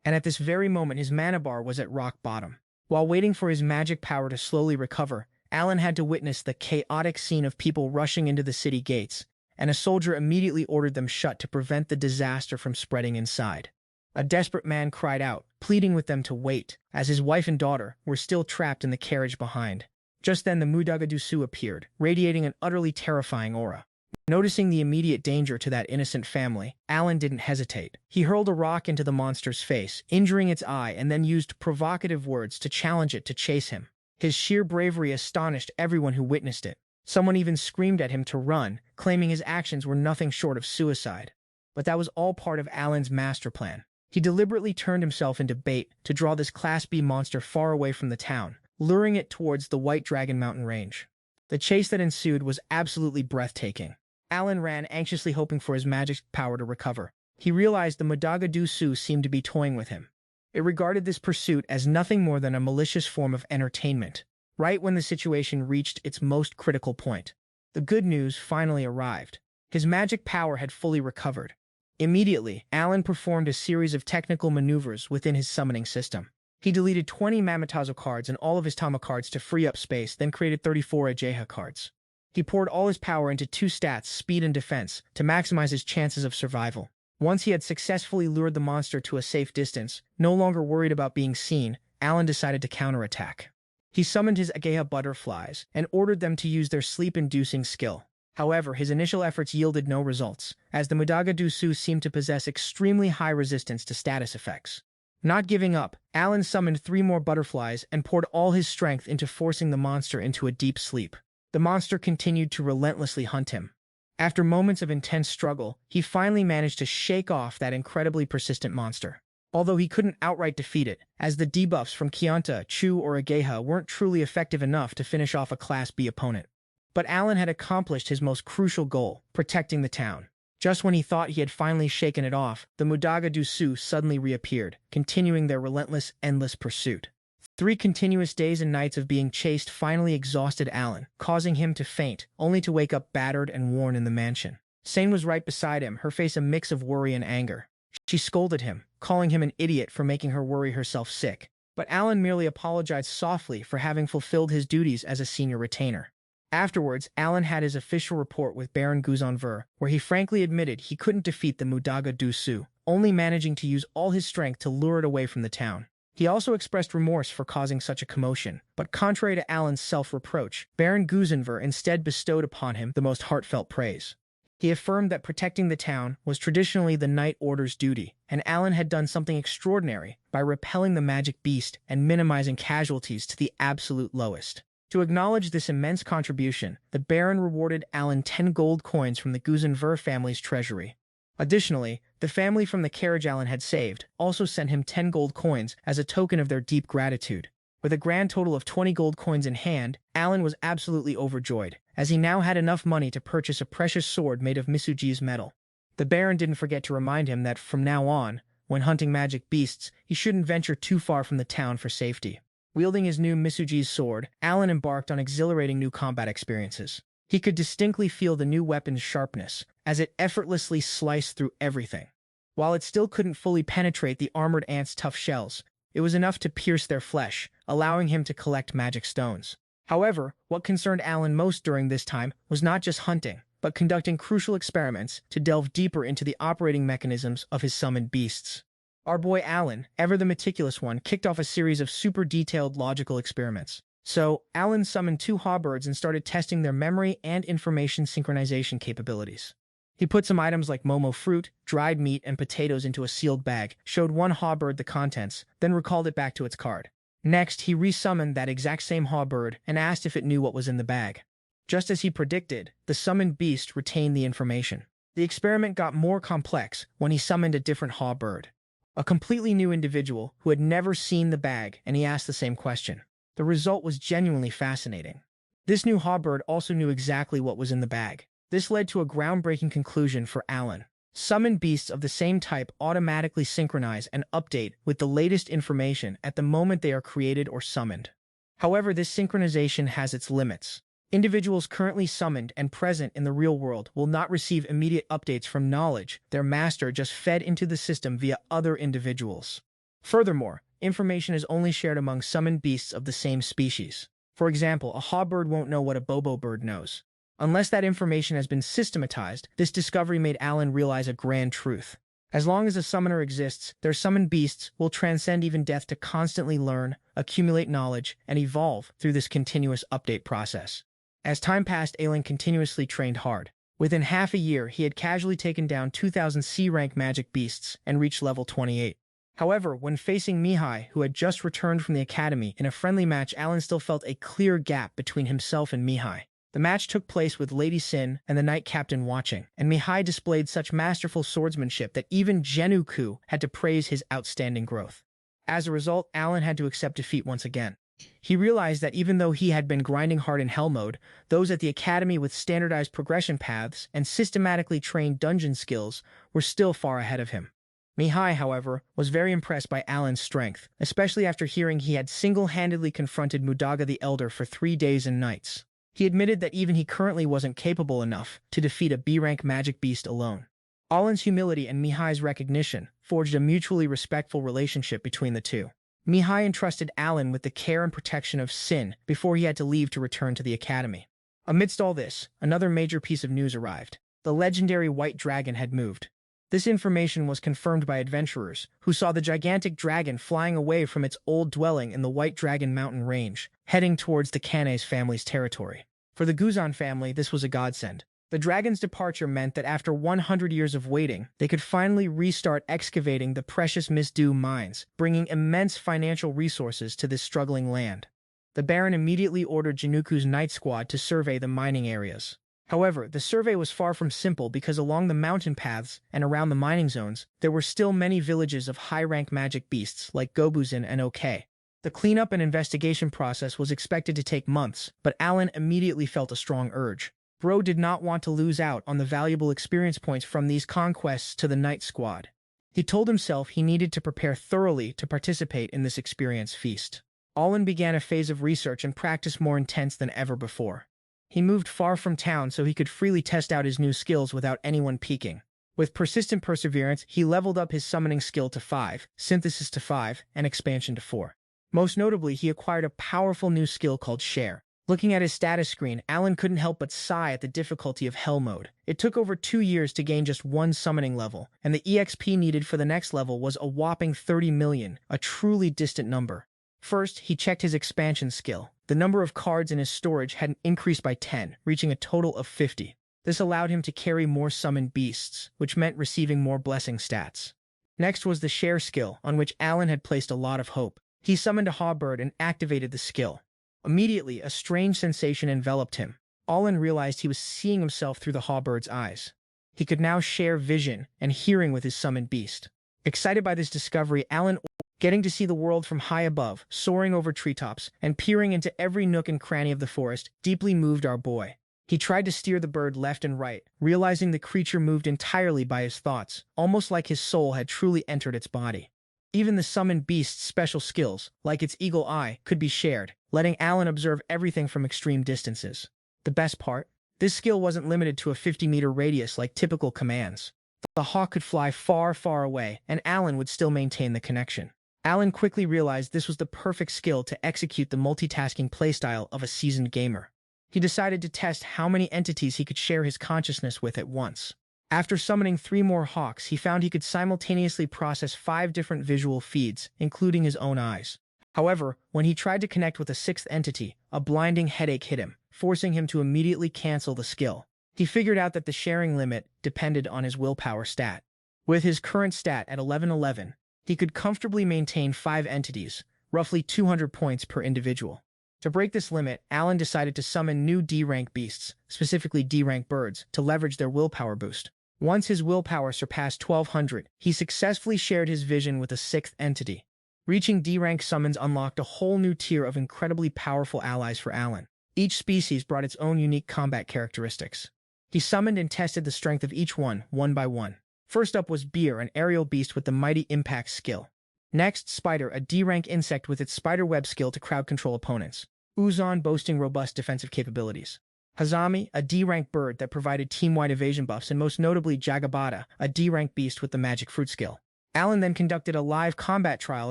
And at this very moment his mana bar was at rock bottom. While waiting for his magic power to slowly recover, Alan had to witness the chaotic scene of people rushing into the city gates, and a soldier immediately ordered them shut to prevent the disaster from spreading inside. A desperate man cried out, pleading with them to wait, as his wife and daughter were still trapped in the carriage behind. Just then the Mudagadusu appeared, radiating an utterly terrifying aura. Noticing the immediate danger to that innocent family, Alan didn't hesitate. He hurled a rock into the monster's face, injuring its eye, and then used provocative words to challenge it to chase him. His sheer bravery astonished everyone who witnessed it. Someone even screamed at him to run, claiming his actions were nothing short of suicide. But that was all part of Alan's master plan. He deliberately turned himself into bait to draw this Class B monster far away from the town, luring it towards the White Dragon Mountain range. The chase that ensued was absolutely breathtaking. Alan ran, anxiously hoping for his magic power to recover. He realized the Mudagadusu seemed to be toying with him. It regarded this pursuit as nothing more than a malicious form of entertainment. Right when the situation reached its most critical point, the good news finally arrived. His magic power had fully recovered. Immediately, Alan performed a series of technical maneuvers within his summoning system. He deleted 20 Mamatazo cards and all of his Tama cards to free up space, then created 34 Ajeha cards. He poured all his power into 2 stats, speed and defense, to maximize his chances of survival. Once he had successfully lured the monster to a safe distance, no longer worried about being seen, Alan decided to counterattack. He summoned his Ageha butterflies and ordered them to use their sleep-inducing skill. However, his initial efforts yielded no results, as the Mudagadusu seemed to possess extremely high resistance to status effects. Not giving up, Alan summoned 3 more butterflies and poured all his strength into forcing the monster into a deep sleep. The monster continued to relentlessly hunt him. After moments of intense struggle, he finally managed to shake off that incredibly persistent monster. Although he couldn't outright defeat it, as the debuffs from Kianta, Chu, or Ageha weren't truly effective enough to finish off a Class B opponent. But Alan had accomplished his most crucial goal, protecting the town. Just when he thought he had finally shaken it off, the Mudagadusu suddenly reappeared, continuing their relentless, endless pursuit. 3 continuous days and nights of being chased finally exhausted Alan, causing him to faint, only to wake up battered and worn in the mansion. Sane was right beside him, her face a mix of worry and anger. She scolded him, calling him an idiot for making her worry herself sick. But Alan merely apologized softly for having fulfilled his duties as a senior retainer. Afterwards, Alan had his official report with Baron Guzanver, where he frankly admitted he couldn't defeat the Mudagadusu, only managing to use all his strength to lure it away from the town. He also expressed remorse for causing such a commotion, but contrary to Alan's self-reproach, Baron Guzanver instead bestowed upon him the most heartfelt praise. He affirmed that protecting the town was traditionally the Knight Order's duty, and Alan had done something extraordinary by repelling the magic beast and minimizing casualties to the absolute lowest. To acknowledge this immense contribution, the Baron rewarded Alan 10 gold coins from the Guzenver family's treasury. Additionally, the family from the carriage Alan had saved also sent him 10 gold coins as a token of their deep gratitude. With a grand total of 20 gold coins in hand, Alan was absolutely overjoyed, as he now had enough money to purchase a precious sword made of Misuji's metal. The Baron didn't forget to remind him that from now on, when hunting magic beasts, he shouldn't venture too far from the town for safety. Wielding his new Misuji's sword, Alan embarked on exhilarating new combat experiences. He could distinctly feel the new weapon's sharpness, as it effortlessly sliced through everything. While it still couldn't fully penetrate the armored ants' tough shells, it was enough to pierce their flesh, allowing him to collect magic stones. However, what concerned Alan most during this time was not just hunting, but conducting crucial experiments to delve deeper into the operating mechanisms of his summoned beasts. Our boy Alan, ever the meticulous one, kicked off a series of super detailed logical experiments. So, Alan summoned 2 hawbirds and started testing their memory and information synchronization capabilities. He put some items like momo fruit, dried meat, and potatoes into a sealed bag, showed one hawbird the contents, then recalled it back to its card. Next, he resummoned that exact same hawbird and asked if it knew what was in the bag. Just as he predicted, the summoned beast retained the information. The experiment got more complex when he summoned a different hawbird, a completely new individual who had never seen the bag, and he asked the same question. The result was genuinely fascinating. This new hawbird also knew exactly what was in the bag. This led to a groundbreaking conclusion for Alan. Summoned beasts of the same type automatically synchronize and update with the latest information at the moment they are created or summoned. However, this synchronization has its limits. Individuals currently summoned and present in the real world will not receive immediate updates from knowledge their master just fed into the system via other individuals. Furthermore, information is only shared among summoned beasts of the same species. For example, a hawbird won't know what a bobo bird knows. Unless that information has been systematized, this discovery made Alan realize a grand truth. As long as a summoner exists, their summoned beasts will transcend even death to constantly learn, accumulate knowledge, and evolve through this continuous update process. As time passed, Alan continuously trained hard. Within half a year, he had casually taken down 2,000 C-rank magic beasts and reached level 28. However, when facing Mihai, who had just returned from the academy, in a friendly match, Alan still felt a clear gap between himself and Mihai. The match took place with Lady Sin and the Knight Captain watching, and Mihai displayed such masterful swordsmanship that even Genuku had to praise his outstanding growth. As a result, Alan had to accept defeat once again. He realized that even though he had been grinding hard in Hell Mode, those at the academy with standardized progression paths and systematically trained dungeon skills were still far ahead of him. Mihai, however, was very impressed by Alan's strength, especially after hearing he had single-handedly confronted Mudaga the Elder for 3 days and nights. He admitted that even he currently wasn't capable enough to defeat a B-rank magic beast alone. Alan's humility and Mihai's recognition forged a mutually respectful relationship between the two. Mihai entrusted Alan with the care and protection of Sin before he had to leave to return to the academy. Amidst all this, another major piece of news arrived. The legendary White Dragon had moved. This information was confirmed by adventurers, who saw the gigantic dragon flying away from its old dwelling in the White Dragon mountain range, heading towards the Kanes family's territory. For the Guzan family, this was a godsend. The dragon's departure meant that after 100 years of waiting, they could finally restart excavating the precious Misdu mines, bringing immense financial resources to this struggling land. The Baron immediately ordered Januku's night squad to survey the mining areas. However, the survey was far from simple because along the mountain paths and around the mining zones, there were still many villages of high-rank magic beasts like Gobuzin and OK. The cleanup and investigation process was expected to take months, but Alan immediately felt a strong urge. Bro did not want to lose out on the valuable experience points from these conquests to the night squad. He told himself he needed to prepare thoroughly to participate in this experience feast. Alan began a phase of research and practice more intense than ever before. He moved far from town so he could freely test out his new skills without anyone peeking. With persistent perseverance, he leveled up his summoning skill to 5, synthesis to 5, and expansion to 4. Most notably, he acquired a powerful new skill called Share. Looking at his status screen, Alan couldn't help but sigh at the difficulty of Hell Mode. It took over 2 years to gain just 1 summoning level, and the EXP needed for the next level was a whopping 30 million, a truly distant number. First, he checked his expansion skill. The number of cards in his storage had increased by 10, reaching a total of 50. This allowed him to carry more summoned beasts, which meant receiving more blessing stats. Next was the share skill, on which Alan had placed a lot of hope. He summoned a hawbird and activated the skill. Immediately, a strange sensation enveloped him. Alan realized he was seeing himself through the hawbird's eyes. He could now share vision and hearing with his summoned beast. Excited by this discovery, Alan, getting to see the world from high above, soaring over treetops, and peering into every nook and cranny of the forest, deeply moved our boy. He tried to steer the bird left and right, realizing the creature moved entirely by his thoughts, almost like his soul had truly entered its body. Even the summoned beast's special skills, like its eagle eye, could be shared, letting Alan observe everything from extreme distances. The best part? This skill wasn't limited to a 50-meter radius like typical commands. The hawk could fly far, far away, and Alan would still maintain the connection. Alan quickly realized this was the perfect skill to execute the multitasking playstyle of a seasoned gamer. He decided to test how many entities he could share his consciousness with at once. After summoning 3 more hawks, he found he could simultaneously process 5 different visual feeds, including his own eyes. However, when he tried to connect with a 6th entity, a blinding headache hit him, forcing him to immediately cancel the skill. He figured out that the sharing limit depended on his willpower stat. With his current stat at 1111, he could comfortably maintain 5 entities, roughly 200 points per individual. To break this limit, Alan decided to summon new D-rank beasts, specifically D-rank birds, to leverage their willpower boost. Once his willpower surpassed 1200, he successfully shared his vision with a 6th entity. Reaching D-rank summons unlocked a whole new tier of incredibly powerful allies for Alan. Each species brought its own unique combat characteristics. He summoned and tested the strength of each one by one. First up was Beer, an aerial beast with the mighty impact skill. Next, Spider, a D-rank insect with its spider web skill to crowd control opponents. Uzon, boasting robust defensive capabilities. Hazami, a D-rank bird that provided team-wide evasion buffs, and most notably Jagabata, a D-rank beast with the magic fruit skill. Alan then conducted a live combat trial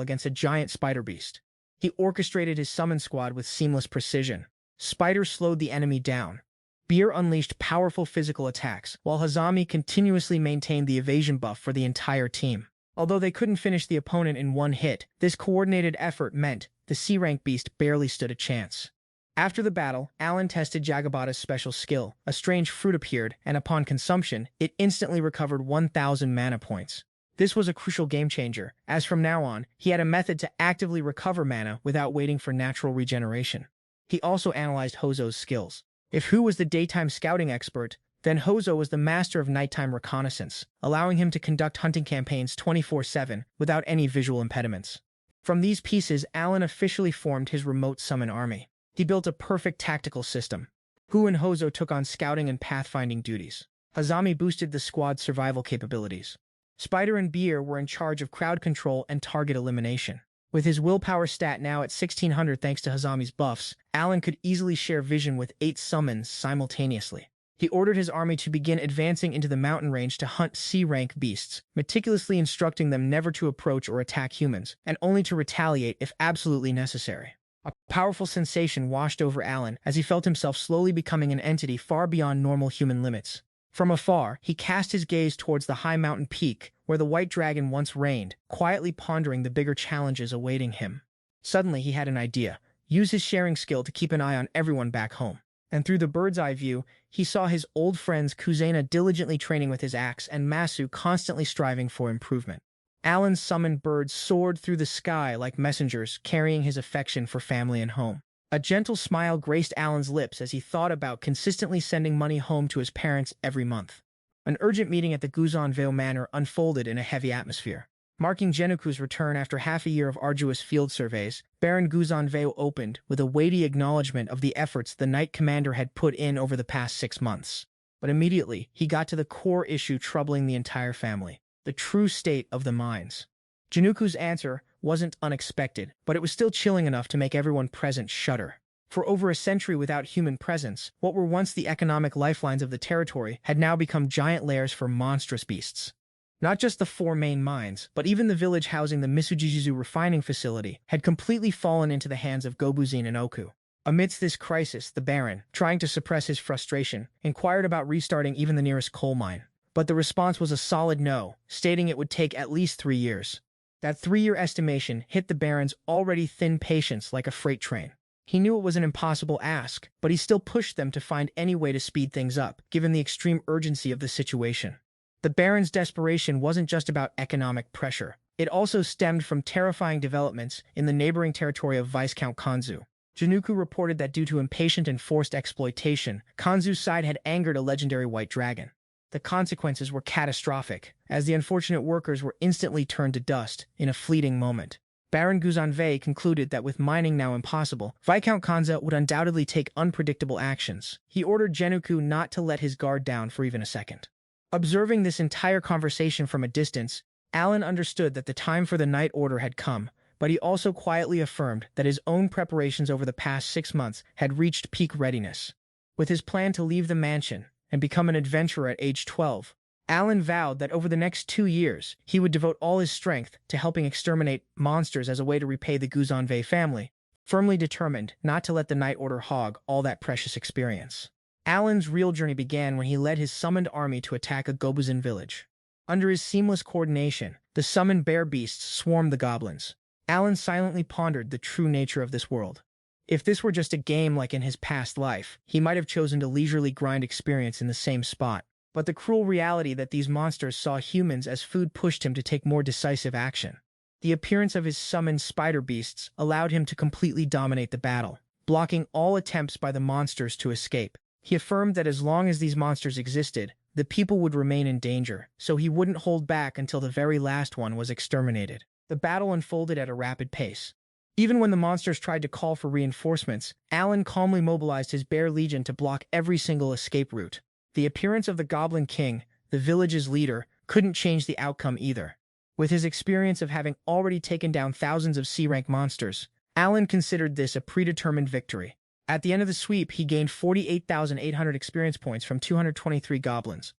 against a giant spider beast. He orchestrated his summon squad with seamless precision. Spider slowed the enemy down. Beer unleashed powerful physical attacks, while Hazami continuously maintained the evasion buff for the entire team. Although they couldn't finish the opponent in one hit, this coordinated effort meant the C-rank beast barely stood a chance. After the battle, Alan tested Jagabata's special skill. A strange fruit appeared, and upon consumption, it instantly recovered 1,000 mana points. This was a crucial game changer, as from now on, he had a method to actively recover mana without waiting for natural regeneration. He also analyzed Hozo's skills. If Hu was the daytime scouting expert, then Hozo was the master of nighttime reconnaissance, allowing him to conduct hunting campaigns 24/7 without any visual impediments. From these pieces, Alan officially formed his remote summon army. He built a perfect tactical system. Hu and Hozo took on scouting and pathfinding duties. Hazami boosted the squad's survival capabilities. Spider and Beer were in charge of crowd control and target elimination. With his willpower stat now at 1600 thanks to Hazami's buffs, Alan could easily share vision with 8 summons simultaneously. He ordered his army to begin advancing into the mountain range to hunt C-rank beasts, meticulously instructing them never to approach or attack humans, and only to retaliate if absolutely necessary. A powerful sensation washed over Alan as he felt himself slowly becoming an entity far beyond normal human limits. From afar, he cast his gaze towards the high mountain peak where the white dragon once reigned, quietly pondering the bigger challenges awaiting him. Suddenly, he had an idea. Use his sharing skill to keep an eye on everyone back home. And through the bird's eye view, he saw his old friends Kuzena diligently training with his axe and Masu constantly striving for improvement. Alan's summoned birds soared through the sky like messengers, carrying his affection for family and home. A gentle smile graced Alan's lips as he thought about consistently sending money home to his parents every month. An urgent meeting at the Guzan Vale Manor unfolded in a heavy atmosphere. Marking Genuku's return after half a year of arduous field surveys, Baron Guzan Vale opened with a weighty acknowledgement of the efforts the Knight Commander had put in over the past 6 months. But immediately, he got to the core issue troubling the entire family: the true state of the mines. Genuku's answer wasn't unexpected, but it was still chilling enough to make everyone present shudder. For over a century without human presence, what were once the economic lifelines of the territory had now become giant lairs for monstrous beasts. Not just the 4 main mines, but even the village housing the Misujijizu refining facility had completely fallen into the hands of Gobuzin and Oku. Amidst this crisis, the Baron, trying to suppress his frustration, inquired about restarting even the nearest coal mine. But the response was a solid no, stating it would take at least 3 years. That 3-year estimation hit the Baron's already thin patience like a freight train. He knew it was an impossible ask, but he still pushed them to find any way to speed things up, given the extreme urgency of the situation. The Baron's desperation wasn't just about economic pressure. It also stemmed from terrifying developments in the neighboring territory of Viscount Kanzu. Januku reported that due to impatient and forced exploitation, Kanzu's side had angered a legendary white dragon. The consequences were catastrophic, as the unfortunate workers were instantly turned to dust in a fleeting moment. Baron Guzanvei concluded that with mining now impossible, Viscount Kanza would undoubtedly take unpredictable actions. He ordered Januku not to let his guard down for even a second. Observing this entire conversation from a distance, Alan understood that the time for the night order had come, but he also quietly affirmed that his own preparations over the past 6 months had reached peak readiness. With his plan to leave the mansion and become an adventurer at age 12, Alan vowed that over the next 2 years, he would devote all his strength to helping exterminate monsters as a way to repay the Guzanvei family, firmly determined not to let the Night Order hog all that precious experience. Alan's real journey began when he led his summoned army to attack a Gobuzin village. Under his seamless coordination, the summoned bear beasts swarmed the goblins. Alan silently pondered the true nature of this world. If this were just a game like in his past life, he might have chosen to leisurely grind experience in the same spot. But the cruel reality that these monsters saw humans as food pushed him to take more decisive action. The appearance of his summoned spider beasts allowed him to completely dominate the battle, blocking all attempts by the monsters to escape. He affirmed that as long as these monsters existed, the people would remain in danger, so he wouldn't hold back until the very last one was exterminated. The battle unfolded at a rapid pace. Even when the monsters tried to call for reinforcements, Alan calmly mobilized his bear legion to block every single escape route. The appearance of the Goblin King, the village's leader, couldn't change the outcome either. With his experience of having already taken down thousands of C-rank monsters, Alan considered this a predetermined victory. At the end of the sweep, he gained 48,800 experience points from 223 goblins.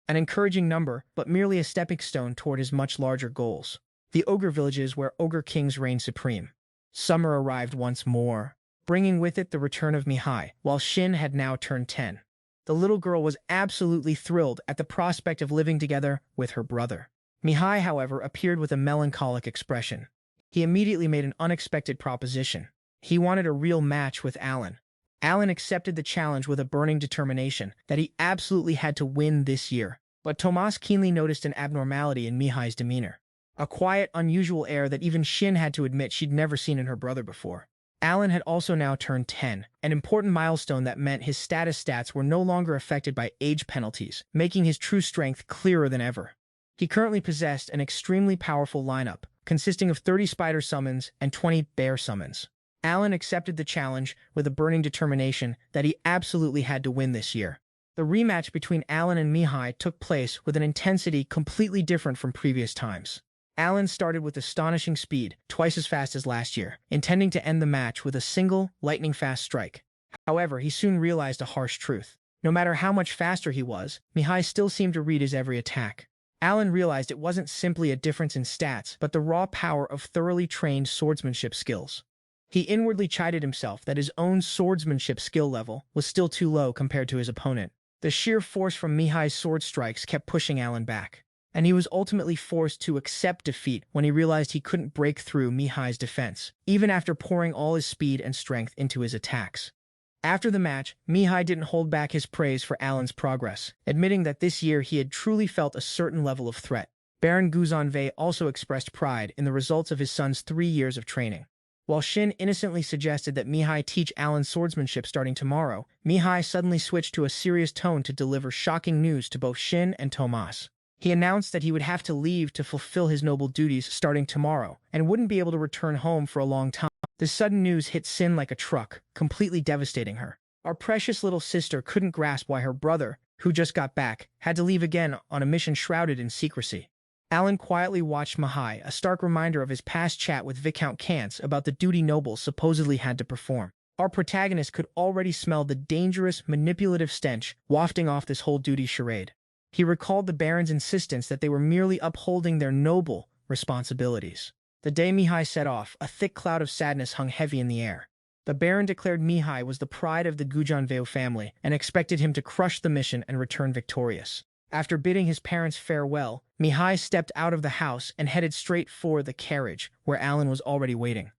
An encouraging number, but merely a stepping stone toward his much larger goals. The ogre villages where ogre kings reigned supreme. Summer arrived once more, bringing with it the return of Mihai, while Shin had now turned 10. The little girl was absolutely thrilled at the prospect of living together with her brother. Mihai, however, appeared with a melancholic expression. He immediately made an unexpected proposition. He wanted a real match with Alan. Alan accepted the challenge with a burning determination that he absolutely had to win this year. But Tomas keenly noticed an abnormality in Mihai's demeanor. A quiet, unusual air that even Shin had to admit she'd never seen in her brother before. Alan had also now turned 10, an important milestone that meant his status stats were no longer affected by age penalties, making his true strength clearer than ever. He currently possessed an extremely powerful lineup, consisting of 30 spider summons and 20 bear summons. Alan accepted the challenge with a burning determination that he absolutely had to win this year. The rematch between Alan and Mihai took place with an intensity completely different from previous times. Alan started with astonishing speed, twice as fast as last year, intending to end the match with a single, lightning-fast strike. However, he soon realized a harsh truth. No matter how much faster he was, Mihai still seemed to read his every attack. Alan realized it wasn't simply a difference in stats, but the raw power of thoroughly trained swordsmanship skills. He inwardly chided himself that his own swordsmanship skill level was still too low compared to his opponent. The sheer force from Mihai's sword strikes kept pushing Alan back, and he was ultimately forced to accept defeat when he realized he couldn't break through Mihai's defense, even after pouring all his speed and strength into his attacks. After the match, Mihai didn't hold back his praise for Alan's progress, admitting that this year he had truly felt a certain level of threat. Baron Guzanvei also expressed pride in the results of his son's 3 years of training. While Shin innocently suggested that Mihai teach Alan swordsmanship starting tomorrow, Mihai suddenly switched to a serious tone to deliver shocking news to both Shin and Tomas. He announced that he would have to leave to fulfill his noble duties starting tomorrow, and wouldn't be able to return home for a long time. This sudden news hit Sin like a truck, completely devastating her. Our precious little sister couldn't grasp why her brother, who just got back, had to leave again on a mission shrouded in secrecy. Alan quietly watched Mihai, a stark reminder of his past chat with Viscount Kantz about the duty nobles supposedly had to perform. Our protagonist could already smell the dangerous, manipulative stench wafting off this whole duty charade. He recalled the Baron's insistence that they were merely upholding their noble responsibilities. The day Mihai set off, a thick cloud of sadness hung heavy in the air. The Baron declared Mihai was the pride of the Guzanvei family and expected him to crush the mission and return victorious. After bidding his parents farewell, Mihai stepped out of the house and headed straight for the carriage, where Alan was already waiting.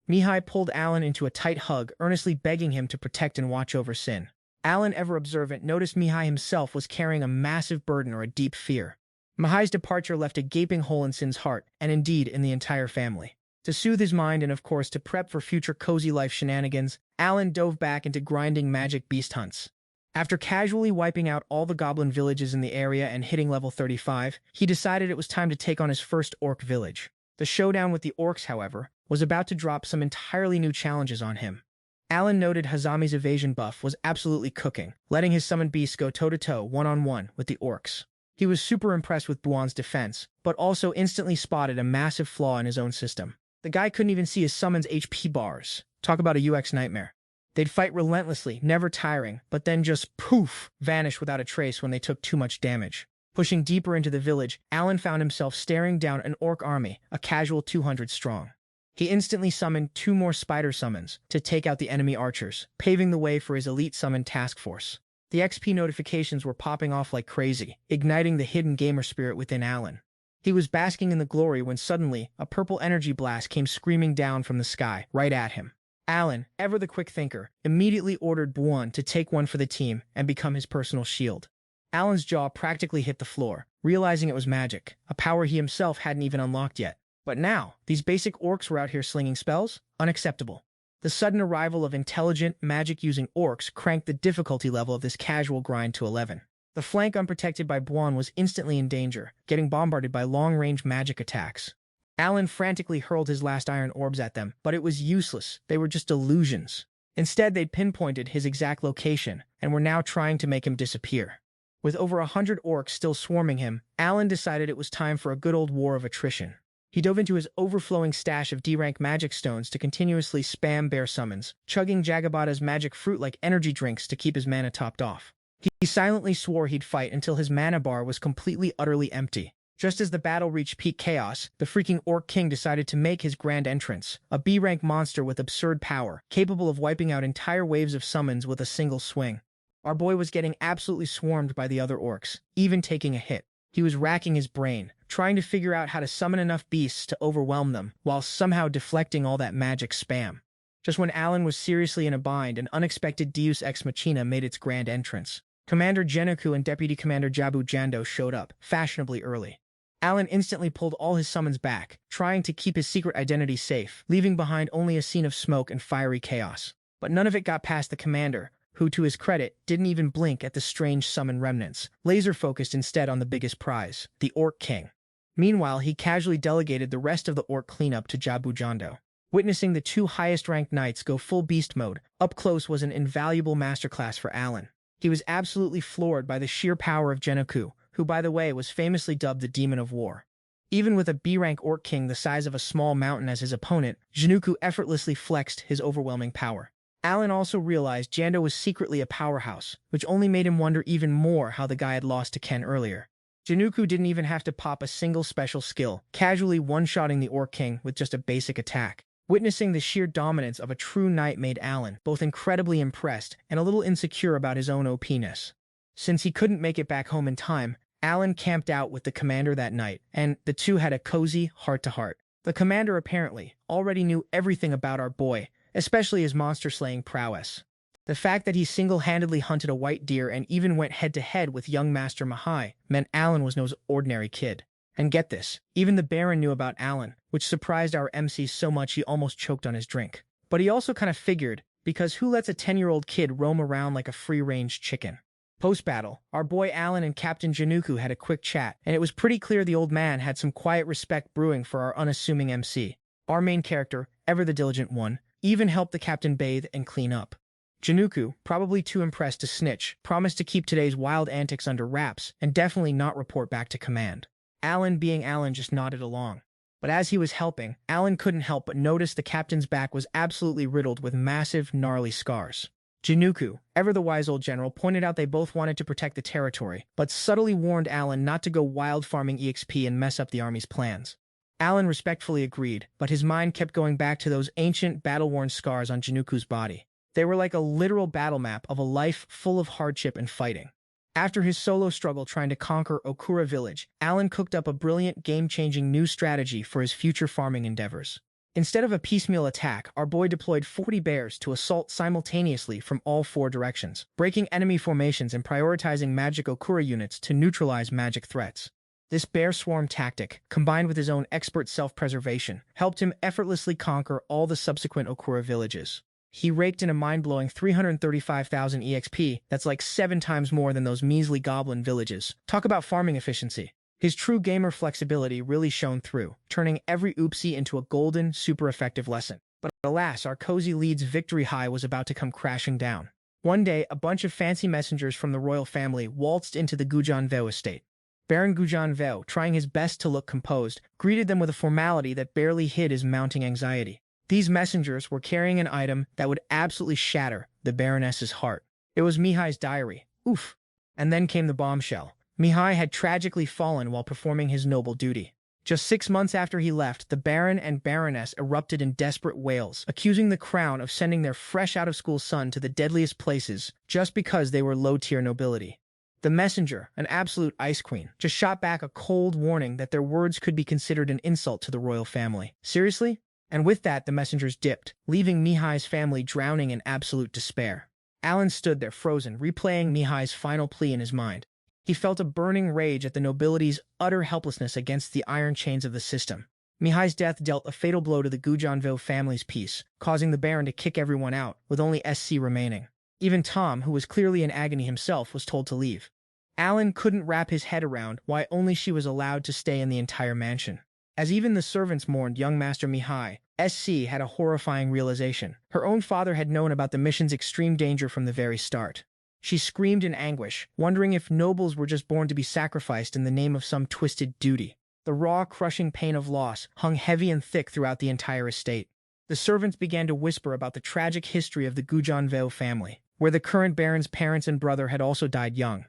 Mihai pulled Alan into a tight hug, earnestly begging him to protect and watch over Sin. Alan, ever observant, noticed Mihai himself was carrying a massive burden or a deep fear. Mihai's departure left a gaping hole in Sin's heart, and indeed in the entire family. To soothe his mind and, of course, to prep for future cozy life shenanigans, Alan dove back into grinding magic beast hunts. After casually wiping out all the goblin villages in the area and hitting level 35, he decided it was time to take on his first orc village. The showdown with the orcs, however, was about to drop some entirely new challenges on him. Alan noted Hazami's evasion buff was absolutely cooking, letting his summoned beasts go toe-to-toe, one-on-one with the orcs. He was super impressed with Buon's defense, but also instantly spotted a massive flaw in his own system. The guy couldn't even see his summon's HP bars. Talk about a UX nightmare. They'd fight relentlessly, never tiring, but then just poof, vanish without a trace when they took too much damage. Pushing deeper into the village, Alan found himself staring down an orc army, a casual 200 strong. He instantly summoned 2 more spider summons to take out the enemy archers, paving the way for his elite summon task force. The XP notifications were popping off like crazy, igniting the hidden gamer spirit within Alan. He was basking in the glory when suddenly a purple energy blast came screaming down from the sky, right at him. Alan, ever the quick thinker, immediately ordered Buon to take one for the team and become his personal shield. Alan's jaw practically hit the floor, realizing it was magic, a power he himself hadn't even unlocked yet. But now, these basic orcs were out here slinging spells? Unacceptable. The sudden arrival of intelligent, magic-using orcs cranked the difficulty level of this casual grind to 11. The flank unprotected by Buon was instantly in danger, getting bombarded by long-range magic attacks. Alan frantically hurled his last iron orbs at them, but it was useless. They were just illusions. Instead, they'd pinpointed his exact location, and were now trying to make him disappear. With over 100 orcs still swarming him, Alan decided it was time for a good old war of attrition. He dove into his overflowing stash of D-rank magic stones to continuously spam bear summons, chugging Jagabata's magic fruit like energy drinks to keep his mana topped off. He silently swore he'd fight until his mana bar was completely utterly empty. Just as the battle reached peak chaos, the freaking Orc King decided to make his grand entrance, a B-rank monster with absurd power, capable of wiping out entire waves of summons with a single swing. Our boy was getting absolutely swarmed by the other orcs, even taking a hit. He was racking his brain, trying to figure out how to summon enough beasts to overwhelm them, while somehow deflecting all that magic spam. Just when Alan was seriously in a bind, an unexpected Deus Ex Machina made its grand entrance. Commander Genoku and Deputy Commander Jabu Jando showed up, fashionably early. Alan instantly pulled all his summons back, trying to keep his secret identity safe, leaving behind only a scene of smoke and fiery chaos. But none of it got past the commander, who, to his credit, didn't even blink at the strange summon remnants, laser-focused instead on the biggest prize, the Orc King. Meanwhile, he casually delegated the rest of the orc cleanup to Jabu Jando. Witnessing the 2 highest-ranked knights go full beast mode, up close was an invaluable masterclass for Alan. He was absolutely floored by the sheer power of Genoku, who, by the way, was famously dubbed the Demon of War. Even with a B-rank Orc King the size of a small mountain as his opponent, Genoku effortlessly flexed his overwhelming power. Alan also realized Jando was secretly a powerhouse, which only made him wonder even more how the guy had lost to Ken earlier. Genoku didn't even have to pop a single special skill, casually one-shotting the Orc King with just a basic attack. Witnessing the sheer dominance of a true knight made Alan both incredibly impressed and a little insecure about his own OP-ness. Since he couldn't make it back home in time, Alan camped out with the commander that night, and the two had a cozy heart-to-heart. The commander apparently already knew everything about our boy, especially his monster-slaying prowess. The fact that he single-handedly hunted a white deer and even went head-to-head with young Master Mihai meant Alan was no ordinary kid. And get this, even the Baron knew about Alan, which surprised our MC so much he almost choked on his drink. But he also kind of figured, because who lets a 10-year-old kid roam around like a free-range chicken? Post-battle, our boy Alan and Captain Januku had a quick chat, and it was pretty clear the old man had some quiet respect brewing for our unassuming MC. Our main character, ever the diligent one, even helped the captain bathe and clean up. Januku, probably too impressed to snitch, promised to keep today's wild antics under wraps and definitely not report back to command. Alan, being Alan, just nodded along. But as he was helping, Alan couldn't help but notice the captain's back was absolutely riddled with massive, gnarly scars. Januku, ever the wise old general, pointed out they both wanted to protect the territory, but subtly warned Alan not to go wild farming EXP and mess up the army's plans. Alan respectfully agreed, but his mind kept going back to those ancient, battle-worn scars on Januku's body. They were like a literal battle map of a life full of hardship and fighting. After his solo struggle trying to conquer Okura village, Alan cooked up a brilliant, game-changing new strategy for his future farming endeavors. Instead of a piecemeal attack, our boy deployed 40 bears to assault simultaneously from all 4 directions, breaking enemy formations and prioritizing magic Okura units to neutralize magic threats. This bear swarm tactic, combined with his own expert self-preservation, helped him effortlessly conquer all the subsequent Okura villages. He raked in a mind-blowing 335,000 EXP, that's like 7 times more than those measly goblin villages. Talk about farming efficiency. His true gamer flexibility really shone through, turning every oopsie into a golden, super effective lesson. But alas, our cozy lead's victory high was about to come crashing down. One day, a bunch of fancy messengers from the royal family waltzed into the Gujanveo estate. Baron Gujanveo, trying his best to look composed, greeted them with a formality that barely hid his mounting anxiety. These messengers were carrying an item that would absolutely shatter the Baroness's heart. It was Mihai's diary. Oof. And then came the bombshell. Mihai had tragically fallen while performing his noble duty. Just 6 months after he left, the Baron and Baroness erupted in desperate wails, accusing the crown of sending their fresh-out-of-school son to the deadliest places just because they were low-tier nobility. The messenger, an absolute ice queen, just shot back a cold warning that their words could be considered an insult to the royal family. Seriously? And with that, the messengers dipped, leaving Mihai's family drowning in absolute despair. Alan stood there frozen, replaying Mihai's final plea in his mind. He felt a burning rage at the nobility's utter helplessness against the iron chains of the system. Mihai's death dealt a fatal blow to the Gujanville family's peace, causing the Baron to kick everyone out, with only SC remaining. Even Tom, who was clearly in agony himself, was told to leave. Alan couldn't wrap his head around why only she was allowed to stay in the entire mansion. As even the servants mourned young Master Mihai, SC had a horrifying realization. Her own father had known about the mission's extreme danger from the very start. She screamed in anguish, wondering if nobles were just born to be sacrificed in the name of some twisted duty. The raw, crushing pain of loss hung heavy and thick throughout the entire estate. The servants began to whisper about the tragic history of the Gujanveo family, where the current Baron's parents and brother had also died young,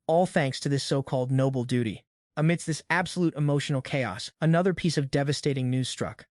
all thanks to this so-called noble duty. Amidst this absolute emotional chaos, another piece of devastating news struck.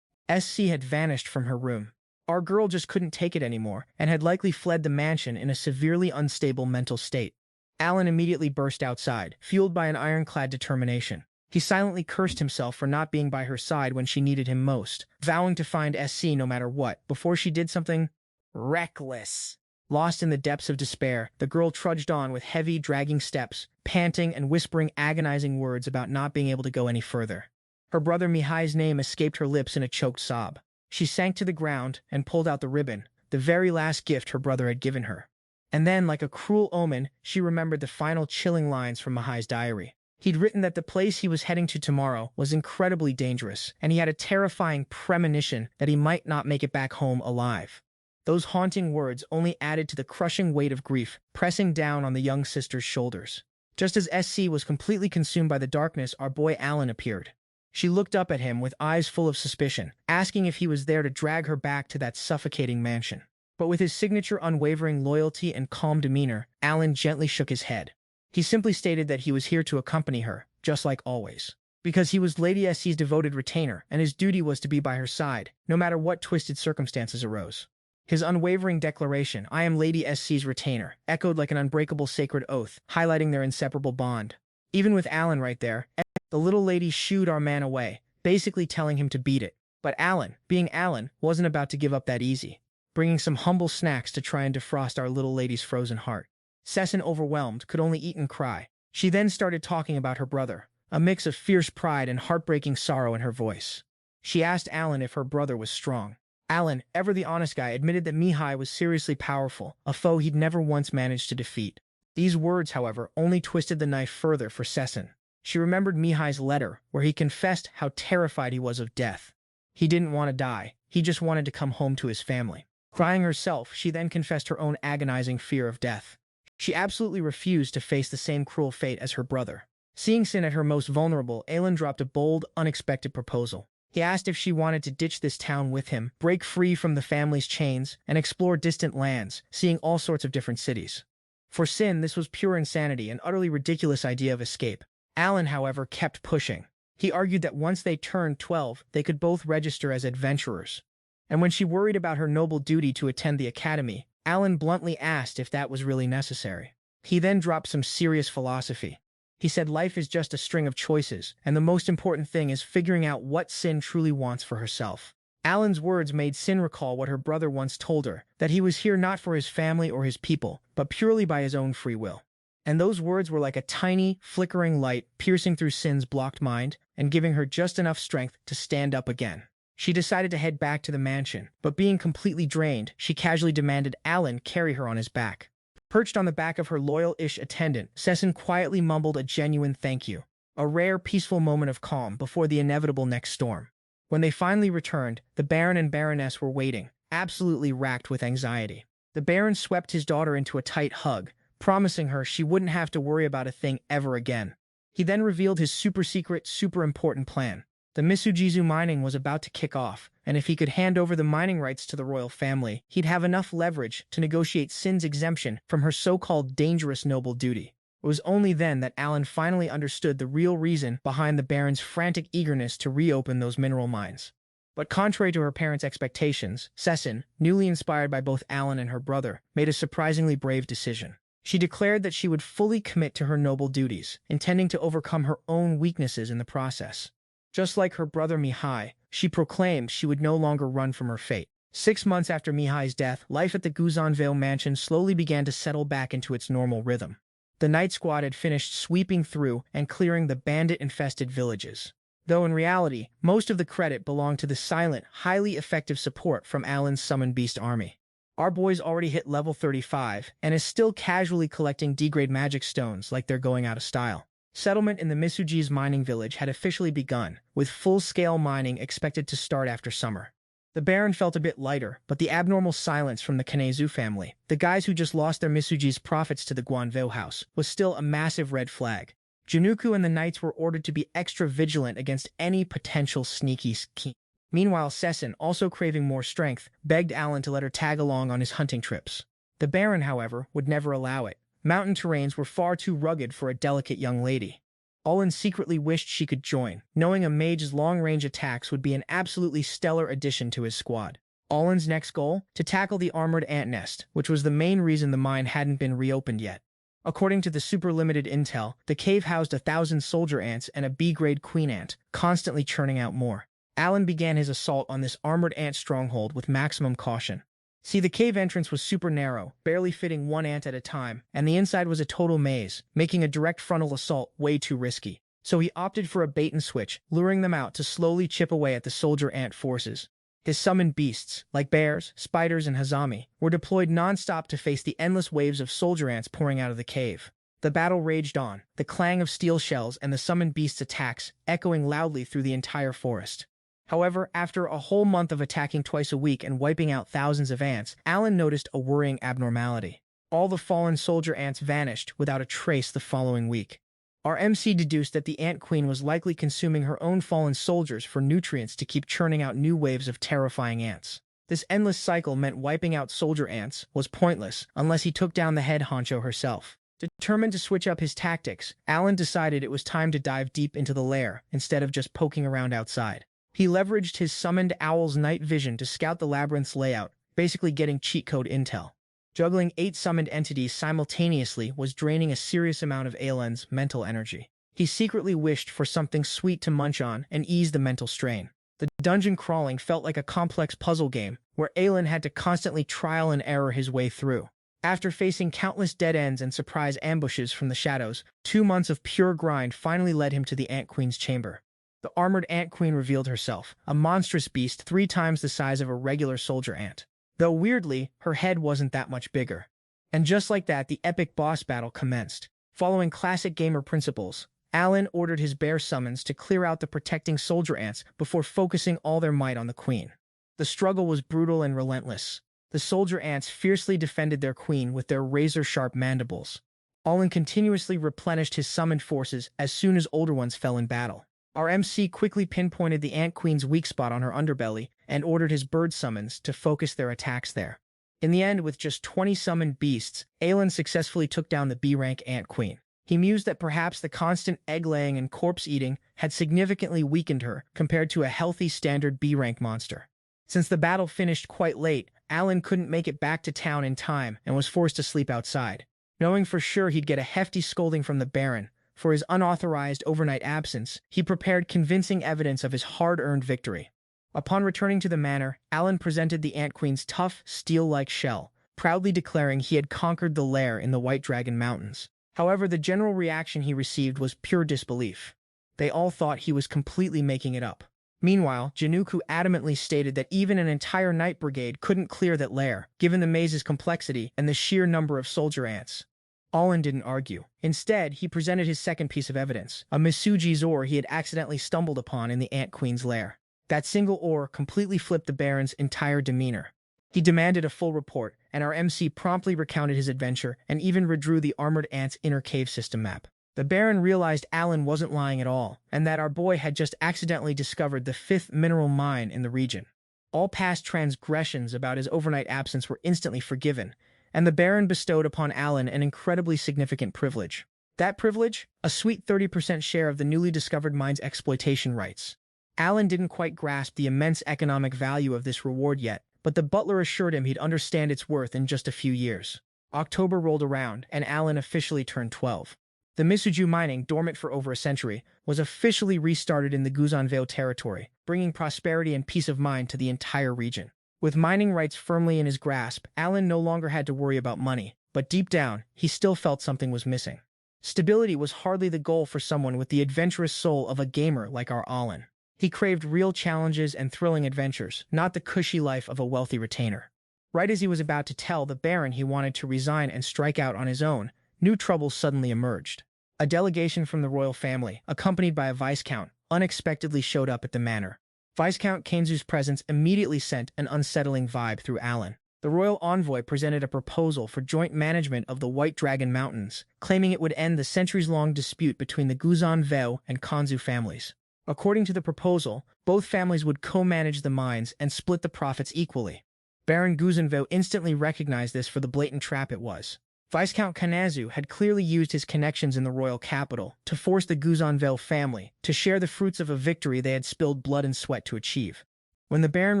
SC had vanished from her room. Our girl just couldn't take it anymore, and had likely fled the mansion in a severely unstable mental state. Alan immediately burst outside, fueled by an ironclad determination. He silently cursed himself for not being by her side when she needed him most, vowing to find SC no matter what, before she did something reckless. Lost in the depths of despair, the girl trudged on with heavy, dragging steps, panting and whispering agonizing words about not being able to go any further. Her brother Mihai's name escaped her lips in a choked sob. She sank to the ground and pulled out the ribbon, the very last gift her brother had given her. And then, like a cruel omen, she remembered the final chilling lines from Mihai's diary. He'd written that the place he was heading to tomorrow was incredibly dangerous, and he had a terrifying premonition that he might not make it back home alive. Those haunting words only added to the crushing weight of grief, pressing down on the young sister's shoulders. Just as SC was completely consumed by the darkness, our boy Alan appeared. She looked up at him with eyes full of suspicion, asking if he was there to drag her back to that suffocating mansion. But with his signature unwavering loyalty and calm demeanor, Alan gently shook his head. He simply stated that he was here to accompany her, just like always. Because he was Lady SC's devoted retainer, and his duty was to be by her side, no matter what twisted circumstances arose. His unwavering declaration, "I am Lady SC's retainer," echoed like an unbreakable sacred oath, highlighting their inseparable bond. Even with Alan right there, the little lady shooed our man away, basically telling him to beat it. But Alan, being Alan, wasn't about to give up that easy, bringing some humble snacks to try and defrost our little lady's frozen heart. Cessin, overwhelmed, could only eat and cry. She then started talking about her brother, a mix of fierce pride and heartbreaking sorrow in her voice. She asked Alan if her brother was strong. Alan, ever the honest guy, admitted that Mihai was seriously powerful, a foe he'd never once managed to defeat. These words, however, only twisted the knife further for Cessin. She remembered Mihai's letter, where he confessed how terrified he was of death. He didn't want to die, he just wanted to come home to his family. Crying herself, she then confessed her own agonizing fear of death. She absolutely refused to face the same cruel fate as her brother. Seeing Sin at her most vulnerable, Alan dropped a bold, unexpected proposal. He asked if she wanted to ditch this town with him, break free from the family's chains, and explore distant lands, seeing all sorts of different cities. For Sin, this was pure insanity, an utterly ridiculous idea of escape. Alan, however, kept pushing. He argued that once they turned 12, they could both register as adventurers. And when she worried about her noble duty to attend the academy, Alan bluntly asked if that was really necessary. He then dropped some serious philosophy. He said life is just a string of choices, and the most important thing is figuring out what Sin truly wants for herself. Alan's words made Sin recall what her brother once told her, that he was here not for his family or his people, but purely by his own free will. And those words were like a tiny, flickering light piercing through Sin's blocked mind and giving her just enough strength to stand up again. She decided to head back to the mansion, but being completely drained, she casually demanded Alan carry her on his back. Perched on the back of her loyal-ish attendant, Cecin quietly mumbled a genuine thank you, a rare, peaceful moment of calm before the inevitable next storm. When they finally returned, the Baron and Baroness were waiting, absolutely racked with anxiety. The Baron swept his daughter into a tight hug, promising her she wouldn't have to worry about a thing ever again. He then revealed his super-secret, super-important plan. The Misujizu mining was about to kick off, and if he could hand over the mining rights to the royal family, he'd have enough leverage to negotiate Sin's exemption from her so-called dangerous noble duty. It was only then that Alan finally understood the real reason behind the Baron's frantic eagerness to reopen those mineral mines. But contrary to her parents' expectations, Cecin, newly inspired by both Alan and her brother, made a surprisingly brave decision. She declared that she would fully commit to her noble duties, intending to overcome her own weaknesses in the process. Just like her brother Mihai, she proclaimed she would no longer run from her fate. 6 months after Mihai's death, life at the Guzanvale mansion slowly began to settle back into its normal rhythm. The night squad had finished sweeping through and clearing the bandit-infested villages. Though in reality, most of the credit belonged to the silent, highly effective support from Alan's summoned beast army. Our boy's already hit level 35 and is still casually collecting D-grade magic stones like they're going out of style. Settlement in the Misuji's mining village had officially begun, with full-scale mining expected to start after summer. The Baron felt a bit lighter, but the abnormal silence from the Kanezu family, the guys who just lost their Misuji's profits to the Guanville house, was still a massive red flag. Junuku and the knights were ordered to be extra vigilant against any potential sneaky scheme. Meanwhile, Cecin, also craving more strength, begged Alan to let her tag along on his hunting trips. The Baron, however, would never allow it. Mountain terrains were far too rugged for a delicate young lady. Alan secretly wished she could join, knowing a mage's long-range attacks would be an absolutely stellar addition to his squad. Alan's next goal? To tackle the armored ant nest, which was the main reason the mine hadn't been reopened yet. According to the super-limited intel, the cave housed 1,000 soldier ants and a B-grade queen ant, constantly churning out more. Alan began his assault on this armored ant stronghold with maximum caution. See, the cave entrance was super narrow, barely fitting one ant at a time, and the inside was a total maze, making a direct frontal assault way too risky. So he opted for a bait-and-switch, luring them out to slowly chip away at the soldier ant forces. His summoned beasts, like bears, spiders, and hazami, were deployed non-stop to face the endless waves of soldier ants pouring out of the cave. The battle raged on, the clang of steel shells and the summoned beasts' attacks echoing loudly through the entire forest. However, after a whole month of attacking twice a week and wiping out thousands of ants, Alan noticed a worrying abnormality. All the fallen soldier ants vanished without a trace the following week. Our MC deduced that the Ant Queen was likely consuming her own fallen soldiers for nutrients to keep churning out new waves of terrifying ants. This endless cycle meant wiping out soldier ants was pointless unless he took down the head honcho herself. Determined to switch up his tactics, Alan decided it was time to dive deep into the lair instead of just poking around outside. He leveraged his summoned owl's night vision to scout the labyrinth's layout, basically getting cheat code intel. Juggling 8 summoned entities simultaneously was draining a serious amount of Alan's mental energy. He secretly wished for something sweet to munch on and ease the mental strain. The dungeon crawling felt like a complex puzzle game, where Alan had to constantly trial and error his way through. After facing countless dead ends and surprise ambushes from the shadows, 2 months of pure grind finally led him to the Ant Queen's chamber. The armored Ant Queen revealed herself, a monstrous beast 3 times the size of a regular soldier ant. Though weirdly, her head wasn't that much bigger. And just like that, the epic boss battle commenced. Following classic gamer principles, Alan ordered his bear summons to clear out the protecting soldier ants before focusing all their might on the queen. The struggle was brutal and relentless. The soldier ants fiercely defended their queen with their razor-sharp mandibles. Alan continuously replenished his summoned forces as soon as older ones fell in battle. Our MC quickly pinpointed the Ant Queen's weak spot on her underbelly and ordered his bird summons to focus their attacks there. In the end, with just 20 summoned beasts, Alan successfully took down the B-rank Ant Queen. He mused that perhaps the constant egg-laying and corpse-eating had significantly weakened her compared to a healthy standard B-rank monster. Since the battle finished quite late, Alan couldn't make it back to town in time and was forced to sleep outside. Knowing for sure he'd get a hefty scolding from the Baron for his unauthorized overnight absence, he prepared convincing evidence of his hard-earned victory. Upon returning to the manor, Alan presented the Ant Queen's tough, steel-like shell, proudly declaring he had conquered the lair in the White Dragon Mountains. However, the general reaction he received was pure disbelief. They all thought he was completely making it up. Meanwhile, Januku adamantly stated that even an entire knight brigade couldn't clear that lair, given the maze's complexity and the sheer number of soldier ants. Alan didn't argue. Instead, he presented his second piece of evidence, a Misuji's ore he had accidentally stumbled upon in the Ant Queen's lair. That single ore completely flipped the Baron's entire demeanor. He demanded a full report, and our MC promptly recounted his adventure and even redrew the armored ant's inner cave system map. The Baron realized Alan wasn't lying at all, and that our boy had just accidentally discovered the 5th mineral mine in the region. All past transgressions about his overnight absence were instantly forgiven, and the Baron bestowed upon Alan an incredibly significant privilege. That privilege? A sweet 30% share of the newly discovered mine's exploitation rights. Alan didn't quite grasp the immense economic value of this reward yet, but the butler assured him he'd understand its worth in just a few years. October rolled around, and Alan officially turned 12. The Misuju mining, dormant for over a century, was officially restarted in the Guzanveo territory, bringing prosperity and peace of mind to the entire region. With mining rights firmly in his grasp, Alan no longer had to worry about money, but deep down, he still felt something was missing. Stability was hardly the goal for someone with the adventurous soul of a gamer like our Alan. He craved real challenges and thrilling adventures, not the cushy life of a wealthy retainer. Right as he was about to tell the Baron he wanted to resign and strike out on his own, new troubles suddenly emerged. A delegation from the royal family, accompanied by a Viscount, unexpectedly showed up at the manor. Viscount Kenzu's presence immediately sent an unsettling vibe through Alan. The royal envoy presented a proposal for joint management of the White Dragon Mountains, claiming it would end the centuries-long dispute between the Guzanveo and Kanzu families. According to the proposal, both families would co-manage the mines and split the profits equally. Baron Guzanveo instantly recognized this for the blatant trap it was. Viscount Kanazu had clearly used his connections in the royal capital to force the Guzanveo family to share the fruits of a victory they had spilled blood and sweat to achieve. When the Baron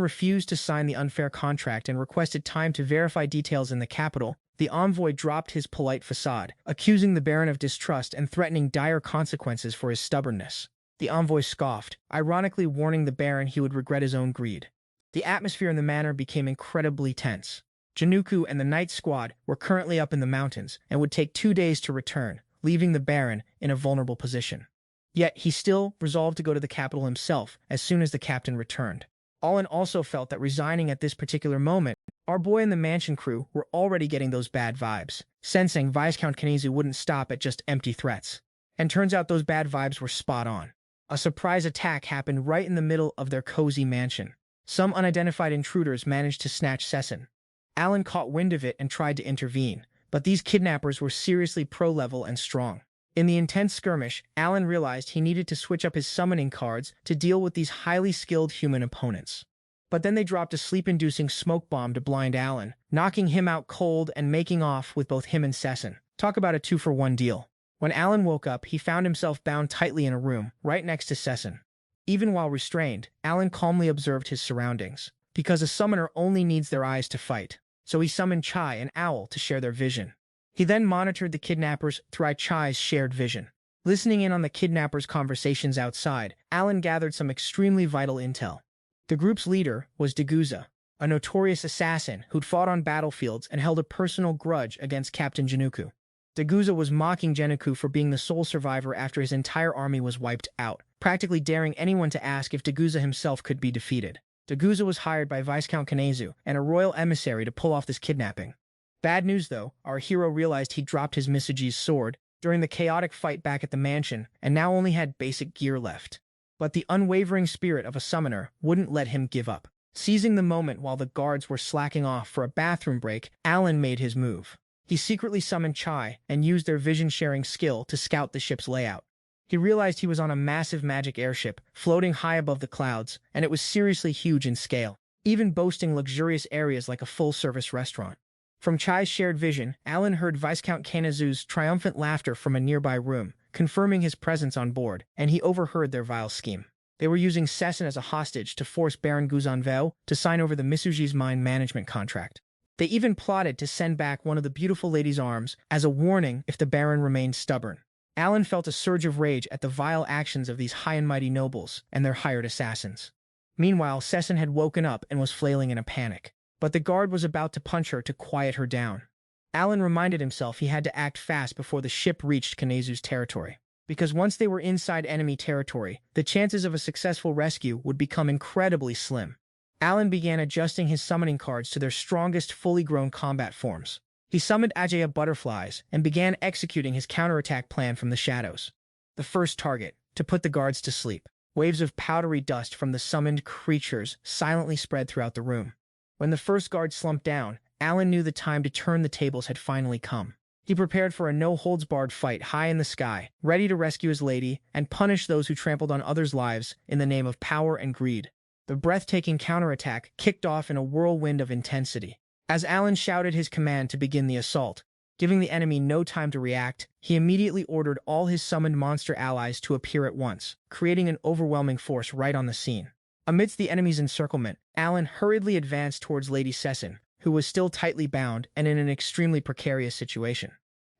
refused to sign the unfair contract and requested time to verify details in the capital, the envoy dropped his polite facade, accusing the Baron of distrust and threatening dire consequences for his stubbornness. The envoy scoffed, ironically warning the Baron he would regret his own greed. The atmosphere in the manor became incredibly tense. Januku and the Knight Squad were currently up in the mountains and would take 2 days to return, leaving the Baron in a vulnerable position. Yet he still resolved to go to the capital himself as soon as the captain returned. Alan also felt that resigning at this particular moment, our boy and the mansion crew were already getting those bad vibes, sensing Viscount Kanizu wouldn't stop at just empty threats. And turns out those bad vibes were spot on. A surprise attack happened right in the middle of their cozy mansion. Some unidentified intruders managed to snatch Sesson. Alan caught wind of it and tried to intervene, but these kidnappers were seriously pro-level and strong. In the intense skirmish, Alan realized he needed to switch up his summoning cards to deal with these highly skilled human opponents. But then they dropped a sleep-inducing smoke bomb to blind Alan, knocking him out cold and making off with both him and Sesson. Talk about a 2-for-1 deal. When Alan woke up, he found himself bound tightly in a room, right next to Sesson. Even while restrained, Alan calmly observed his surroundings, because a summoner only needs their eyes to fight. So he summoned Chai and Owl to share their vision. He then monitored the kidnappers through Chai's shared vision. Listening in on the kidnappers' conversations outside, Alan gathered some extremely vital intel. The group's leader was Deguza, a notorious assassin who'd fought on battlefields and held a personal grudge against Captain Januku. Deguza was mocking Januku for being the sole survivor after his entire army was wiped out, practically daring anyone to ask if Deguza himself could be defeated. Deguza was hired by Viscount Kanezu and a royal emissary to pull off this kidnapping. Bad news, though, our hero realized he'd dropped his Misuji's sword during the chaotic fight back at the mansion and now only had basic gear left. But the unwavering spirit of a summoner wouldn't let him give up. Seizing the moment while the guards were slacking off for a bathroom break, Alan made his move. He secretly summoned Chai and used their vision-sharing skill to scout the ship's layout. He realized he was on a massive magic airship, floating high above the clouds, and it was seriously huge in scale, even boasting luxurious areas like a full-service restaurant. From Chai's shared vision, Alan heard Viscount Kanazu's triumphant laughter from a nearby room, confirming his presence on board, and he overheard their vile scheme. They were using Sesson as a hostage to force Baron Guzanveo to sign over the Misuji's mine management contract. They even plotted to send back one of the beautiful lady's arms as a warning if the Baron remained stubborn. Alan felt a surge of rage at the vile actions of these high and mighty nobles and their hired assassins. Meanwhile, Sessin had woken up and was flailing in a panic. But the guard was about to punch her to quiet her down. Alan reminded himself he had to act fast before the ship reached Kanezu's territory. Because once they were inside enemy territory, the chances of a successful rescue would become incredibly slim. Alan began adjusting his summoning cards to their strongest fully grown combat forms. He summoned Ajaya butterflies and began executing his counterattack plan from the shadows. The first target, to put the guards to sleep. Waves of powdery dust from the summoned creatures silently spread throughout the room. When the first guard slumped down, Alan knew the time to turn the tables had finally come. He prepared for a no-holds-barred fight high in the sky, ready to rescue his lady and punish those who trampled on others' lives in the name of power and greed. The breathtaking counterattack kicked off in a whirlwind of intensity. As Alan shouted his command to begin the assault, giving the enemy no time to react, he immediately ordered all his summoned monster allies to appear at once, creating an overwhelming force right on the scene. Amidst the enemy's encirclement, Alan hurriedly advanced towards Lady Sessin, who was still tightly bound and in an extremely precarious situation.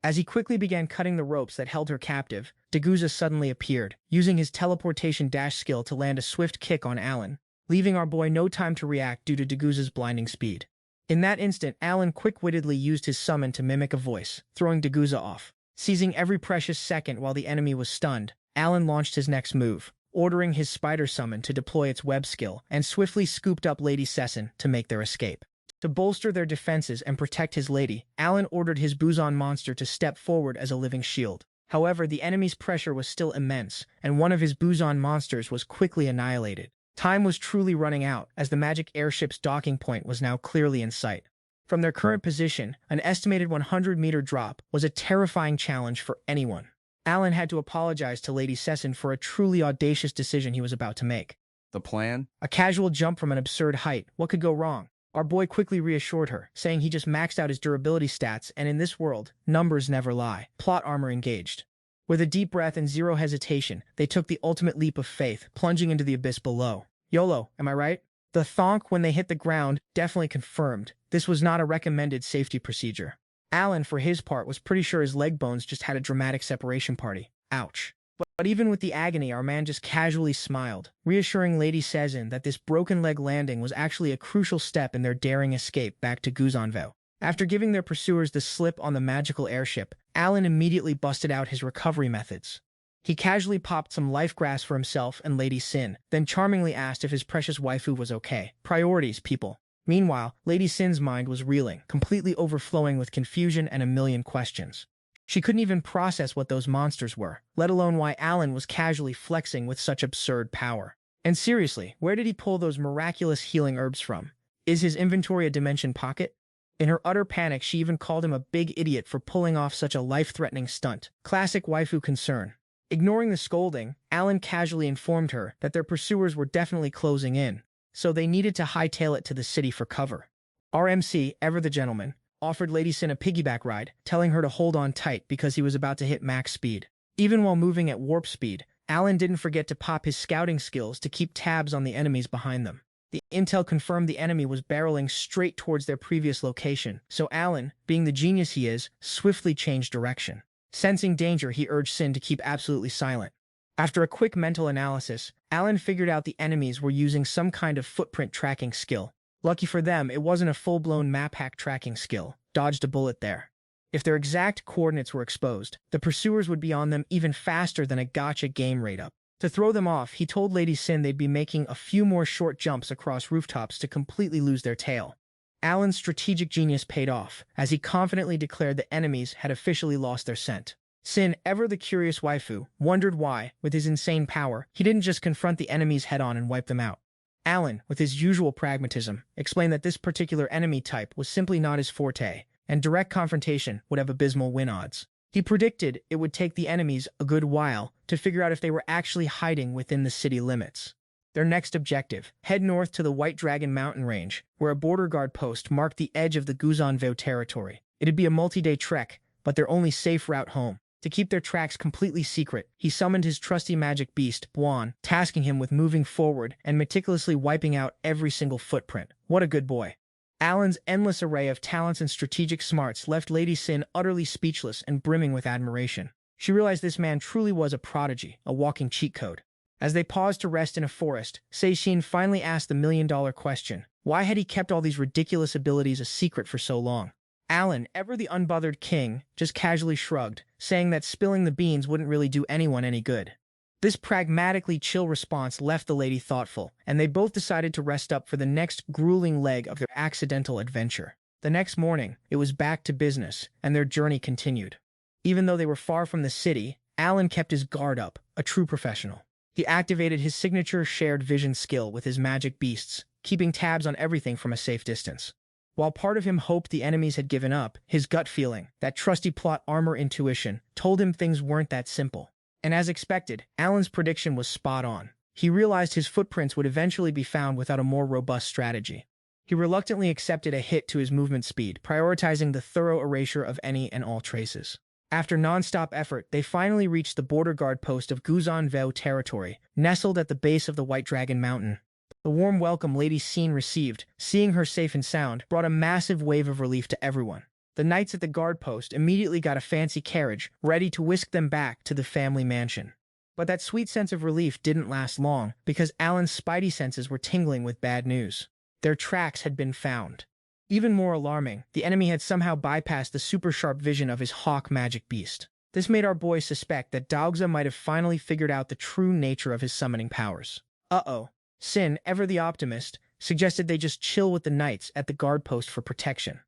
As he quickly began cutting the ropes that held her captive, Deguza suddenly appeared, using his teleportation dash skill to land a swift kick on Alan, leaving our boy no time to react due to Deguza's blinding speed. In that instant, Alan quick-wittedly used his summon to mimic a voice, throwing Deguza off. Seizing every precious second while the enemy was stunned, Alan launched his next move, ordering his spider summon to deploy its web skill, and swiftly scooped up Lady Sessin to make their escape. To bolster their defenses and protect his lady, Alan ordered his Buzan monster to step forward as a living shield. However, the enemy's pressure was still immense, and one of his Buzan monsters was quickly annihilated. Time was truly running out, as the magic airship's docking point was now clearly in sight. From their current position, an estimated 100-meter drop was a terrifying challenge for anyone. Alan had to apologize to Lady Sessin for a truly audacious decision he was about to make. The plan? A casual jump from an absurd height. What could go wrong? Our boy quickly reassured her, saying he just maxed out his durability stats, and in this world, numbers never lie. Plot armor engaged. With a deep breath and zero hesitation, they took the ultimate leap of faith, plunging into the abyss below. YOLO, am I right? The thonk when they hit the ground definitely confirmed this was not a recommended safety procedure. Alan, for his part, was pretty sure his leg bones just had a dramatic separation party. Ouch. But even with the agony, our man just casually smiled, reassuring Lady Sessin that this broken leg landing was actually a crucial step in their daring escape back to Guzanville. After giving their pursuers the slip on the magical airship, Alan immediately busted out his recovery methods. He casually popped some life grass for himself and Lady Sin, then charmingly asked if his precious waifu was okay. Priorities, people. Meanwhile, Lady Sin's mind was reeling, completely overflowing with confusion and a million questions. She couldn't even process what those monsters were, let alone why Alan was casually flexing with such absurd power. And seriously, where did he pull those miraculous healing herbs from? Is his inventory a dimension pocket? In her utter panic, she even called him a big idiot for pulling off such a life-threatening stunt. Classic waifu concern. Ignoring the scolding, Alan casually informed her that their pursuers were definitely closing in, so they needed to hightail it to the city for cover. RMC, ever the gentleman, offered Lady Sin a piggyback ride, telling her to hold on tight because he was about to hit max speed. Even while moving at warp speed, Alan didn't forget to pop his scouting skills to keep tabs on the enemies behind them. The intel confirmed the enemy was barreling straight towards their previous location, so Alan, being the genius he is, swiftly changed direction. Sensing danger, he urged Sin to keep absolutely silent. After a quick mental analysis, Alan figured out the enemies were using some kind of footprint tracking skill. Lucky for them, it wasn't a full-blown map hack tracking skill. Dodged a bullet there. If their exact coordinates were exposed, the pursuers would be on them even faster than a gacha game rate-up. To throw them off, he told Lady Sin they'd be making a few more short jumps across rooftops to completely lose their tail. Alan's strategic genius paid off, as he confidently declared the enemies had officially lost their scent. Sin, ever the curious waifu, wondered why, with his insane power, he didn't just confront the enemies head-on and wipe them out. Alan, with his usual pragmatism, explained that this particular enemy type was simply not his forte, and direct confrontation would have abysmal win odds. He predicted it would take the enemies a good while to figure out if they were actually hiding within the city limits. Their next objective, head north to the White Dragon mountain range, where a border guard post marked the edge of the Guzanville territory. It'd be a multi-day trek, but their only safe route home. To keep their tracks completely secret, he summoned his trusty magic beast, Bwan, tasking him with moving forward and meticulously wiping out every single footprint. What a good boy. Alan's endless array of talents and strategic smarts left Lady Sin utterly speechless and brimming with admiration. She realized this man truly was a prodigy, a walking cheat code. As they paused to rest in a forest, Seishin finally asked the million-dollar question. Why had he kept all these ridiculous abilities a secret for so long? Alan, ever the unbothered king, just casually shrugged, saying that spilling the beans wouldn't really do anyone any good. This pragmatically chill response left the lady thoughtful, and they both decided to rest up for the next grueling leg of their accidental adventure. The next morning, it was back to business, and their journey continued. Even though they were far from the city, Alan kept his guard up, a true professional. He activated his signature shared vision skill with his magic beasts, keeping tabs on everything from a safe distance. While part of him hoped the enemies had given up, his gut feeling, that trusty plot armor intuition, told him things weren't that simple. And as expected, Alan's prediction was spot on. He realized his footprints would eventually be found without a more robust strategy. He reluctantly accepted a hit to his movement speed, prioritizing the thorough erasure of any and all traces. After non-stop effort, they finally reached the border guard post of Guzan-Veo territory, nestled at the base of the White Dragon Mountain. The warm welcome Lady Sin received, seeing her safe and sound, brought a massive wave of relief to everyone. The knights at the guard post immediately got a fancy carriage, ready to whisk them back to the family mansion. But that sweet sense of relief didn't last long, because Alan's spidey senses were tingling with bad news. Their tracks had been found. Even more alarming, the enemy had somehow bypassed the super-sharp vision of his hawk magic beast. This made our boy suspect that Daogza might have finally figured out the true nature of his summoning powers. Uh-oh. Sin, ever the optimist, suggested they just chill with the knights at the guard post for protection.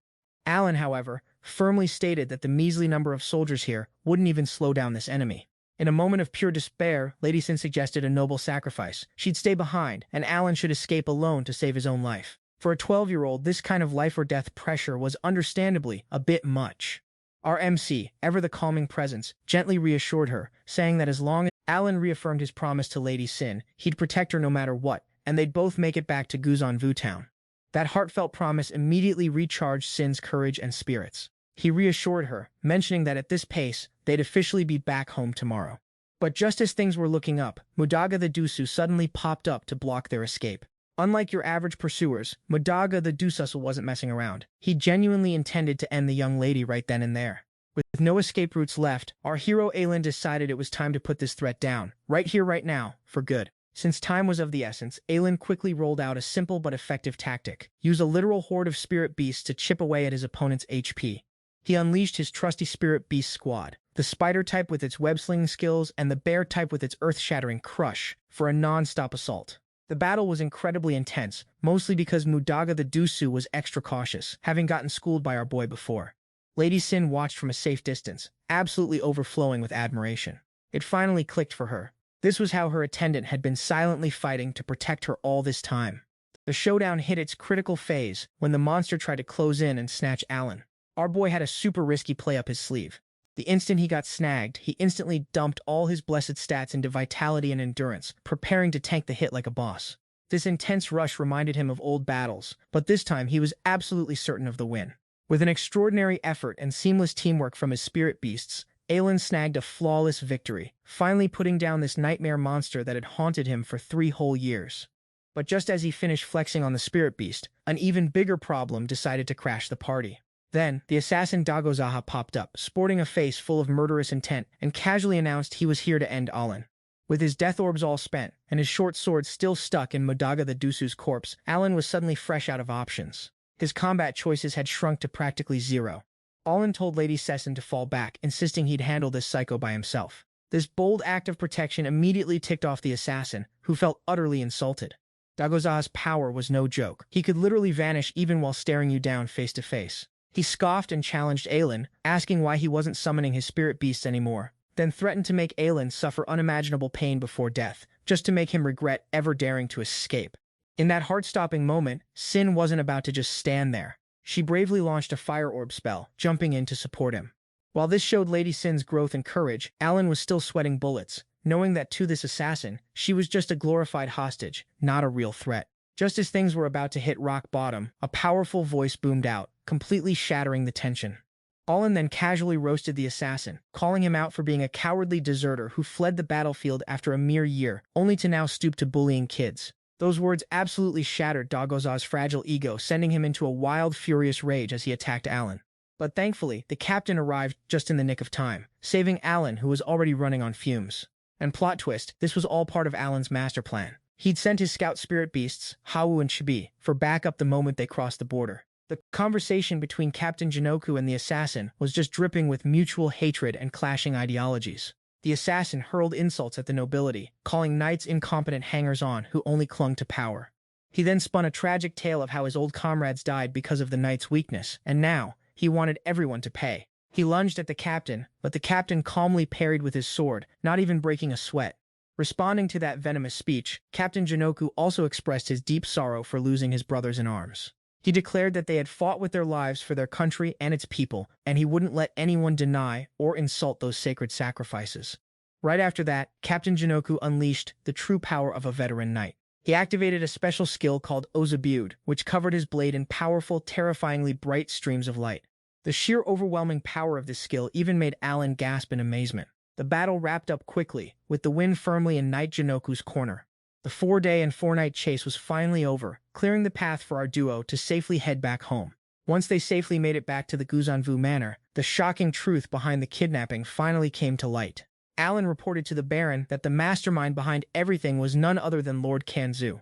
Alan, however, firmly stated that the measly number of soldiers here wouldn't even slow down this enemy. In a moment of pure despair, Lady Sin suggested a noble sacrifice. She'd stay behind, and Alan should escape alone to save his own life. For a 12-year-old, this kind of life-or-death pressure was understandably a bit much. Our MC, ever the calming presence, gently reassured her, saying that as long as Alan reaffirmed his promise to Lady Sin, he'd protect her no matter what, and they'd both make it back to Guzan-Vu town. That heartfelt promise immediately recharged Sin's courage and spirits. He reassured her, mentioning that at this pace, they'd officially be back home tomorrow. But just as things were looking up, Mudaga the Dusu suddenly popped up to block their escape. Unlike your average pursuers, Mudaga the Dusussel wasn't messing around. He genuinely intended to end the young lady right then and there. With no escape routes left, our hero Aelin decided it was time to put this threat down, right here right now, for good. Since time was of the essence, Aelin quickly rolled out a simple but effective tactic. Use a literal horde of spirit beasts to chip away at his opponent's HP. He unleashed his trusty spirit beast squad, the spider type with its web-slinging skills and the bear type with its earth-shattering crush, for a non-stop assault. The battle was incredibly intense, mostly because Mudaga the Dusu was extra cautious, having gotten schooled by our boy before. Lady Sin watched from a safe distance, absolutely overflowing with admiration. It finally clicked for her. This was how her attendant had been silently fighting to protect her all this time. The showdown hit its critical phase when the monster tried to close in and snatch Alan. Our boy had a super risky play up his sleeve. The instant he got snagged, he instantly dumped all his blessed stats into vitality and endurance, preparing to tank the hit like a boss. This intense rush reminded him of old battles, but this time he was absolutely certain of the win. With an extraordinary effort and seamless teamwork from his spirit beasts, Aelin snagged a flawless victory, finally putting down this nightmare monster that had haunted him for 3 whole years. But just as he finished flexing on the spirit beast, an even bigger problem decided to crash the party. Then, the assassin Dagozaha popped up, sporting a face full of murderous intent, and casually announced he was here to end Alan. With his death orbs all spent, and his short sword still stuck in Mudaga the Dusu's corpse, Alan was suddenly fresh out of options. His combat choices had shrunk to practically zero. Alan told Lady Sessin to fall back, insisting he'd handle this psycho by himself. This bold act of protection immediately ticked off the assassin, who felt utterly insulted. Dagozaha's power was no joke. He could literally vanish even while staring you down face to face. He scoffed and challenged Aelin, asking why he wasn't summoning his spirit beasts anymore, then threatened to make Aelin suffer unimaginable pain before death, just to make him regret ever daring to escape. In that heart-stopping moment, Sin wasn't about to just stand there. She bravely launched a fire orb spell, jumping in to support him. While this showed Lady Sin's growth and courage, Alan was still sweating bullets, knowing that to this assassin, she was just a glorified hostage, not a real threat. Just as things were about to hit rock bottom, a powerful voice boomed out, completely shattering the tension. Alan then casually roasted the assassin, calling him out for being a cowardly deserter who fled the battlefield after a mere year, only to now stoop to bullying kids. Those words absolutely shattered Dagoza's fragile ego, sending him into a wild, furious rage as he attacked Alan. But thankfully, the captain arrived just in the nick of time, saving Alan, who was already running on fumes. And plot twist, this was all part of Alan's master plan. He'd sent his scout spirit beasts, Hawu and Chibi, for backup the moment they crossed the border. The conversation between Captain Jinoku and the assassin was just dripping with mutual hatred and clashing ideologies. The assassin hurled insults at the nobility, calling knights incompetent hangers-on who only clung to power. He then spun a tragic tale of how his old comrades died because of the knight's weakness, and now he wanted everyone to pay. He lunged at the captain, but the captain calmly parried with his sword, not even breaking a sweat. Responding to that venomous speech, Captain Jinoku also expressed his deep sorrow for losing his brothers in arms. He declared that they had fought with their lives for their country and its people, and he wouldn't let anyone deny or insult those sacred sacrifices. Right after that, Captain Jinoku unleashed the true power of a veteran knight. He activated a special skill called Ozabud, which covered his blade in powerful, terrifyingly bright streams of light. The sheer overwhelming power of this skill even made Alan gasp in amazement. The battle wrapped up quickly, with the win firmly in Knight Jinoku's corner. The 4-day and 4-night chase was finally over, clearing the path for our duo to safely head back home. Once they safely made it back to the Guzanvu Manor, the shocking truth behind the kidnapping finally came to light. Alan reported to the Baron that the mastermind behind everything was none other than Lord Kanzu.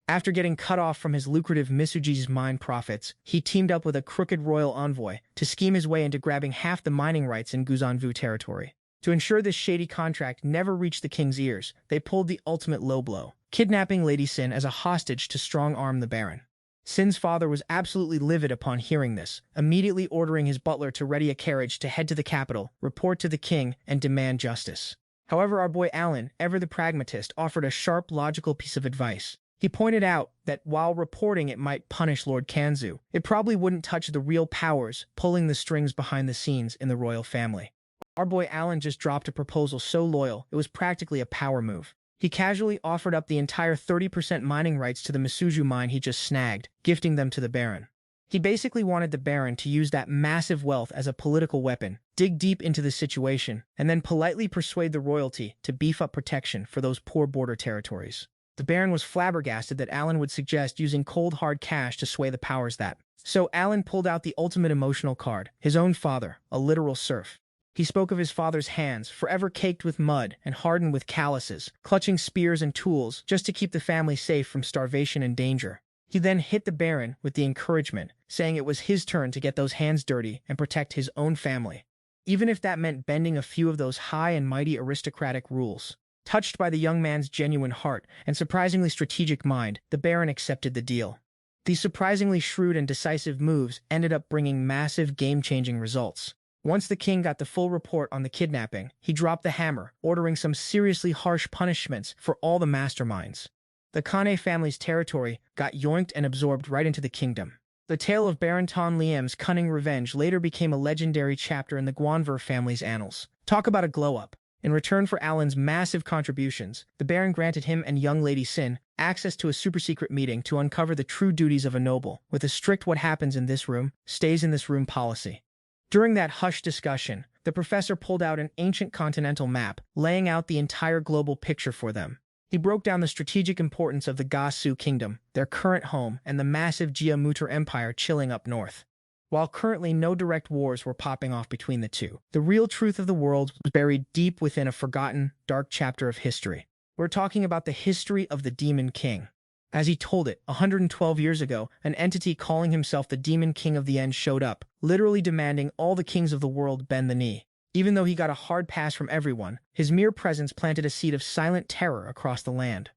After getting cut off from his lucrative Misuji's mine profits, he teamed up with a crooked royal envoy to scheme his way into grabbing half the mining rights in Guzanvu territory. To ensure this shady contract never reached the king's ears, they pulled the ultimate low blow, kidnapping Lady Sin as a hostage to strong-arm the Baron. Sin's father was absolutely livid upon hearing this, immediately ordering his butler to ready a carriage to head to the capital, report to the king, and demand justice. However, our boy Alan, ever the pragmatist, offered a sharp, logical piece of advice. He pointed out that while reporting it might punish Lord Kanzu, it probably wouldn't touch the real powers pulling the strings behind the scenes in the royal family. Our boy Alan just dropped a proposal so loyal, it was practically a power move. He casually offered up the entire 30% mining rights to the Misuju mine he just snagged, gifting them to the Baron. He basically wanted the Baron to use that massive wealth as a political weapon, dig deep into the situation, and then politely persuade the royalty to beef up protection for those poor border territories. The Baron was flabbergasted that Alan would suggest using cold hard cash to sway the powers that. So Alan pulled out the ultimate emotional card, his own father, a literal serf. He spoke of his father's hands, forever caked with mud and hardened with calluses, clutching spears and tools just to keep the family safe from starvation and danger. He then hit the Baron with the encouragement, saying it was his turn to get those hands dirty and protect his own family, even if that meant bending a few of those high and mighty aristocratic rules. Touched by the young man's genuine heart and surprisingly strategic mind, the Baron accepted the deal. These surprisingly shrewd and decisive moves ended up bringing massive game-changing results. Once the king got the full report on the kidnapping, he dropped the hammer, ordering some seriously harsh punishments for all the masterminds. The Kane family's territory got yoinked and absorbed right into the kingdom. The tale of Baron Tan Liem's cunning revenge later became a legendary chapter in the Guanver family's annals. Talk about a glow-up. In return for Alan's massive contributions, the Baron granted him and young Lady Sin access to a super-secret meeting to uncover the true duties of a noble, with a strict what happens in this room, stays in this room policy. During that hushed discussion, the professor pulled out an ancient continental map, laying out the entire global picture for them. He broke down the strategic importance of the Gasu Kingdom, their current home, and the massive Jiamuter Empire chilling up north. While currently no direct wars were popping off between the two, the real truth of the world was buried deep within a forgotten, dark chapter of history. We're talking about the history of the Demon King. As he told it, 112 years ago, an entity calling himself the Demon King of the End showed up, literally demanding all the kings of the world bend the knee. Even though he got a hard pass from everyone, his mere presence planted a seed of silent terror across the land.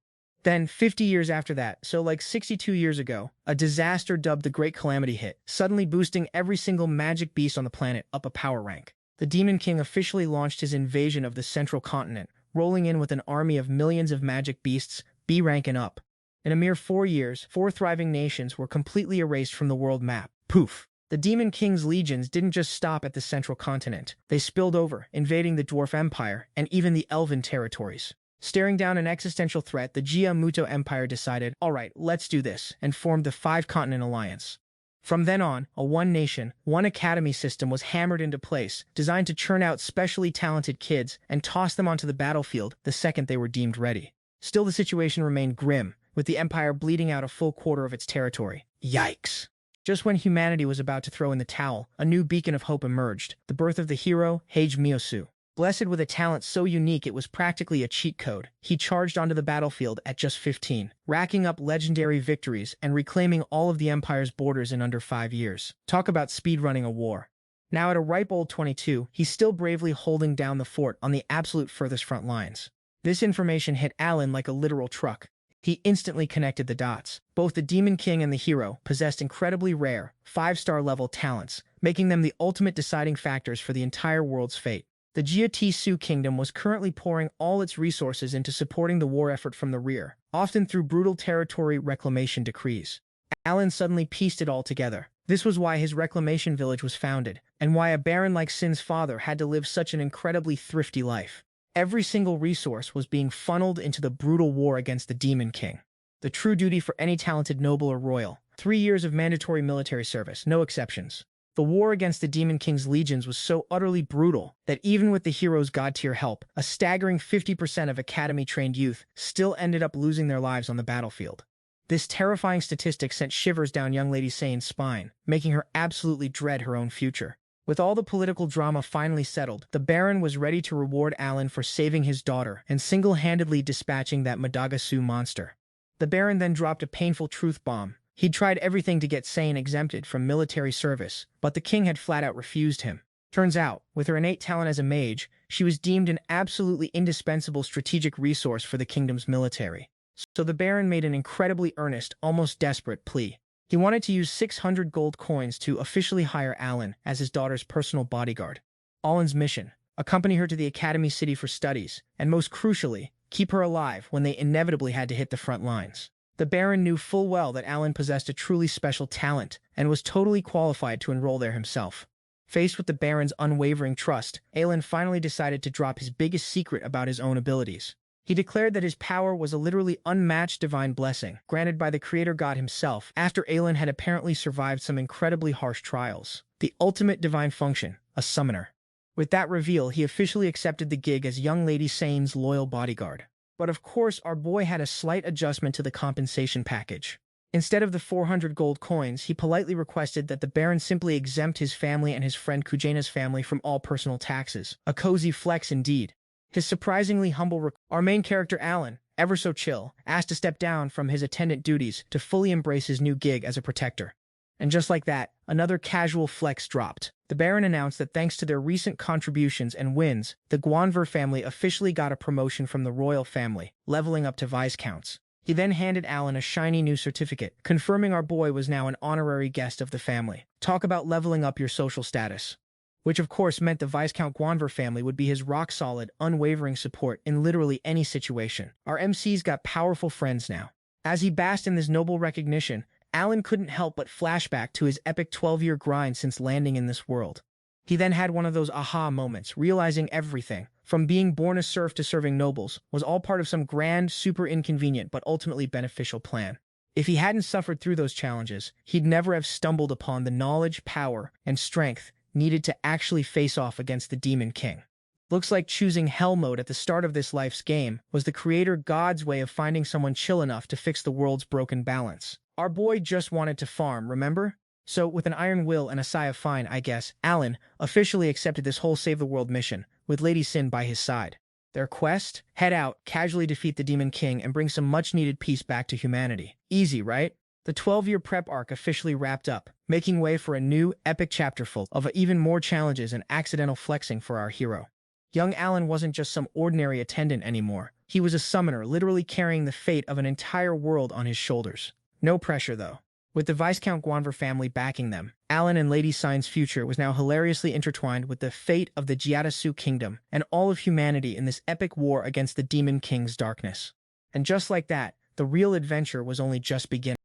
Then, 50 years after that, so like 62 years ago, a disaster dubbed the Great Calamity hit, suddenly boosting every single magic beast on the planet up a power rank. The Demon King officially launched his invasion of the central continent, rolling in with an army of millions of magic beasts, B rank and up. In a mere 4 years, 4 thriving nations were completely erased from the world map. Poof! The Demon King's legions didn't just stop at the central continent. They spilled over, invading the Dwarf Empire and even the Elven territories. Staring down an existential threat, the Jiamuto Empire decided, alright, let's do this, and formed the 5-continent alliance. From then on, a one-nation, one-academy system was hammered into place, designed to churn out specially talented kids and toss them onto the battlefield the second they were deemed ready. Still, the situation remained grim, with the empire bleeding out a full quarter of its territory. Yikes! Just when humanity was about to throw in the towel, a new beacon of hope emerged, the birth of the hero, Heiji Miyosu. Blessed with a talent so unique it was practically a cheat code, he charged onto the battlefield at just 15, racking up legendary victories and reclaiming all of the Empire's borders in under 5 years. Talk about speedrunning a war. Now at a ripe old 22, he's still bravely holding down the fort on the absolute furthest front lines. This information hit Alan like a literal truck. He instantly connected the dots. Both the Demon King and the hero possessed incredibly rare, 5-star level talents, making them the ultimate deciding factors for the entire world's fate. The Jiatiu kingdom was currently pouring all its resources into supporting the war effort from the rear, often through brutal territory reclamation decrees. Alan suddenly pieced it all together. This was why his reclamation village was founded, and why a baron like Sin's father had to live such an incredibly thrifty life. Every single resource was being funneled into the brutal war against the Demon King. The true duty for any talented noble or royal. 3 years of mandatory military service, no exceptions. The war against the Demon King's legions was so utterly brutal that even with the hero's god-tier help, a staggering 50% of academy-trained youth still ended up losing their lives on the battlefield. This terrifying statistic sent shivers down young Lady Sane's spine, making her absolutely dread her own future. With all the political drama finally settled, the Baron was ready to reward Alan for saving his daughter and single-handedly dispatching that Madagasu monster. The Baron then dropped a painful truth bomb. He'd tried everything to get Sane exempted from military service, but the king had flat-out refused him. Turns out, with her innate talent as a mage, she was deemed an absolutely indispensable strategic resource for the kingdom's military. So the Baron made an incredibly earnest, almost desperate plea. He wanted to use 600 gold coins to officially hire Alan as his daughter's personal bodyguard. Alan's mission: accompany her to the Academy City for studies, and most crucially, keep her alive when they inevitably had to hit the front lines. The Baron knew full well that Alan possessed a truly special talent and was totally qualified to enroll there himself. Faced with the Baron's unwavering trust, Alan finally decided to drop his biggest secret about his own abilities. He declared that his power was a literally unmatched divine blessing, granted by the creator god himself after Alan had apparently survived some incredibly harsh trials. The ultimate divine function, a summoner. With that reveal, he officially accepted the gig as young Lady Sane's loyal bodyguard. But of course, our boy had a slight adjustment to the compensation package. Instead of the 400 gold coins, he politely requested that the Baron simply exempt his family and his friend Kujaina's family from all personal taxes. A cozy flex indeed. His surprisingly humble our main character Alan, ever so chill, asked to step down from his attendant duties to fully embrace his new gig as a protector. And just like that, another casual flex dropped. The Baron announced that thanks to their recent contributions and wins, the Guanver family officially got a promotion from the royal family, leveling up to Viscounts. He then handed Alan a shiny new certificate, confirming our boy was now an honorary guest of the family. Talk about leveling up your social status. Which of course meant the Viscount Guanver family would be his rock-solid, unwavering support in literally any situation. Our MC's got powerful friends now. As he basked in this noble recognition, Alan couldn't help but flashback to his epic 12-year grind since landing in this world. He then had one of those aha moments, realizing everything, from being born a serf to serving nobles, was all part of some grand, super inconvenient, but ultimately beneficial plan. If he hadn't suffered through those challenges, he'd never have stumbled upon the knowledge, power, and strength needed to actually face off against the Demon King. Looks like choosing Hell Mode at the start of this life's game was the creator God's way of finding someone chill enough to fix the world's broken balance. Our boy just wanted to farm, remember? So, with an iron will and a sigh of fine, I guess, Alan officially accepted this whole save-the-world mission, with Lady Sin by his side. Their quest? Head out, casually defeat the Demon King, and bring some much-needed peace back to humanity. Easy, right? The 12-year prep arc officially wrapped up, making way for a new, epic chapter full of even more challenges and accidental flexing for our hero. Young Alan wasn't just some ordinary attendant anymore. He was a summoner, literally carrying the fate of an entire world on his shoulders. No pressure, though. With the Viscount Guanver family backing them, Alan and Lady Sine's future was now hilariously intertwined with the fate of the Jiatiu kingdom and all of humanity in this epic war against the Demon King's darkness. And just like that, the real adventure was only just beginning.